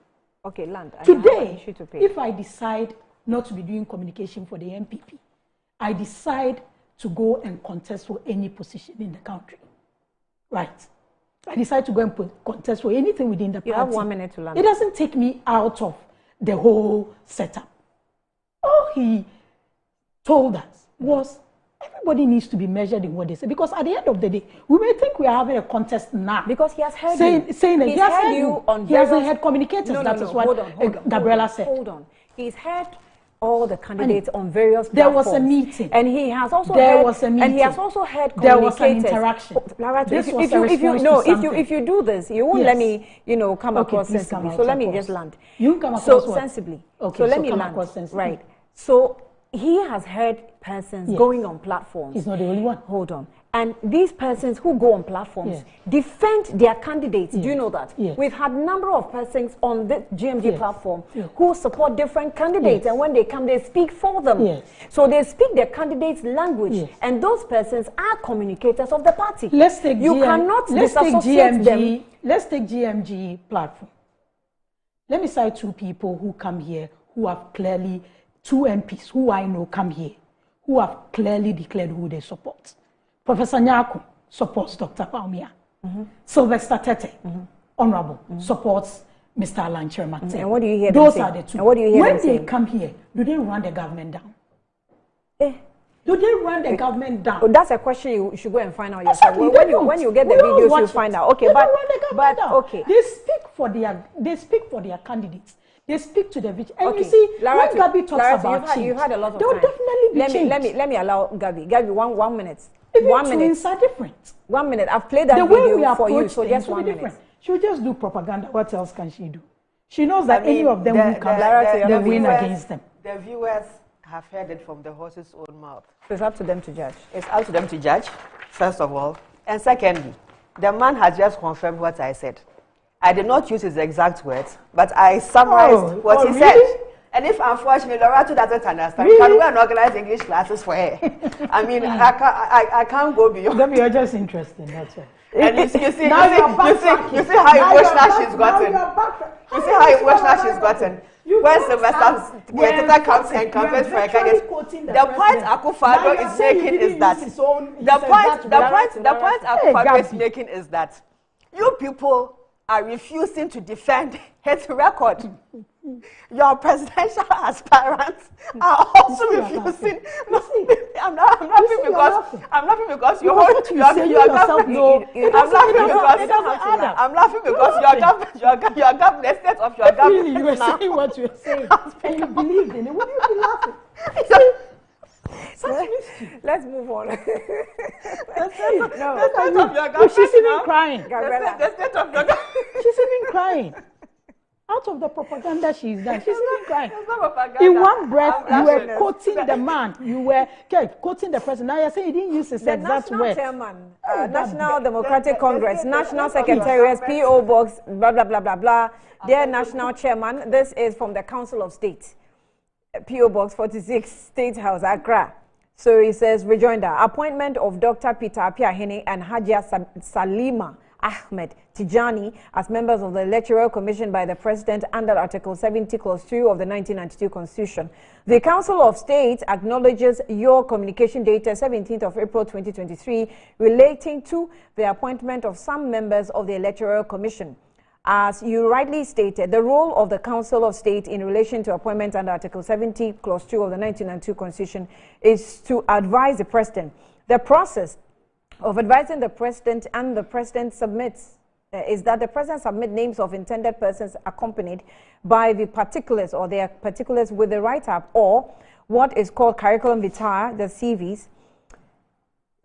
Okay, Land. Today, if I decide not to be doing communication for the MPP, I decide to go and contest for any position in the country. Right. I decide to go and contest for anything within the party. You have 1 minute to land. It doesn't take me out of the whole setup. All he told us was everybody needs to be measured in what they say. Because at the end of the day, we may think we are having a contest now. Because he has heard saying that he has heard you on. He hasn't heard communicators. No, that is what Gabriela said. Hold on. He's heard all the candidates on various platforms. There was a meeting. And he has also And he has also heard communicators. There was an interaction. If you do this, you won't let me, come across sensibly. So let me just land. You come across sensibly. Okay, so let me land. Right. So he has heard persons going on platforms. He's not the only one. Hold on. And these persons who go on platforms defend their candidates. Do you know that? We've had a number of persons on the GMG platform who support different candidates. And when they come, they speak for them. So they speak their candidates' language. And those persons are communicators of the party. Let's take disassociate them. Let's take GMG platform. Let me cite two people who come here who have clearly, two MPs who I know come here, who have clearly declared who they support. Professor Nyako supports Dr. Paumia. Sylvester Tete, Honorable, supports Mr. Alan Chermakte. And what do you hear Those them are saying? the two. And what do you hear when them they saying? come here, do they run the government down? Do they run the government down? Oh, that's a question you should go and find out yourself. When you get the videos, you'll find out. Okay, but okay. They speak for their candidates. They speak to the vision. And you see, when Gabi talks about change, you've had a lot of there will time. definitely be change. Let me allow Gabi. Gabi, one minute. Even 1 minute. twins are different. 1 minute. I've played that the way video we for you, approach so just 1 minute. She'll just do propaganda. What else can she do? She knows that any of them who come, they win against them. The viewers have heard it from the horse's own mouth. So it's up to them to judge. It's up to them to judge, first of all. And secondly, the man has just confirmed what I said. I did not use his exact words, but I summarized what he said. And if unfortunately Lorato doesn't understand, can we organize English classes for her? I mean, I can't go beyond. Then you're just interesting, that's right. And you see how emotional she's gotten. You see how emotional she's gotten. When Sylvester Tete comes and campaigns for a candidate, the point Akufo-Addo is making is that the point Akufo-Addo is making is that you people are refusing to defend his record. Your presidential aspirants are also refusing. No, I'm laughing because your government. I'm laughing because your government, the state of your government. Really, you were saying what you were saying, and you believed in it. Would you be laughing? Let's move on. She's even crying. The state of your government. She's even crying. Out of the propaganda she's done, she's even crying. Propaganda. In one breath, you were quoting the man. You were quoting the president. Now you're saying he didn't use his exact words. Chairman, National Democratic Congress, National Secretariat, P.O. Box, blah, blah, blah, blah, blah. Dear National Chairman, this is from the Council of State. P.O. Box 46, State House, Accra. So he says, rejoinder, appointment of Dr. Peter Apiahene and Hajia Salima Ahmed Tijani as members of the Electoral Commission by the President under Article 70, Clause 2 of the 1992 Constitution. The Council of State acknowledges your communication dated 17th of April 2023 relating to the appointment of some members of the Electoral Commission. As you rightly stated, the role of the Council of State in relation to appointments under Article 70, Clause 2 of the 1992 Constitution is to advise the President. The process of advising the President and the President submits is that the President submit names of intended persons accompanied by the particulars or their particulars with the write-up or what is called curriculum vitae, the CVs.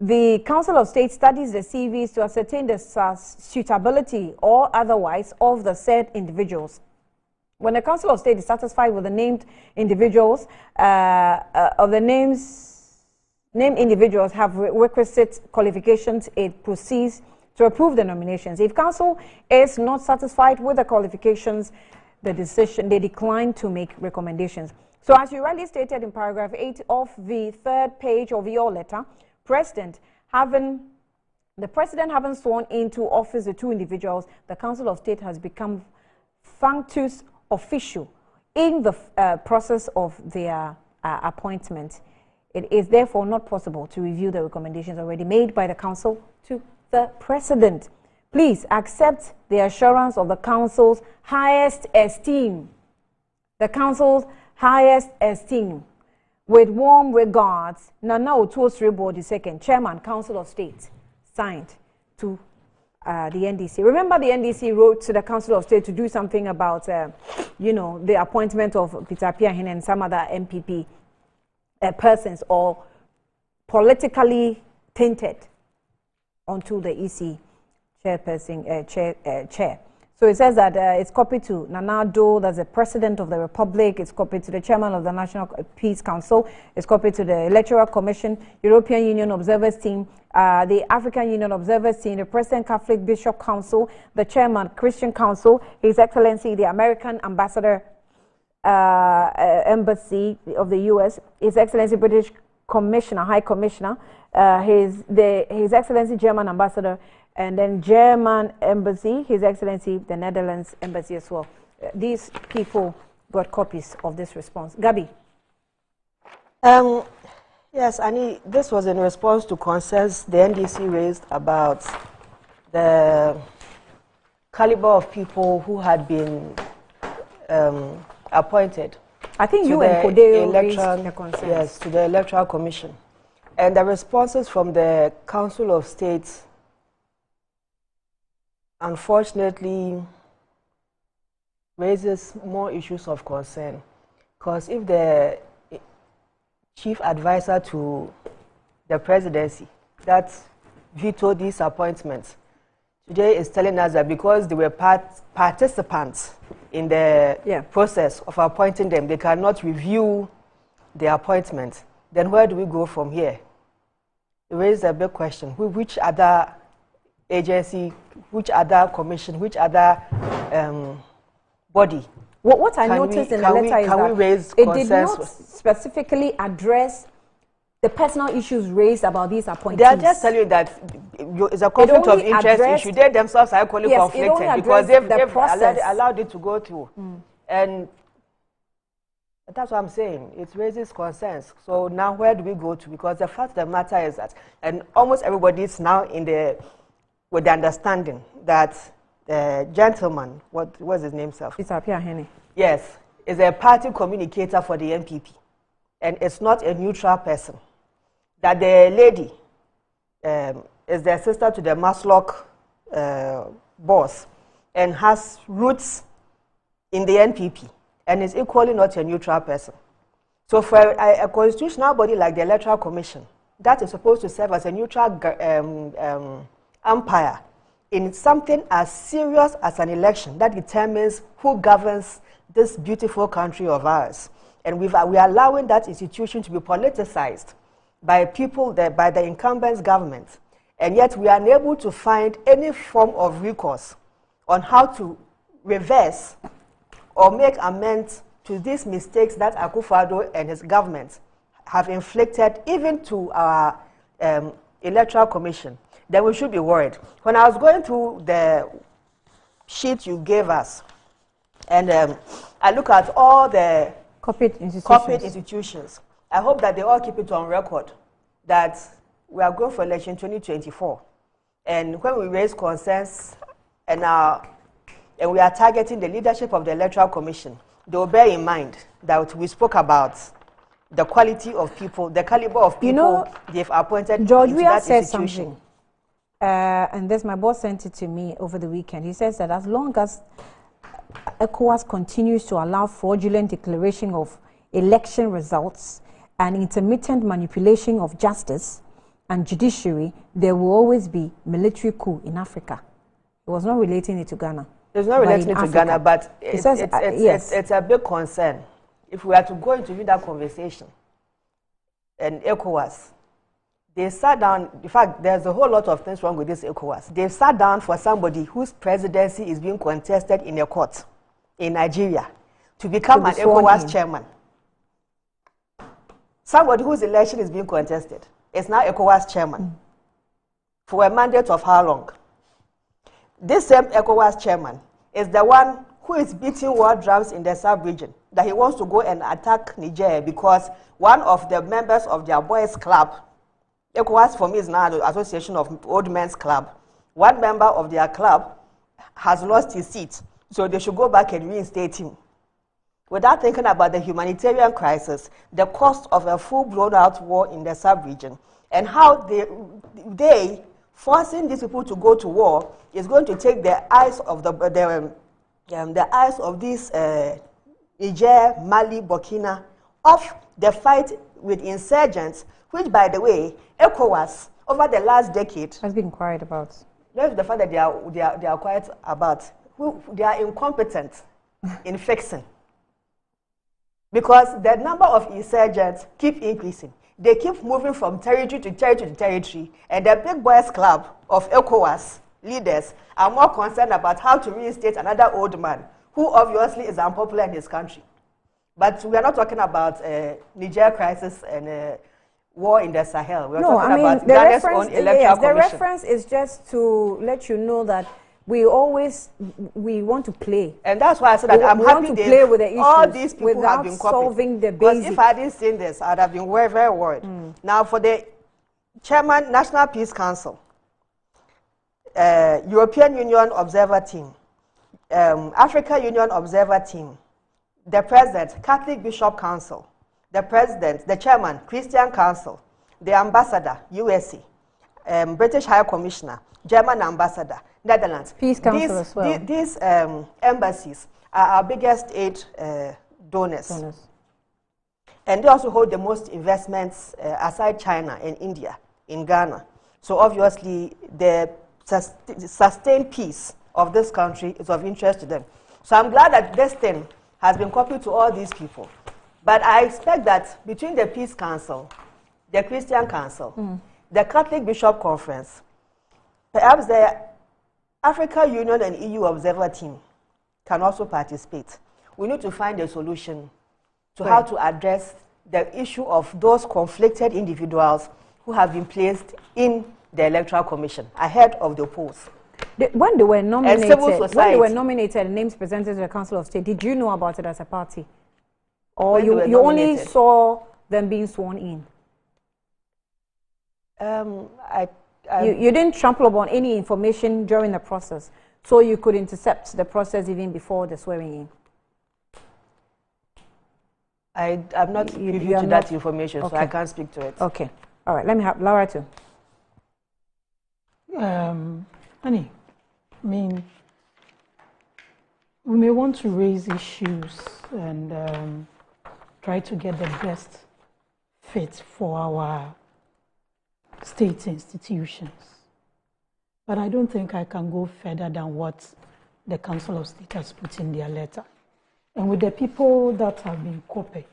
The Council of State studies the CVs to ascertain the suitability or otherwise of the said individuals. When the Council of State is satisfied with the named individuals, named individuals have requisite qualifications, it proceeds to approve the nominations. If Council is not satisfied with the qualifications, they decline to make recommendations. So as you rightly stated in paragraph 8 of the 3rd page of your letter, the President having sworn into office the 2 individuals, the Council of State has become functus officio in the process of their appointment. It is therefore not possible to review the recommendations already made by the Council to the President. Please accept the assurance of the Council's highest esteem. The Council's highest esteem. With warm regards, Nana Otuo-Sribo II, Chairman, Council of State, signed to the NDC. Remember, the NDC wrote to the Council of State to do something about, the appointment of Peter Piahin and some other MPP persons or politically tainted onto the EC chairperson, chair. So it says that it's copied to Nana Addo, that's the President of the Republic. It's copied to the Chairman of the National Peace Council. It's copied to the Electoral Commission, European Union Observers Team, the African Union Observers Team, the President Catholic Bishop Council, the Chairman Christian Council, His Excellency the American Ambassador Embassy of the U.S., His Excellency British Commissioner, High Commissioner, His Excellency German Ambassador, and then German Embassy, His Excellency the Netherlands Embassy as well. These people got copies of this response. Gabi. Yes, Annie, this was in response to concerns the NDC raised about the caliber of people who had been appointed. I think you and Kodeo raised the concerns. Yes, to the Electoral Commission. And the responses from the Council of State, unfortunately, raises more issues of concern. Because if the chief advisor to the presidency that vetoed these appointments today is telling us that because they were participants in the process of appointing them, they cannot review the appointment, then where do we go from here? It raises a big question. Which other agency, which other commission, which other body? What I noticed in the letter is that it did not specifically address the personal issues raised about these appointees. They are just telling you that it's a conflict of interest issue. They themselves are equally conflicted because they've allowed it to go through. And that's what I'm saying. It raises concerns. So now where do we go to? Because the fact of the matter is that, and almost everybody is now with the understanding that the gentleman, what was his name, self? Peter Piahin. Yes, is a party communicator for the NPP, and it's not a neutral person. That the lady is the sister to the Maslock boss and has roots in the NPP and is equally not a neutral person. So for a constitutional body like the Electoral Commission, that is supposed to serve as a neutral umpire in something as serious as an election that determines who governs this beautiful country of ours. And we are allowing that institution to be politicized by people, by the incumbent government. And yet we are unable to find any form of recourse on how to reverse or make amends to these mistakes that Akufo-Addo and his government have inflicted even to our Electoral Commission. Then we should be worried. When I was going through the sheet you gave us, and I look at all the corporate institutions, I hope that they all keep it on record that we are going for election 2024. And when we raise concerns and our and we are targeting the leadership of the Electoral Commission, they will bear in mind that we spoke about the quality of people, the caliber of people they've appointed. George, into we have that said institution. something. And this, my boss sent it to me over the weekend. He says that as long as ECOWAS continues to allow fraudulent declaration of election results and intermittent manipulation of justice and judiciary, there will always be military coup in Africa. He was not relating it to Ghana. It's not relating it to Ghana, but yes. It's a big concern. If we are to go into that conversation, and ECOWAS, they sat down. In fact, there's a whole lot of things wrong with this ECOWAS. They sat down for somebody whose presidency is being contested in a court in Nigeria to become an ECOWAS chairman. Somebody whose election is being contested is now ECOWAS chairman for a mandate of how long? This same ECOWAS chairman is the one who is beating war drums in the sub-region that he wants to go and attack Niger because one of the members of their boys' club, ECOWAS for me is now the Association of Old Men's Club, one member of their club has lost his seat, so they should go back and reinstate him. Without thinking about the humanitarian crisis, the cost of a full-blown out war in the sub-region, and how they forcing these people to go to war is going to take the eyes of the eyes of these Niger, Mali, Burkina off the fight with insurgents, which, by the way, ECOWAS over the last decade has been quiet about. That's the fact that they are quiet about. They are incompetent in fixing. Because the number of insurgents keep increasing. They keep moving from territory to territory to territory, and the big boys club of ECOWAS leaders are more concerned about how to reinstate another old man who obviously is unpopular in his country. But we are not talking about Niger crisis and war in the Sahel. We are talking about Ghana's own Electoral Commission. The reference is just to let you know that we want to play. And that's why I said that I'm happy to play with the issues all these people without have been copied. solving the Because basics. if I didn't see this, I'd have been very, very worried. Now, for the Chairman, National Peace Council, European Union Observer Team, Africa Union Observer Team, the President, Catholic Bishop Council, the President, the Chairman, Christian Council, the Ambassador, USA, British High Commissioner, German Ambassador, Netherlands. Peace Council as well. These embassies are our biggest aid donors. And they also hold the most investments aside China and India in Ghana. So obviously the sustained peace of this country is of interest to them. So I'm glad that this thing has been copied to all these people. But I expect that between the Peace Council, the Christian Council, the Catholic Bishop Conference, perhaps the Africa Union and EU Observer Team can also participate. We need to find a solution to how to address the issue of those conflicted individuals who have been placed in the Electoral Commission ahead of the polls. When they were nominated, and civil society. names presented to the Council of State, did you know about it as a party? Or you only nominated. saw them being sworn in? You didn't trample upon any information during the process, so you could intercept the process even before the swearing in. I'm not privy to that information, so I can't speak to it. Okay. All right. Let me have Laura too. Honey, I mean, we may want to raise issues and try to get the best fit for our state institutions. But I don't think I can go further than what the Council of State has put in their letter. And with the people that have been copied,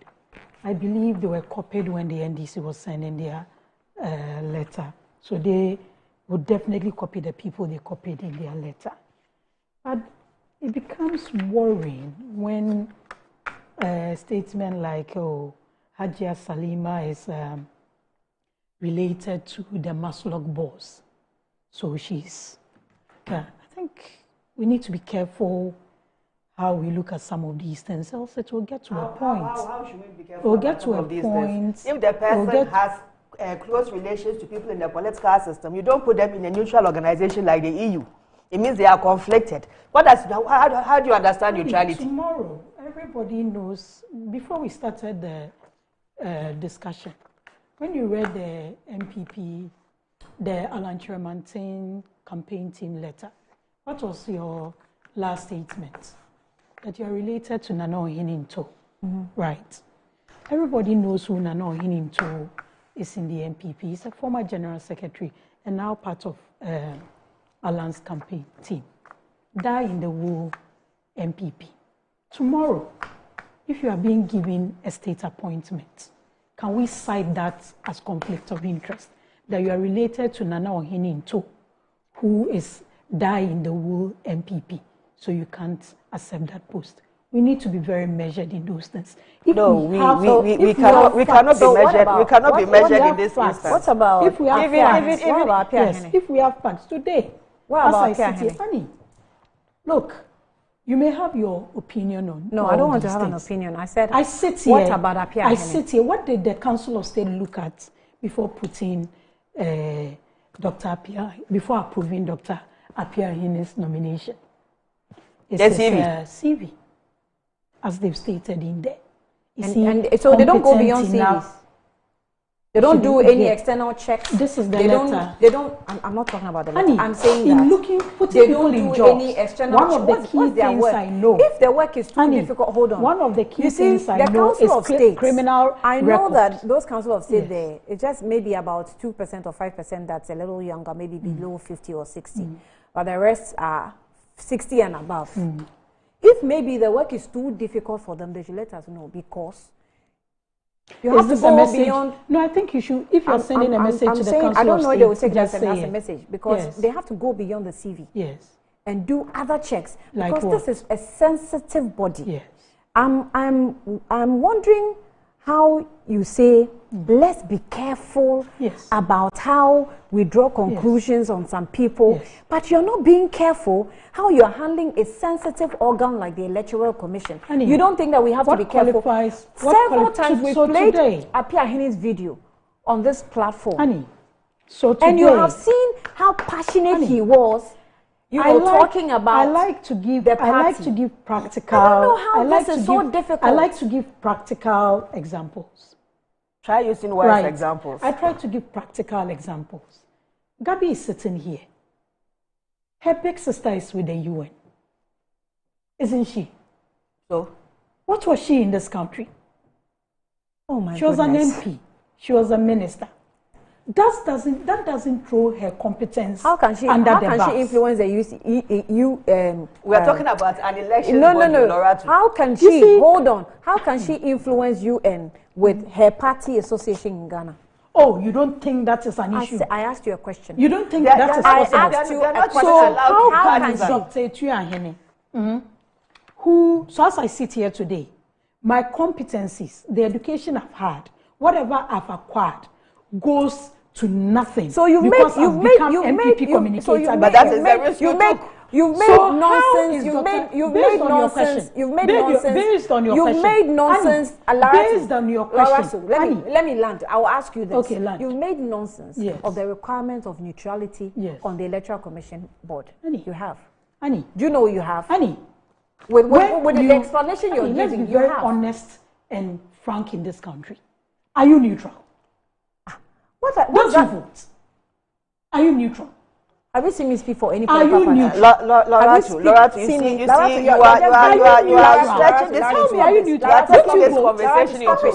I believe they were copied when the NDC was sending their letter. So they would definitely copy the people they copied in their letter. But it becomes worrying when a statement like, oh, Hajia Salima is related to the Maslog boss. So she's, I think we need to be careful how we look at some of these things, else it will get to a point. How should we be careful? It will get to a point. If the person has close relations to people in the political system, you don't put them in a neutral organization like the EU. It means they are conflicted. How do you understand neutrality? Tomorrow, everybody knows, before we started the discussion, when you read the MPP, the Alan Tremantin campaign team letter, what was your last statement? That you are related to Nana Ohininto, right? Everybody knows who Nana Ohininto is in the MPP. He's a former general secretary and now part of Alan's campaign team. Die in the wool MPP. Tomorrow, if you are being given a state appointment, can we cite that as conflict of interest? That you are related to Nana Ohininto, who is die in the wool MPP, so you can't accept that post. We need to be very measured in those things. We cannot be measured in this instance. What about if we have facts? Yes, if we have facts today, as I sit here, Annie, look, you may have your opinion on. No, I don't want to have an opinion. I said I sit here. What about Apia? I sit here. What did the Council of State look at before putting Dr. Apia, before approving Dr. Apia Hine's nomination? It's CV, as they've stated in there. And so they don't go beyond CVs. They don't do any external checks. This is the letter. They don't. I'm not talking about the letter. Honey, I'm saying in that looking, they don't do any external. One of the key things I know. If the work is too difficult, hold on. One of the key things I know is criminal. I know that those Council of State there, it's just maybe about 2% or 5% that's a little younger, maybe below 50 or 60, but the rest are 60 and above. If maybe the work is too difficult for them, they should let us know, because you have to go beyond. No, I think you should. If you're sending a message to the Council of State, I don't know if they will take that as a message, because they have to go beyond the CV. Yes. And do other checks, like because this is a sensitive body. Yes. I'm wondering how you say, let's be careful about how we draw conclusions on some people, but you're not being careful how you're handling a sensitive organ like the Electoral Commission. You don't think that we have to be careful? Several times we played Apia Hine's video on this platform. And you have seen how passionate he was. You know, talking about I like to give practical. I don't know how this is so difficult. I like to give practical examples. Try using words examples. I try to give practical examples. Gabi is sitting here. Her big sister is with the UN. Isn't she? So? What was she in this country? Oh my She was an goodness. MP. She was a minister. That doesn't throw her competence under the bus. How can she influence the we are talking about an election. No. How can she, hold on, how can she influence UN with her party association in Ghana? Oh, you don't think that is an issue? I asked you a question. You don't think that is possible? I asked you a question. So how can she? Dr. Etuahene, who, so as I sit here today, my competencies, the education I've had, whatever I've acquired, goes to nothing. So you've made nonsense. You've made nonsense. Based on your question. You've made nonsense. Based on your question. Let me land. I will ask you this. Okay, land. You've made nonsense of the requirement of neutrality on the Electoral Commission board. You have. Annie. Do you know you have? Annie. With the explanation you're giving, let's be very honest and frank in this country. Are you neutral? Don't you vote? Are you neutral? Have you seen me speak for any political party? Are you neutral? Laura, you are stretching this. Tell me, are you neutral? You are taking this conversation into.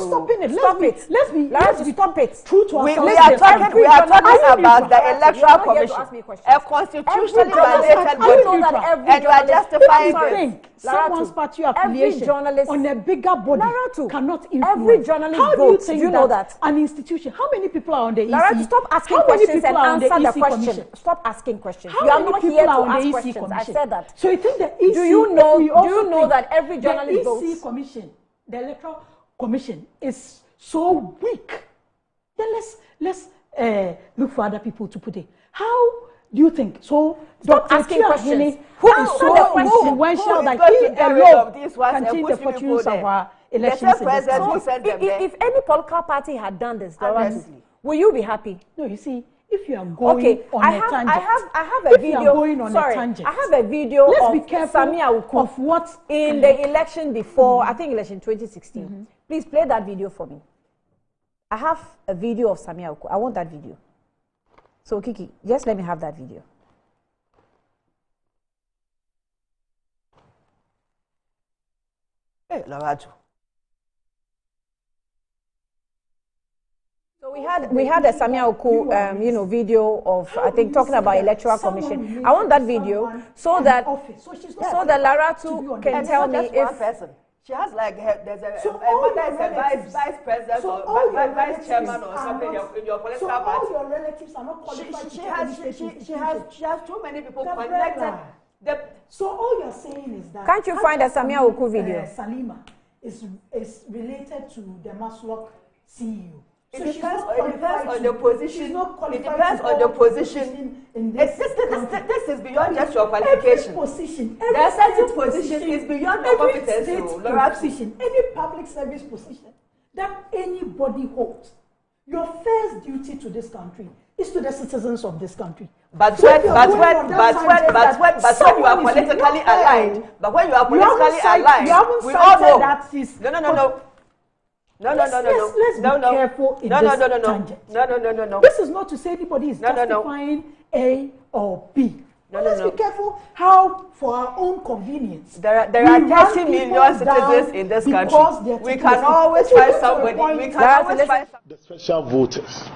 Stop it. Let's be stop it. True to ourselves. We are talking about the Electoral Commission, a constitutionally mandated body, and you are justifying this. Someone's party affiliation on a bigger body cannot influence. Every journalist votes. Do you know that an institution? How many people are on the EC? Lara, stop asking questions and answer the question. Stop asking questions. You are not here to ask questions. I said that. So you think the EC? Do you know that every journalist votes? The EC Commission, the Electoral Commission, is so weak. Then let's look for other people to put it. How do you think? So stop asking questions. Who is so influential that he alone can change the fortunes of our elections in this country? If any political party had done this, will you be happy? No, you see, if you are going on a tangent, I have a video. You are going on a tangent, I have a video let's of be careful Samia Uku of what in the election before, I think election 2016. Please play that video for me. I have a video of Samia Uku. I want that video. So Kiki, just let me have that video. Hey, Larajo. So we had a Samia Uku, video of, I think, talking about Electoral Commission. I want that video so that Laratu can tell me if person. She has like there's a vice president or vice chairman or something in your political party. All your relatives are not qualified. She has too many people connected. So all you're saying is that can't you find a Samia Uku video? Salima is related to the Maslok CEO. It depends on the position. It depends on the position. This is beyond just your qualification. There are certain positions is beyond your competence. Any public service position that anybody holds, your first duty to this country is to the citizens of this country. But when you are politically aligned, we all know that is Let's be careful in this tangent. No. This is not to say anybody is justifying A or B. Let's be careful how, for our own convenience. There are 30 million citizens in this country. We can always find somebody. The special voters,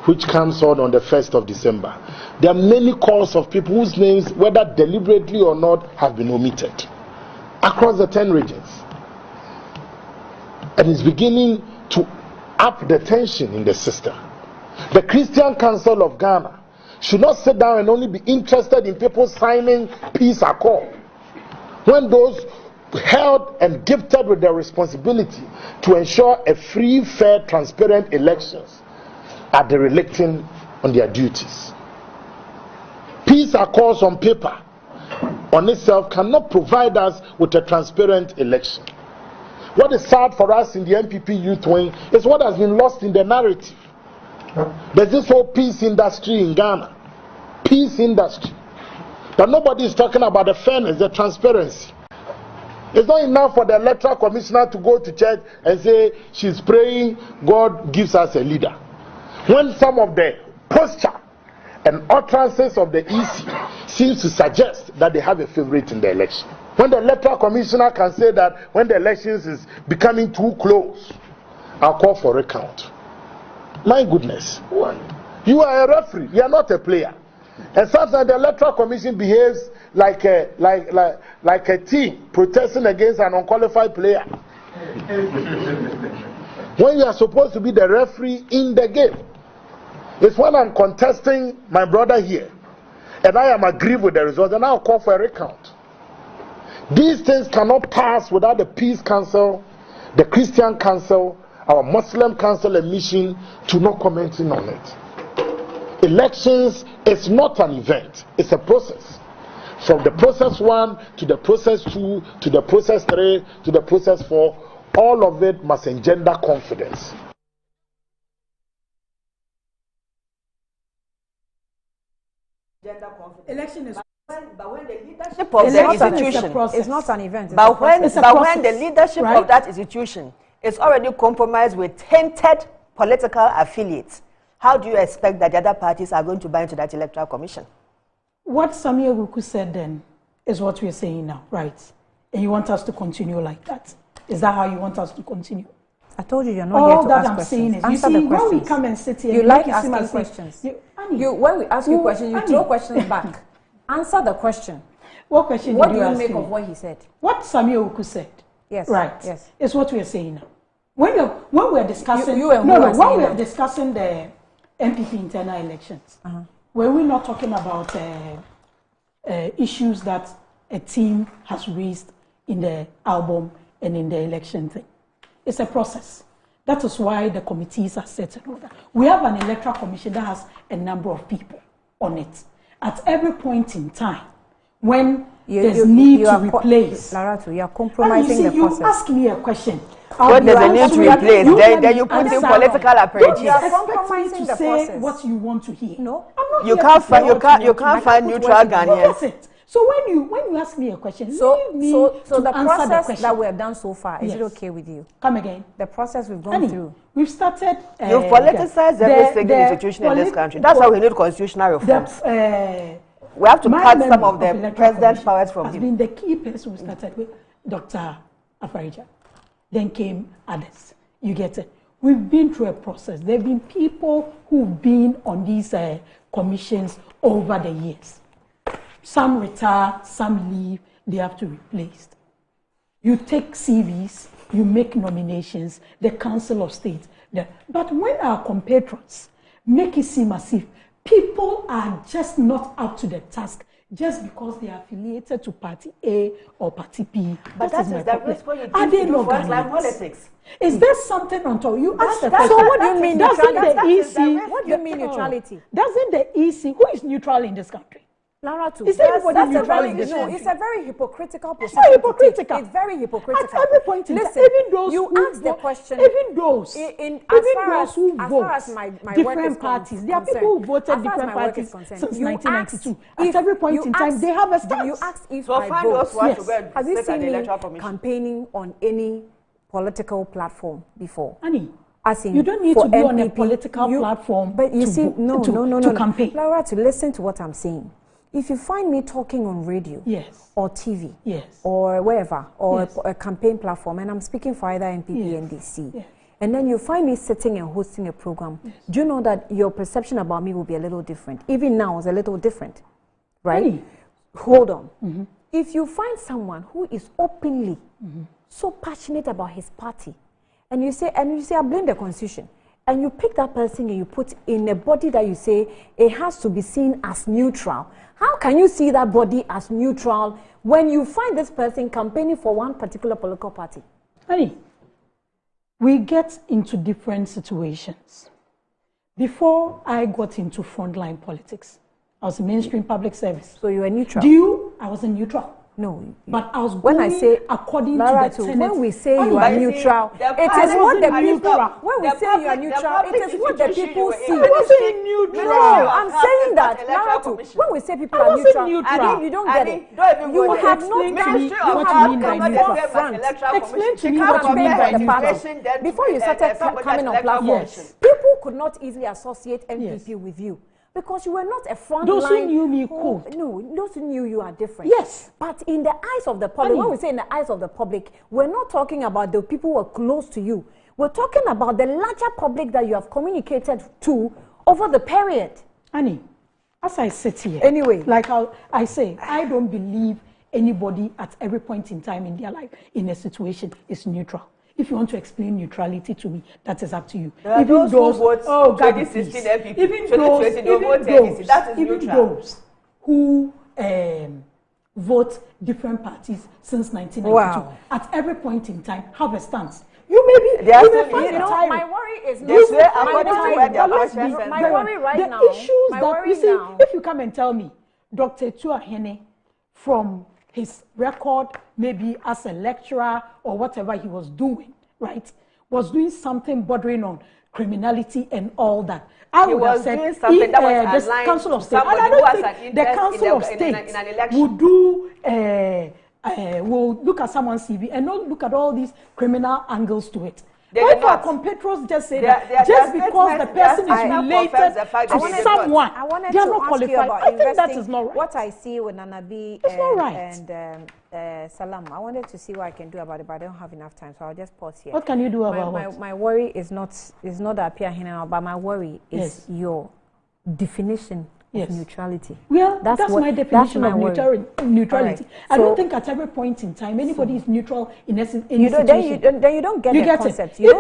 which comes on the 1st of December. There are many calls of people whose names, whether deliberately or not, have been omitted across the 10 regions. And it's beginning to up the tension in the system. The Christian Council of Ghana should not sit down and only be interested in people signing peace accord, when those held and gifted with the responsibility to ensure a free, fair, transparent elections are derelict on their duties. Peace accords on paper on itself cannot provide us with a transparent election. What is sad for us in the MPP youth wing is what has been lost in the narrative. There's this whole peace industry in Ghana. Peace industry. But nobody is talking about the fairness, the transparency. It's not enough for the Electoral Commissioner to go to church and say she's praying, God gives us a leader. When some of the posture and utterances of the EC seems to suggest that they have a favorite in the election. When the Electoral Commissioner can say that when the elections is becoming too close, I'll call for a recount. My goodness. You are a referee, you are not a player. And sometimes the Electoral Commission behaves like a team protesting against an unqualified player. When you are supposed to be the referee in the game. It's when I'm contesting my brother here and I am aggrieved with the result, and I'll call for a recount. These things cannot pass without the Peace Council, the Christian Council, our Muslim Council and Mission to not commenting on it. Elections is not an event, it's a process. From the process 1 to the process 2 to the process 3 to the process 4, all of it must engender confidence. Election is but when the leadership of the institution it's not an event. But when the leadership of that institution is already compromised with tainted political affiliates, how do you expect that the other parties are going to buy into that Electoral Commission? What Samia Uku said then is what we're saying now, right? And you want us to continue like that? Is that how you want us to continue? I told you you're not here to ask questions. All that I'm saying is, answer you see, the questions. when we come and sit here, you like asking questions. When we ask you questions, you throw questions back. Answer the question. What question? What do you make of what he said? What Samia Uku said. Yes. Right. Yes. Is what we are saying now. When we're discussing, when we're discussing the MPP internal elections, were we not talking about issues that a team has raised in the album and in the election thing? It's a process. That is why the committees are set in order. We have an Electoral Commission that has a number of people on it. At every point in time, when there's need to replace. Laratu, you are compromising the process. You ask me a question. When there's a need to replace, then you put in political apparatus. You are compromising the process. What you want to hear? No, I'm not. You can't find neutral Ghanaians. So when you ask me a question, so the process that we have done so far, is it okay with you? Come again. The process we've gone through. We've started. You've politicized every single institution in this country. That's why we need constitutional reforms. We have to cut some of the president's powers from him. Has been the key person who started with Dr. Afarija. Then came others. You get it? We've been through a process. There have been people who've been on these commissions over the years. Some retire, some leave, they have to be replaced. You take CVs, you make nominations, the Council of State. But when our compatriots make it seem as if people are just not up to the task just because they are affiliated to party A or party B. But that is the risk when you are they not like politics? Is there something on top? You ask the question. So what do you mean neutrality? What do you mean neutrality? Doesn't the EC, who is neutral in this country? Laratu, is everybody neutral in this country? It's a very hypocritical position. It's not hypocritical. It's very hypocritical. At every point in time, even those you ask the question. Even those who vote different parties. There are people who voted different parties since 1992. At every point in time, they have a stance. You ask if I vote. Have you seen me campaigning on any political platform before? Annie, you don't need to be on a political platform to campaign. Laura, to listen to what I'm saying. If you find me talking on radio or TV or wherever or a campaign platform, and I'm speaking for either MPP and DC, and then you find me sitting and hosting a program, do you know that your perception about me will be a little different? Even now, it's a little different, right? Hold on. If you find someone who is openly so passionate about his party, and you say, I blame the Constitution, and you pick that person and you put in a body that you say it has to be seen as neutral. How can you see that body as neutral when you find this person campaigning for one particular political party? Honey, we get into different situations. Before I got into frontline politics, I was in mainstream public service. So you were neutral? I wasn't neutral. No, but I was going according to the tenets. When we say you are neutral, it is what the people. When we say you are neutral, it is what the people see. I wasn't neutral. No, I'm saying that. When we say people are neutral, you don't get it. You have not done. What you mean by neutral? Explain to me what you mean by neutral. Before you started coming on platforms, people could not easily associate NPP with you. Because you were not a front those line. Those who knew me could. No, those who knew you are different. Yes. But in the eyes of the public, when we say in the eyes of the public, we're not talking about the people who are close to you. We're talking about the larger public that you have communicated to over the period. Annie, as I sit here, anyway, like I say, I don't believe anybody at every point in time in their life in a situation is neutral. If you want to explain neutrality to me, that is up to you. Even those who vote 2016 MPP, even 2020, that is neutral. Those who vote different parties since 1992, at every point in time, have a stance. You may be, my worry is not my worry right now. The issues that you see, if you come and tell me, Dr. Tuahene from his record, maybe as a lecturer or whatever he was doing, right, was doing something bordering on criminality and all that. I would have said the Council of State. And I don't think the Council of State would do, will look at someone's CV and not look at all these criminal angles to it. Why our compatriots just say that just because the person is related to someone, they are not qualified? I think that is not right. What I see with Nanabi and Salam, I wanted to see what I can do about it, but I don't have enough time, so I'll just pause here. What can you do about it? My worry is not that Pia Hina, but my worry is your definition of neutrality. Well, that's my definition of neutrality. Right. I don't think at every point in time anybody is neutral in any situation. Then you don't get the concept. You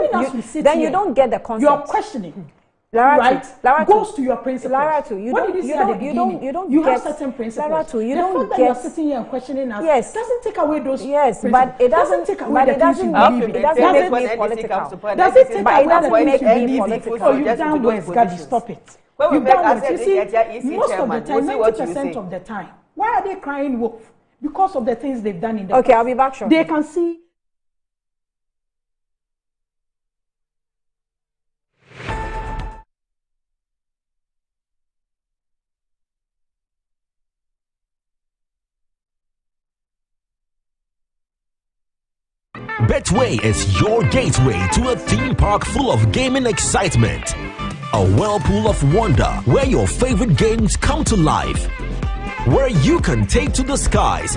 don't get the concept. You're questioning. Right? Goes to your principles. You don't have certain principles. You don't get. You're sitting here and questioning us. Yes. Doesn't take away those. Yes, but it doesn't take away the things you believe. It doesn't make me political. Does it take away the things you believe? Oh, you down West, Gadi, stop it. You see, most of the time, 90% of the time, why are they crying wolf? because of the things they've done in the past. I'll be back shortly. They can see. Betway is your gateway to a theme park full of gaming excitement. A whirlpool of wonder where your favorite games come to life. Where you can take to the skies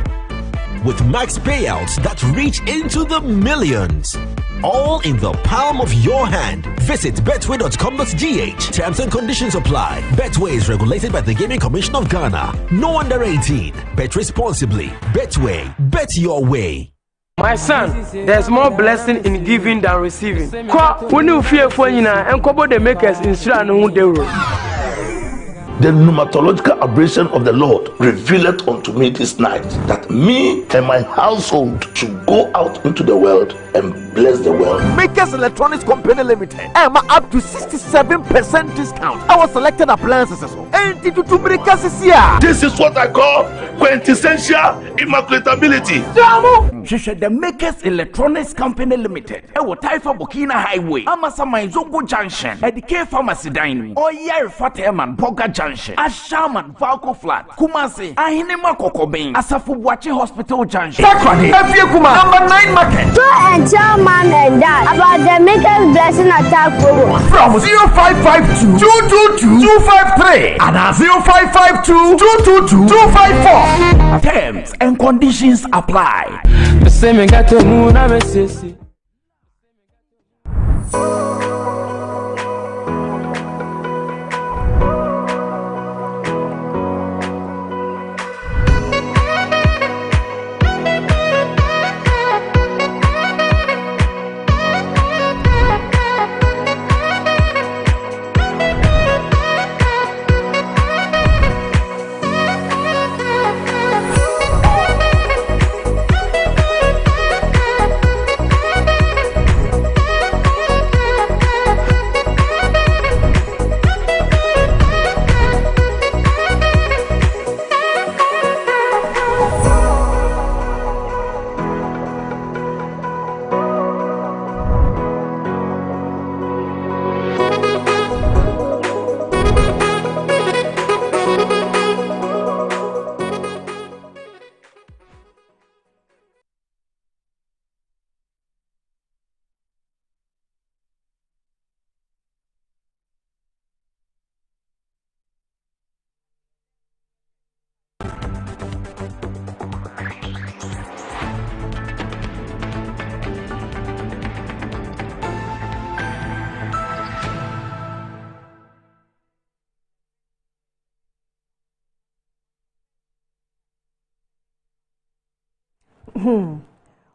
with max payouts that reach into the millions. All in the palm of your hand. Visit betway.com.gh. Terms and conditions apply. Betway is regulated by the Gaming Commission of Ghana. No under 18. Bet responsibly. Betway. Bet your way. My son, there's more blessing in giving than receiving. When you fear for you and couple the makers in The pneumatological aberration of the Lord revealed unto me this night that me and my household should go out into the world and bless the world. Makers Electronics Company Limited. I'm up to 67% discount. Our selected appliances. This is what I call quintessential immaculatability. The Makers Electronics Company Limited. Taifa Burkina Highway. Amasama Zongo Junction. Edike Pharmacy Dining. Oyer Fateman Boga Junction. Ashaman Falco Flat. Kumasi. Ahinema Kokobin. Asafubuachi Hospital Junction. Takwani. Efiekuma. Number 9 Market. Tell mom and dad about the Makers Blessing Attack program. From 0552 222 253 and 0552 222 254. Terms and conditions apply. The same got to moon.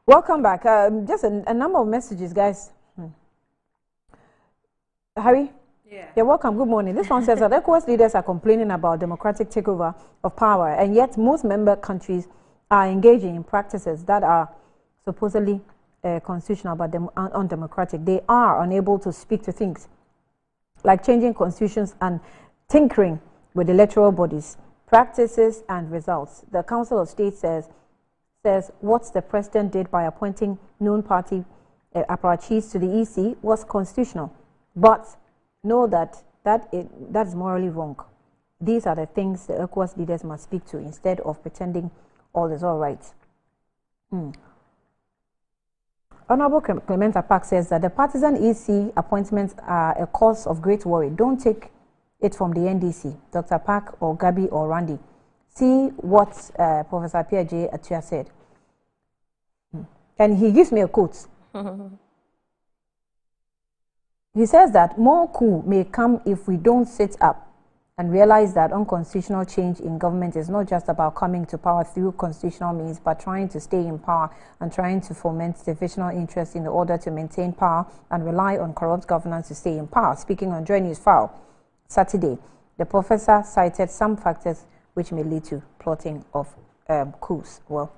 Welcome back. Just a number of messages, guys. Harry? Yeah, welcome. Good morning. This one says that ECOWAS leaders are complaining about democratic takeover of power, and yet most member countries are engaging in practices that are supposedly constitutional but undemocratic. They are unable to speak to things like changing constitutions and tinkering with electoral bodies, practices and results. The Council of State says what the president did by appointing known party apparatchiks to the EC was constitutional, but know that is morally wrong. These are the things the ECOWAS leaders must speak to instead of pretending all is all right. Honorable Clement Apak says that the partisan EC appointments are a cause of great worry. Don't take it from the NDC, Dr. Pak or Gabi or Randy. See what Professor Pierre J. Atua said. And he gives me a quote. He says that more coup may come if we don't sit up and realize that unconstitutional change in government is not just about coming to power through constitutional means, but trying to stay in power and trying to foment divisional interest in order to maintain power and rely on corrupt governance to stay in power. Speaking on Joy News File Saturday, the professor cited some factors which may lead to plotting of coups. Well,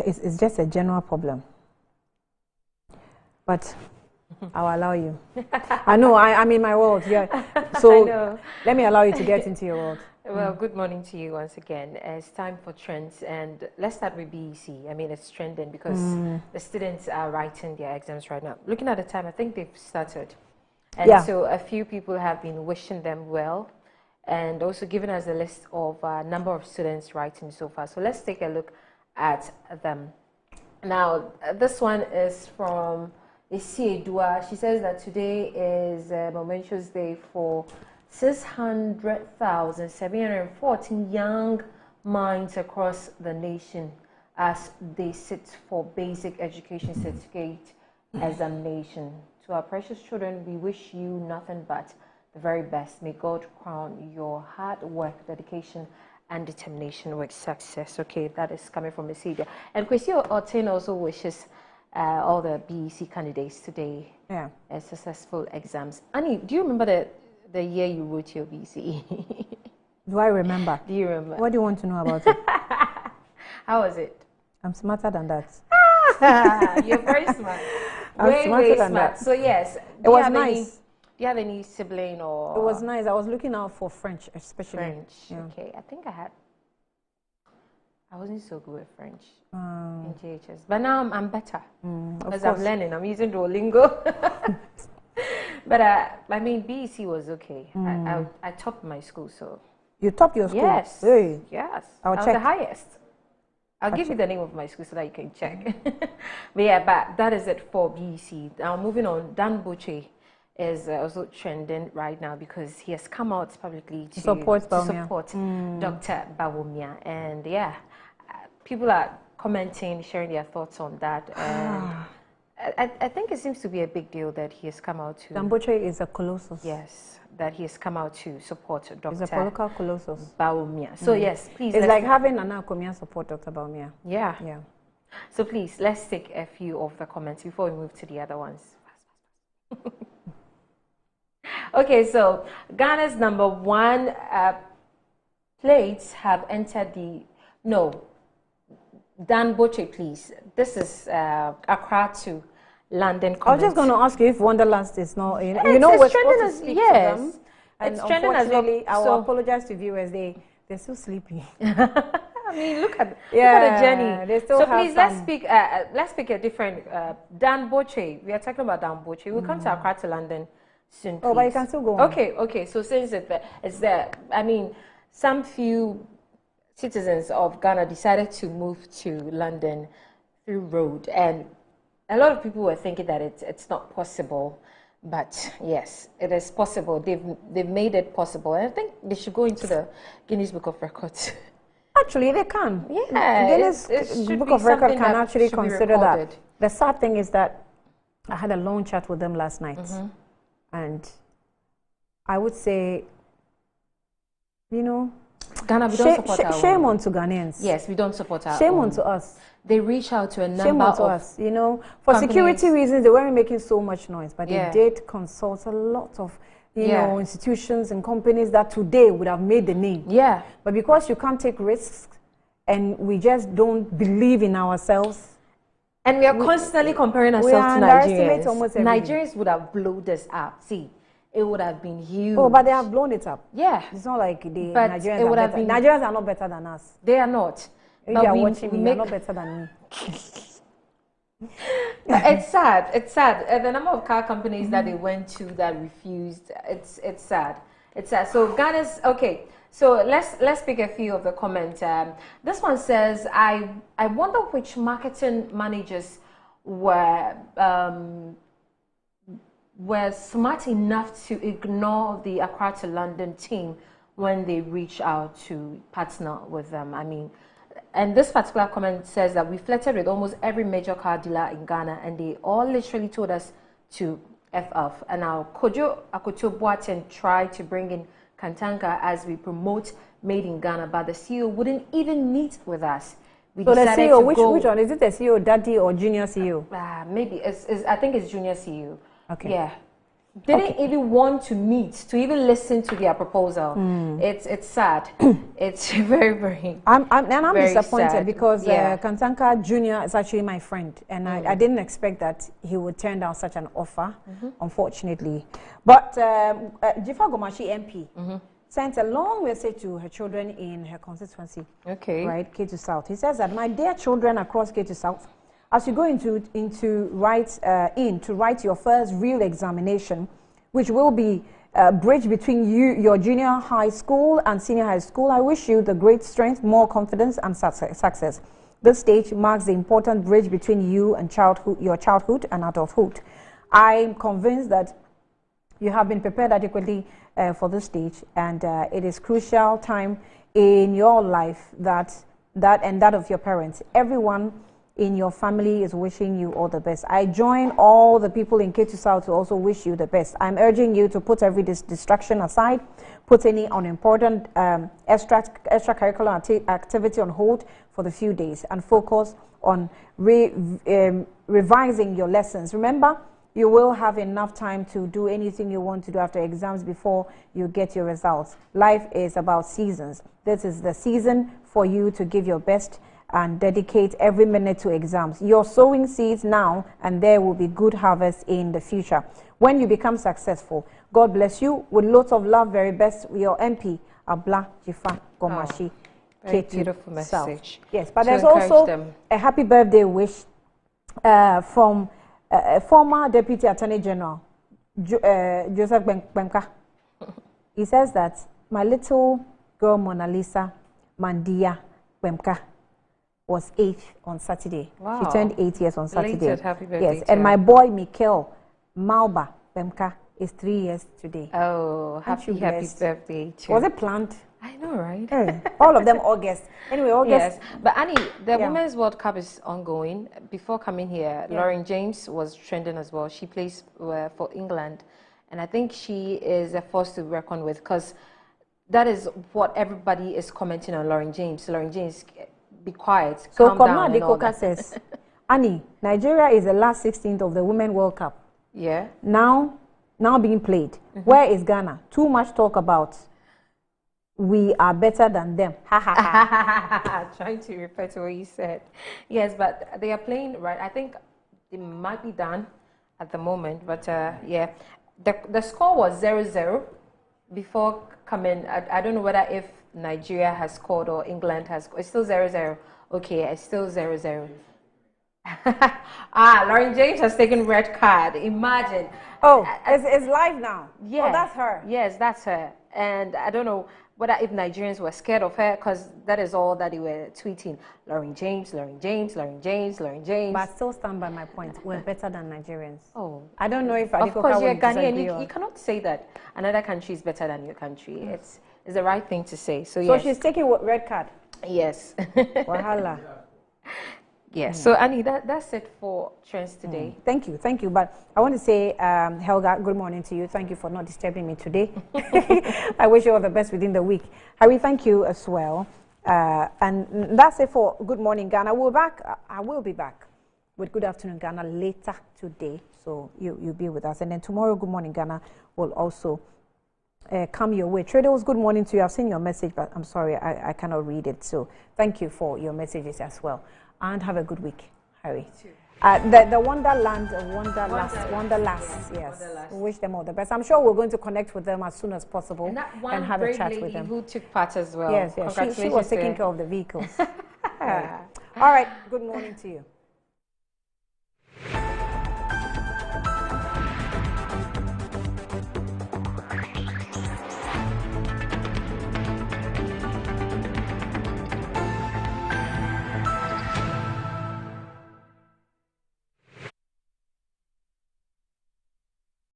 it's just a general problem. But I'll allow you. I know, I'm in my world, yeah. So let me allow you to get into your world. Well, good morning to you once again. It's time for trends, and let's start with BEC. I mean, it's trending because the students are writing their exams right now. Looking at the time, I think they've started. And so a few people have been wishing them well and also giving us a list of number of students writing so far. So let's take a look at them. Now, this one is from Esiedua. She says that today is a momentous day for 600,714 young minds across the nation as they sit for basic education certificate examination. To our precious children, we wish you nothing but the very best. May God crown your hard work, dedication, and determination with success. Okay, that is coming from Esiedua. And Kwesi Otin also wishes all the BEC candidates today a successful exams. Annie, do you remember the year you wrote your BECE? Do I remember? Do you remember? What do you want to know about it? How was it? I'm smarter than that. You're very smart. I'm smarter than smart. that. So yes, it was nice. Do you have any sibling or? It was nice. I was looking out for French, especially. French. Okay, I think I wasn't so good at French in JHS, but now I'm better because I'm learning. I'm using Duolingo. But I mean, BEC was okay. I topped my school, so. You topped your school? Yes. Hey. Yes. I was the highest. I'll give you the name of my school so that you can check. But yeah, but that is it for BEC. Now moving on, Dan Boche is also trending right now because he has come out publicly to support Dr. Bawumia. And yeah, people are commenting, sharing their thoughts on that. And I think it seems to be a big deal that he has come out to... Dan Boche is a colossus. Yes, that he has come out to support Dr. He's a political colossus. Bawumia. So yes, please... It's like having Nana Akomia support Dr. Bawumia. Yeah. Yeah. So please, let's take a few of the comments before we move to the other ones. Okay, so Ghana's #1 plates have entered the... No. Dan Boche, please. This is Accra to London. I was just going to ask you if Wonderlust is not... You know, we're supposed to speak to them. And it's trending as well. I will apologize to viewers. They're so sleepy. I mean, look at the journey. They still please, let's pick a different... Dan Boche. We are talking about Dan Boche. We'll come to Accra to London soon, please. Oh, but you can still go on. Okay. So since it's there, I mean, some few citizens of Ghana decided to move to London through road, and a lot of people were thinking that it's not possible, but yes, it is possible. They've made it possible, and I think they should go into the Guinness Book of Records. Actually, they can. Yeah, Guinness Book of Records can actually consider that. The sad thing is that I had a long chat with them last night, and I would say, you know, Ghana, we don't support our shame on to Ghanaians. Yes, we don't support our shame on to us. They reach out to a number of us. You know, for security reasons, they weren't making so much noise, but they did consult a lot of, you know, institutions and companies that today would have made the name. Yeah. But because you can't take risks, and we just don't believe in ourselves, and we are constantly comparing ourselves to Nigerians. Nigerians would have blown this up. See. It would have been huge. Oh, but they have blown it up. Yeah. It's not like the Nigerians are better. Nigerians are not better than us. They are not. If you are watching me, you're not better than me. It's sad. It's sad. The number of car companies that they went to that refused, it's sad. It's sad. So Ghana's, okay. So let's pick a few of the comments. This one says, I wonder which marketing managers were smart enough to ignore the Accra to London team when they reach out to partner with them. I mean, and this particular comment says that we flirted with almost every major car dealer in Ghana, and they all literally told us to F off. And now Kojo Akoto Boateng tried to bring in Kantanka as we promote Made in Ghana, but the CEO wouldn't even meet with us. We so the CEO, which one? Is it the CEO, daddy, or junior CEO? Maybe. I think it's junior CEO. Okay. Yeah. They didn't even want to meet, to even listen to their proposal. It's sad. It's very, very I'm disappointed sad. Because Kantanka Jr. is actually my friend, and I didn't expect that he would turn down such an offer, unfortunately. But Jifa Gomashi MP sent a long message to her children in her constituency. Okay. Right, K to South. He says that, my dear children across K to South, as you go to write your first real examination, which will be a bridge between your junior high school and senior high school, I wish you the great strength, more confidence, and success. This stage marks the important bridge between you and your childhood and adulthood. I'm convinced that you have been prepared adequately for this stage, and it is crucial time in your life that of your parents. Everyone in your family is wishing you all the best. I join all the people in K2 South to also wish you the best. I'm urging you to put every distraction aside, put any unimportant extracurricular activity on hold for the few days, and focus on revising your lessons. Remember, you will have enough time to do anything you want to do after exams before you get your results. Life is about seasons. This is the season for you to give your best and dedicate every minute to exams. You're sowing seeds now, and there will be good harvest in the future. When you become successful, God bless you. With lots of love, very best, your MP, Abla Jifa Gomashi. Very beautiful message. South. Yes, but there's also a happy birthday wish from former Deputy Attorney General, Joseph Bemka. He says that my little girl Mona Lisa Mandia Bemka was 8 on Saturday. Wow. She turned 8 years on Saturday. Belated happy birthday. Yes, and my boy Mikhail Malba Bemka is 3 years today. Oh, happy birthday too. Was it planned? I know, right? All of them August. Anyway, August. Yes, but Annie, the Women's World Cup is ongoing. Before coming here, Lauren James was trending as well. She plays for England, and I think she is a force to reckon with, because that is what everybody is commenting on Lauren James. Lauren James, be quiet, so calm down. And all Koka says, Annie, Nigeria is the last 16th of the Women's World Cup. Yeah. Now being played. Where is Ghana? Too much talk about we are better than them. Trying to refer to what you said. Yes, but they are playing, right? I think it might be done at the moment, but yeah. The score was 0-0 before coming. I don't know whether if Nigeria has scored or England has scored. It's still 0-0. Okay, it's still 0-0. Lauren James has taken red card. Imagine. Oh, it's live now. Yeah. Oh, that's her. Yes, that's her. And I don't know whether if Nigerians were scared of her, because that is all that they were tweeting. Lauren James, Lauren James, Lauren James, Lauren James. But I still stand by my point. We're better than Nigerians. Oh. I don't know if Of course, you're Ghanaian. Ghanaian. You cannot say that another country is better than your country. It's the right thing to say. So So yes. she's taking red card? Yes. Wahala. Yes. So Annie, that's it for trends today. Thank you. But I want to say, Helga, good morning to you. Thank you for not disturbing me today. I wish you all the best within the week. Harry, thank you as well. And that's it for Good Morning Ghana. We're back. I will be back with Good Afternoon Ghana later today. So you'll be with us. And then tomorrow, Good Morning Ghana will also come your way. Traders, good morning to you. I've seen your message, but I'm sorry, I cannot read it. So thank you for your messages as well. And have a good week, Harry. The Wonderland, Wonderlast, yes. We wish them all the best. I'm sure we're going to connect with them as soon as possible and have a chat with them. Who took part as well. Yes. She was taking care of the vehicles. All right. Good morning to you.